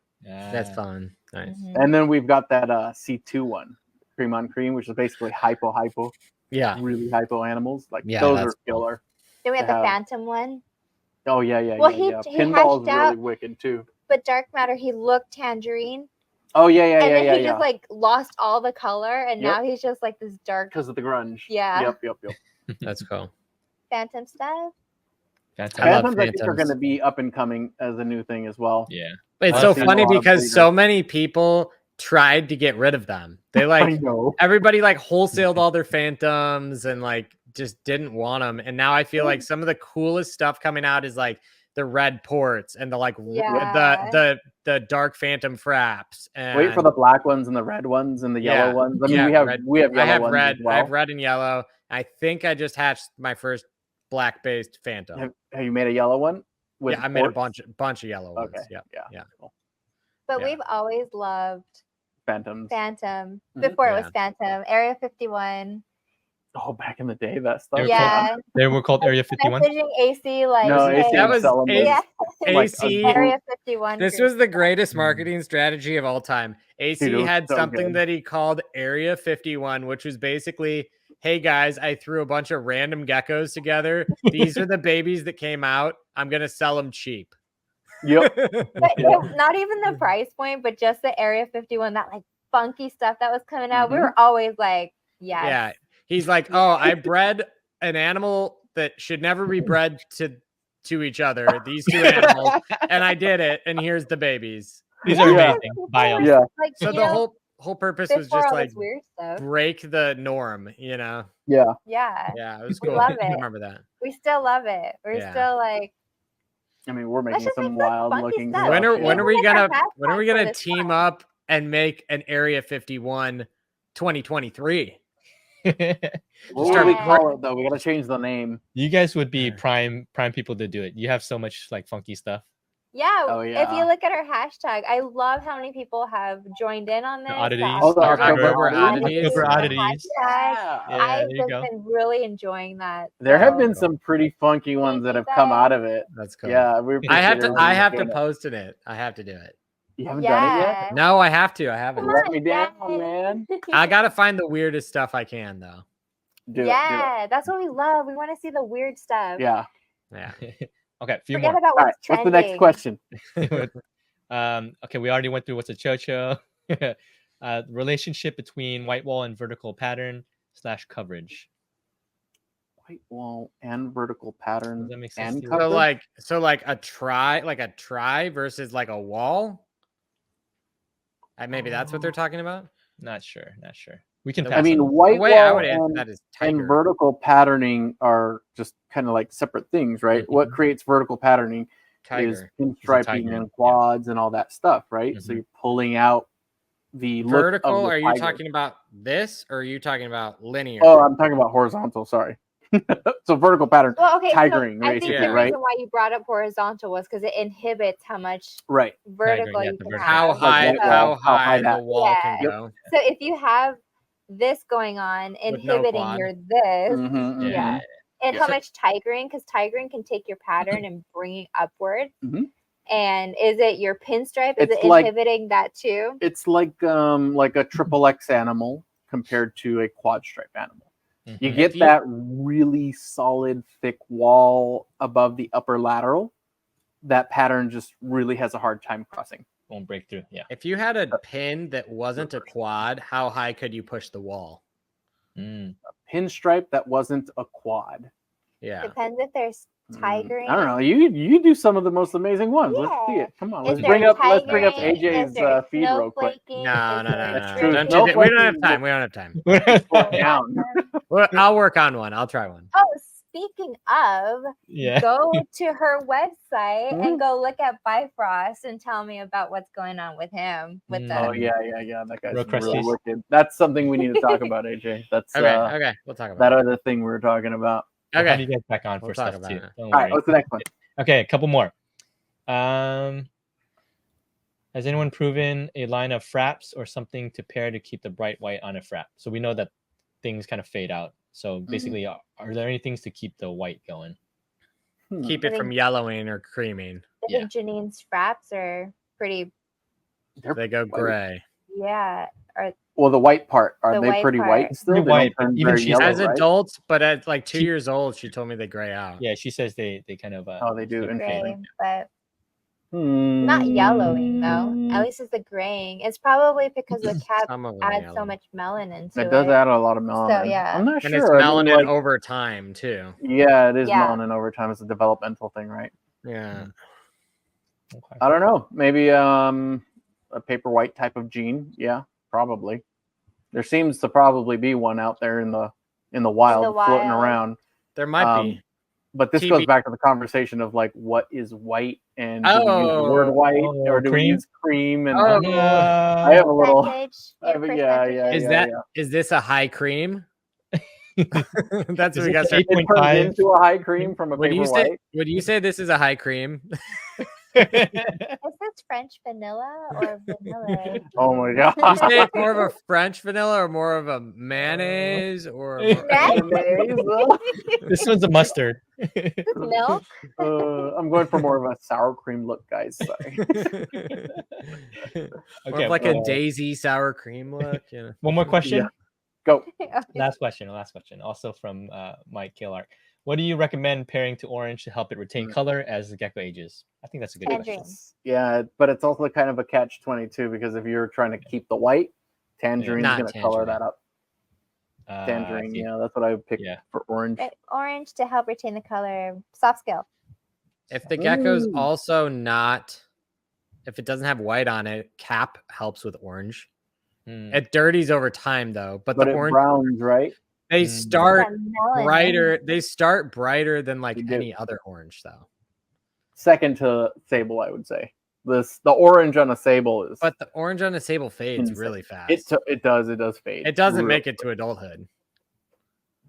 B: That's fun. Nice.
C: And then we've got that C2 one, cream on cream, which is basically hypo.
B: Yeah.
C: Really hypo animals. Like
B: Yeah,
C: those are killer.
D: Then we have the phantom one.
C: Oh yeah.
D: Well,
C: he
D: hashed
C: Pinball's really
D: out,
C: wicked too.
D: But dark matter, he looked tangerine.
C: Oh yeah.
D: And then he just like lost all the color, and now he's just like this dark.
C: Because of the grunge.
D: Yeah.
C: Yep.
B: That's cool.
D: Phantom stuff.
C: Phantoms I think are going to be up and coming as a new thing as well.
A: Yeah.
B: It's so funny because so many people tried to get rid of them. They like everybody like wholesaled all their phantoms and like just didn't want them. And now I feel like some of the coolest stuff coming out is like the red ports and the like the dark phantom fraps. And
C: wait for the black ones and the red ones and the yellow ones. I mean, we have yellow
B: I have
C: ones
B: red.
C: as well.
B: I have red and yellow. I think I just hatched my first black based phantom.
C: Have you made a yellow one?
B: I made a bunch of yellow ones. Yeah.
D: Cool. But we've always loved
C: phantoms.
D: Phantom before it was Phantom. Area 51.
C: Oh, back in the day, that stuff.
A: They were called Area 51.
D: Messaging AC like
B: that was
D: AC. Area 51.
B: This was the greatest marketing strategy of all time. AC had something that he called Area 51, which was basically, hey guys, I threw a bunch of random geckos together. These are the babies that came out. I'm gonna sell them cheap.
C: Yep.
D: Not even the price point, but just the Area 51, that like funky stuff that was coming out. We were always like, yes.
B: Yeah. He's like, oh, I bred an animal that should never be bred to each other. These two animals, and I did it. And here's the babies.
A: These are amazing. Buy them.
C: Yeah.
D: Like,
B: so the whole purpose was just like
D: weird stuff.
B: Break the norm, you know?
C: Yeah.
B: Yeah. It was cool.
D: We love it.
B: I remember that.
D: We still love it. We're still like.
C: I mean, we're making some wild looking stuff.
B: When are we gonna team up and make an Area 51 2023?
C: What would we call it though? We gotta change the name.
A: You guys would be prime people to do it. You have so much like funky stuff.
D: Yeah. If you look at our hashtag, I love how many people have joined in on this.
A: The oddities.
B: October oddities.
D: I've just been really enjoying that.
C: There have been some pretty funky ones that have come out of it.
B: That's cool.
C: Yeah,
B: I have to post it. I have to do it.
C: You haven't done it yet?
B: No, I have to. I haven't.
C: Let me down, man.
B: I gotta find the weirdest stuff I can though.
C: Do it.
D: That's what we love. We want to see the weird stuff.
C: Yeah.
A: Okay, a few
D: Forget
A: more.
D: about what's trending.
C: What's the next question?
A: Okay, we already went through what's a chocho. Relationship between white wall and vertical pattern / coverage.
C: White wall and vertical pattern.
A: Does that make sense?
B: So like a try versus like a wall. Maybe that's what they're talking about.
A: Not sure. We can.
C: I mean, white wall and vertical patterning are just kind of like separate things, right? Mm-hmm. What creates vertical patterning is pinstriping and quads and all that stuff, right? Mm-hmm. So you're pulling out the
B: vertical.
C: Look of the
B: are you
C: tiger.
B: talking about this, or are you talking about linear?
C: Oh, I'm talking about horizontal. Sorry. So vertical pattern, tigering,
D: so I think the reason why you brought up horizontal was because it inhibits how much vertical you can have.
B: How high the wall can go.
D: So if you have this going on, inhibiting your this, and how much tigering, because tigering can take your pattern and bring it upward. Mm-hmm. And is it your pinstripe? Is it inhibiting that too?
C: It's like a triple X animal compared to a quad stripe animal. Mm-hmm. You get that really solid, thick wall above the upper lateral. That pattern just really has a hard time crossing.
A: Won't break through. Yeah.
B: If you had a pin that wasn't a quad, how high could you push the wall?
C: A pinstripe that wasn't a quad.
B: Yeah.
D: Depends if there's tiger.
C: I don't know. You do some of the most amazing ones. Let's see it. Come on. Let's bring up AJ's feed real quick.
B: No.
C: Don't
B: we don't have time. We don't have time.
C: Down.
B: Well, I'll work on one. I'll try one.
D: Oh, speaking of, go to her website and go look at Bifrost and tell me about what's going on with him. With the
C: Oh yeah. That guy's really wicked. That's something we need to talk about, AJ. That's
B: okay. We'll talk about
C: that other thing we were talking about.
A: Okay. We'll have you guys back on for stuff too.
C: All right, what's the next one?
A: Okay, a couple more. Has anyone proven a line of fraps or something to pair to keep the bright white on a frap? So we know that things kind of fade out. So basically, are there any things to keep the white going?
B: Keep it from yellowing or creaming.
D: I think Janine's fraps are pretty.
B: They go gray.
D: Yeah.
C: Well, the white part, are they pretty white still?
A: Pretty white.
C: Even
A: she
C: yellow,
B: as adults, but at like 2 years old, she told me they gray out.
A: Yeah, she says they kind of.
C: They do.
D: Gray, but not yellowing though. At least it's the graying. It's probably because the cat adds so much melanin to it.
C: It does add a lot of melanin.
D: So yeah,
C: I'm not
B: and
C: sure.
B: It's melanin over time too.
C: Yeah, it is melanin over time. It's a developmental thing, right?
B: Yeah.
C: Okay. I don't know. Maybe a paper white type of gene. Yeah, probably. There seems to probably be one out there in the wild floating around.
B: There might be.
C: But this goes back to the conversation of like, what is white, and do we use the word white or do we use cream? And I have a little.
B: Is this a high cream? That's what we got.
C: It turns into a high cream from a paper white.
B: Would you say this is a high cream?
D: Is this French vanilla or vanilla?
C: Oh my god!
B: You say it's more of a French vanilla or more of a mayonnaise or
C: mayonnaise?
A: This one's a mustard.
D: Milk.
C: I'm going for more of a sour cream look, guys. Sorry.
B: Okay, like a daisy sour cream look.
A: One more question.
C: Yeah. Go.
A: Last question. Also from Mike Kalark. What do you recommend pairing to orange to help it retain color as the gecko ages? I think that's a good question.
C: Yeah, but it's also kind of a catch-22 because if you're trying to keep the white, tangerine's going to color that up. Tangerine, that's what I would pick for orange.
D: Orange to help retain the color. Soft scale.
B: If the gecko's also if it doesn't have white on it, cap helps with orange. It dirties over time though, but the orange
C: browns, right?
B: They start brighter. They start brighter than like any other orange, though.
C: Second to sable, I would say. The orange on a sable is.
B: But the orange on a sable fades really fast.
C: It does fade.
B: It doesn't make it to adulthood.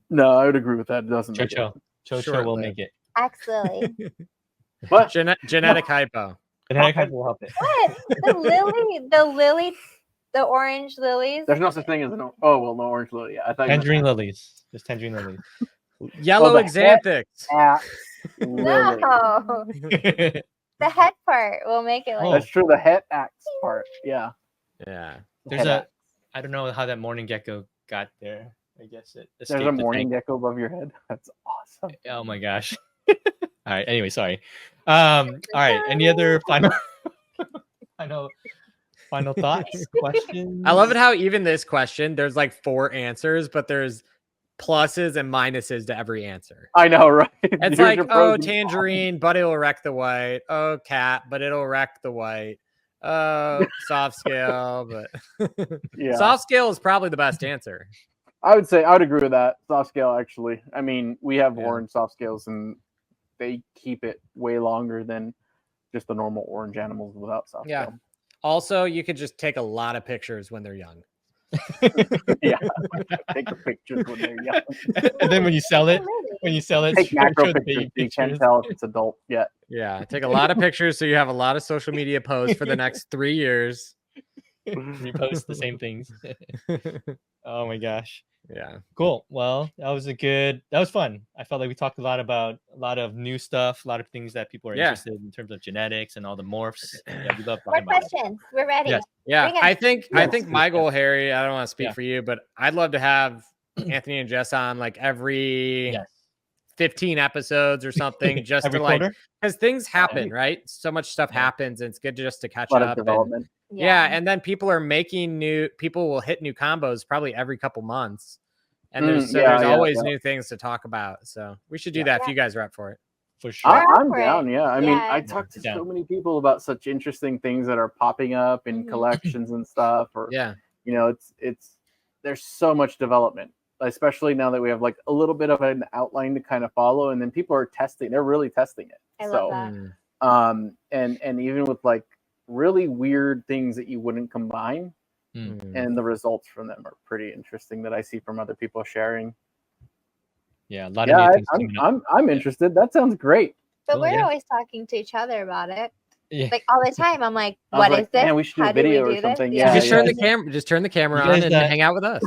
C: No, I would agree with that. It doesn't.
A: Cho will make it.
D: Actually.
C: What?
B: Genetic hypo.
A: Genetic hypo will help it.
D: What? The orange lilies.
C: There's no such thing as no orange lily. I thought
A: tangerine lilies. Just tangerine lilies.
B: Yellow xanthics.
D: No. The head part will make it like.
C: That's true. The head axe part. Yeah.
B: Yeah.
A: There's I don't know how that morning gecko got there. I guess there's
C: a morning gecko above your head. That's awesome.
A: Oh my gosh. All right. Anyway, sorry. All right. Any other final thoughts, questions?
B: I love it how even this question, there's like 4 answers, but there's pluses and minuses to every answer.
C: I know, right?
B: It's like, oh, tangerine, but it'll wreck the white. Oh, cat, but it'll wreck the white. Oh, soft scale, but soft scale is probably the best answer.
C: I would agree with that. Soft scale, actually. I mean, we have orange soft scales, and they keep it way longer than just the normal orange animals without soft scale.
B: Also, you could just take a lot of pictures when they're young.
C: Yeah, take the pictures when they're young.
A: And then when you sell it,
C: take macro pictures. You can't tell if it's adult yet.
B: Yeah, take a lot of pictures so you have a lot of social media posts for the next 3 years.
A: Repost the same things. Oh my gosh.
B: Yeah.
A: Cool. Well, that was fun. I felt like we talked a lot of new stuff, a lot of things that people are interested in terms of genetics and all the morphs. Yeah, we love talking about
D: questions. We're ready.
A: Yes.
B: Yeah. I think my goal, Harry, I don't want to speak for you, but I'd love to have Anthony and Jess on like every 15 episodes or something, just to like, because things happen, right? So much stuff happens, and it's good just to catch up.
C: Development.
B: And then people will hit new combos probably every couple months. And there's always new things to talk about. So we should do that if you guys are up for it.
A: For sure.
C: I'm down. Yeah. I mean, I
D: Yeah.
C: talked to so many people about such interesting things that are popping up in collections and stuff. Or you know, it's there's so much development, especially now that we have like a little bit of an outline to kind of follow, and then people are testing. They're really testing it.
D: I love that.
C: And even with like really weird things that you wouldn't combine, and the results from them are pretty interesting that I see from other people sharing.
A: Yeah, a lot of new things coming up.
C: I'm interested. That sounds great.
D: But we're always talking to each other about it.
A: Yeah.
D: Like all the time. I'm like, what is this?
C: Man, we should do a video or something.
D: Yeah.
B: Just turn the camera on and hang out with us.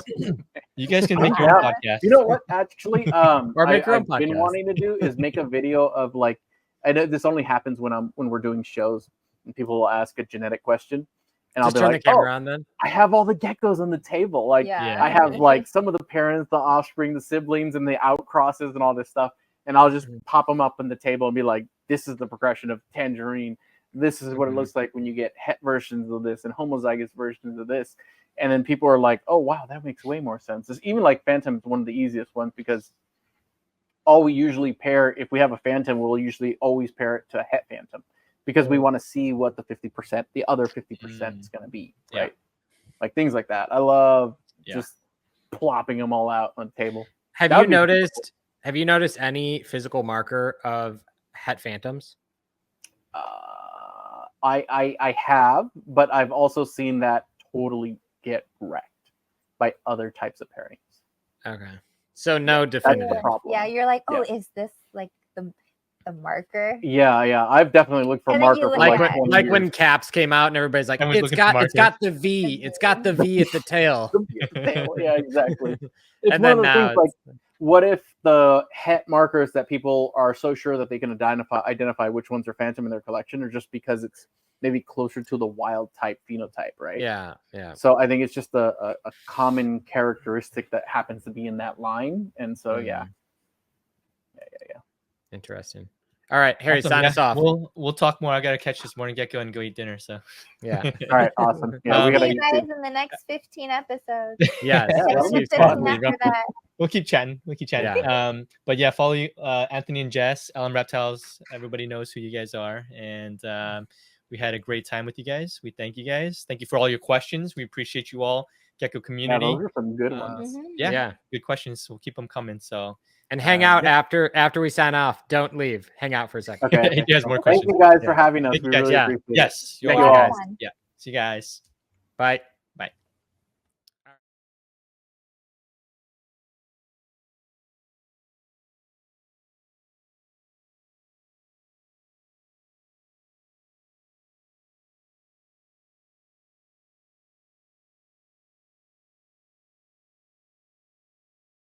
A: You guys can make your own podcast.
C: You know what? Actually,
B: or make your own
C: I've
B: podcast.
C: been wanting to do is make a video of like, I know this only happens when we're doing shows and people will ask a genetic question. And
B: Just
C: I'll be
B: turn
C: like,
B: the camera on then.
C: I have all the geckos on the table. Like I have like some of the parents, the offspring, the siblings, and the outcrosses and all this stuff. And I'll just pop them up on the table and be like, this is the progression of tangerine. This is what it looks like when you get het versions of this and homozygous versions of this. And then people are like, oh, wow, that makes way more sense. It's even like Phantom is one of the easiest ones because all we usually pair, if we have a Phantom, we'll usually always pair it to a het Phantom because we want to see what the 50%, the other 50% is going to be, right? Like things like that. I love just plopping them all out on the table.
B: Have you noticed any physical marker of het Phantoms?
C: I have, but I've also seen that totally get wrecked by other types of pairings.
B: Okay. So no definitive.
D: Yeah, you're like, oh, is this like the marker?
C: Yeah. I've definitely looked for marker for
B: like when Caps came out and everybody's like, it's got the V. It's got the V at the tail.
C: Yeah, exactly. It's one of those things like, what if the het markers that people are so sure that they can identify which ones are Phantom in their collection are just because it's maybe closer to the wild type phenotype, right?
B: Yeah.
C: So I think it's just a common characteristic that happens to be in that line. And so, yeah.
B: Interesting. All right, Harry, sign us off.
A: We'll talk more. I got to catch this morning Gecko and go eat dinner. So,
C: All right, awesome. Yeah, we got
D: you guys in the next 15 episodes.
A: We'll keep chatting.
B: Yeah.
A: But yeah, follow you, Anthony and Jess, AJD Reptiles. Everybody knows who you guys are, and we had a great time with you guys. We thank you guys. Thank you for all your questions. We appreciate you all, Gecko community.
C: Yeah, those are some good ones.
A: Yeah, good questions. We'll keep them coming. So.
B: And hang out after we sign off. Don't leave. Hang out for a second.
C: Okay.
A: He has more questions.
C: Thank you guys for having us. We really appreciate it.
A: Yes.
C: Thank you all.
A: Yeah. See you guys.
B: Bye.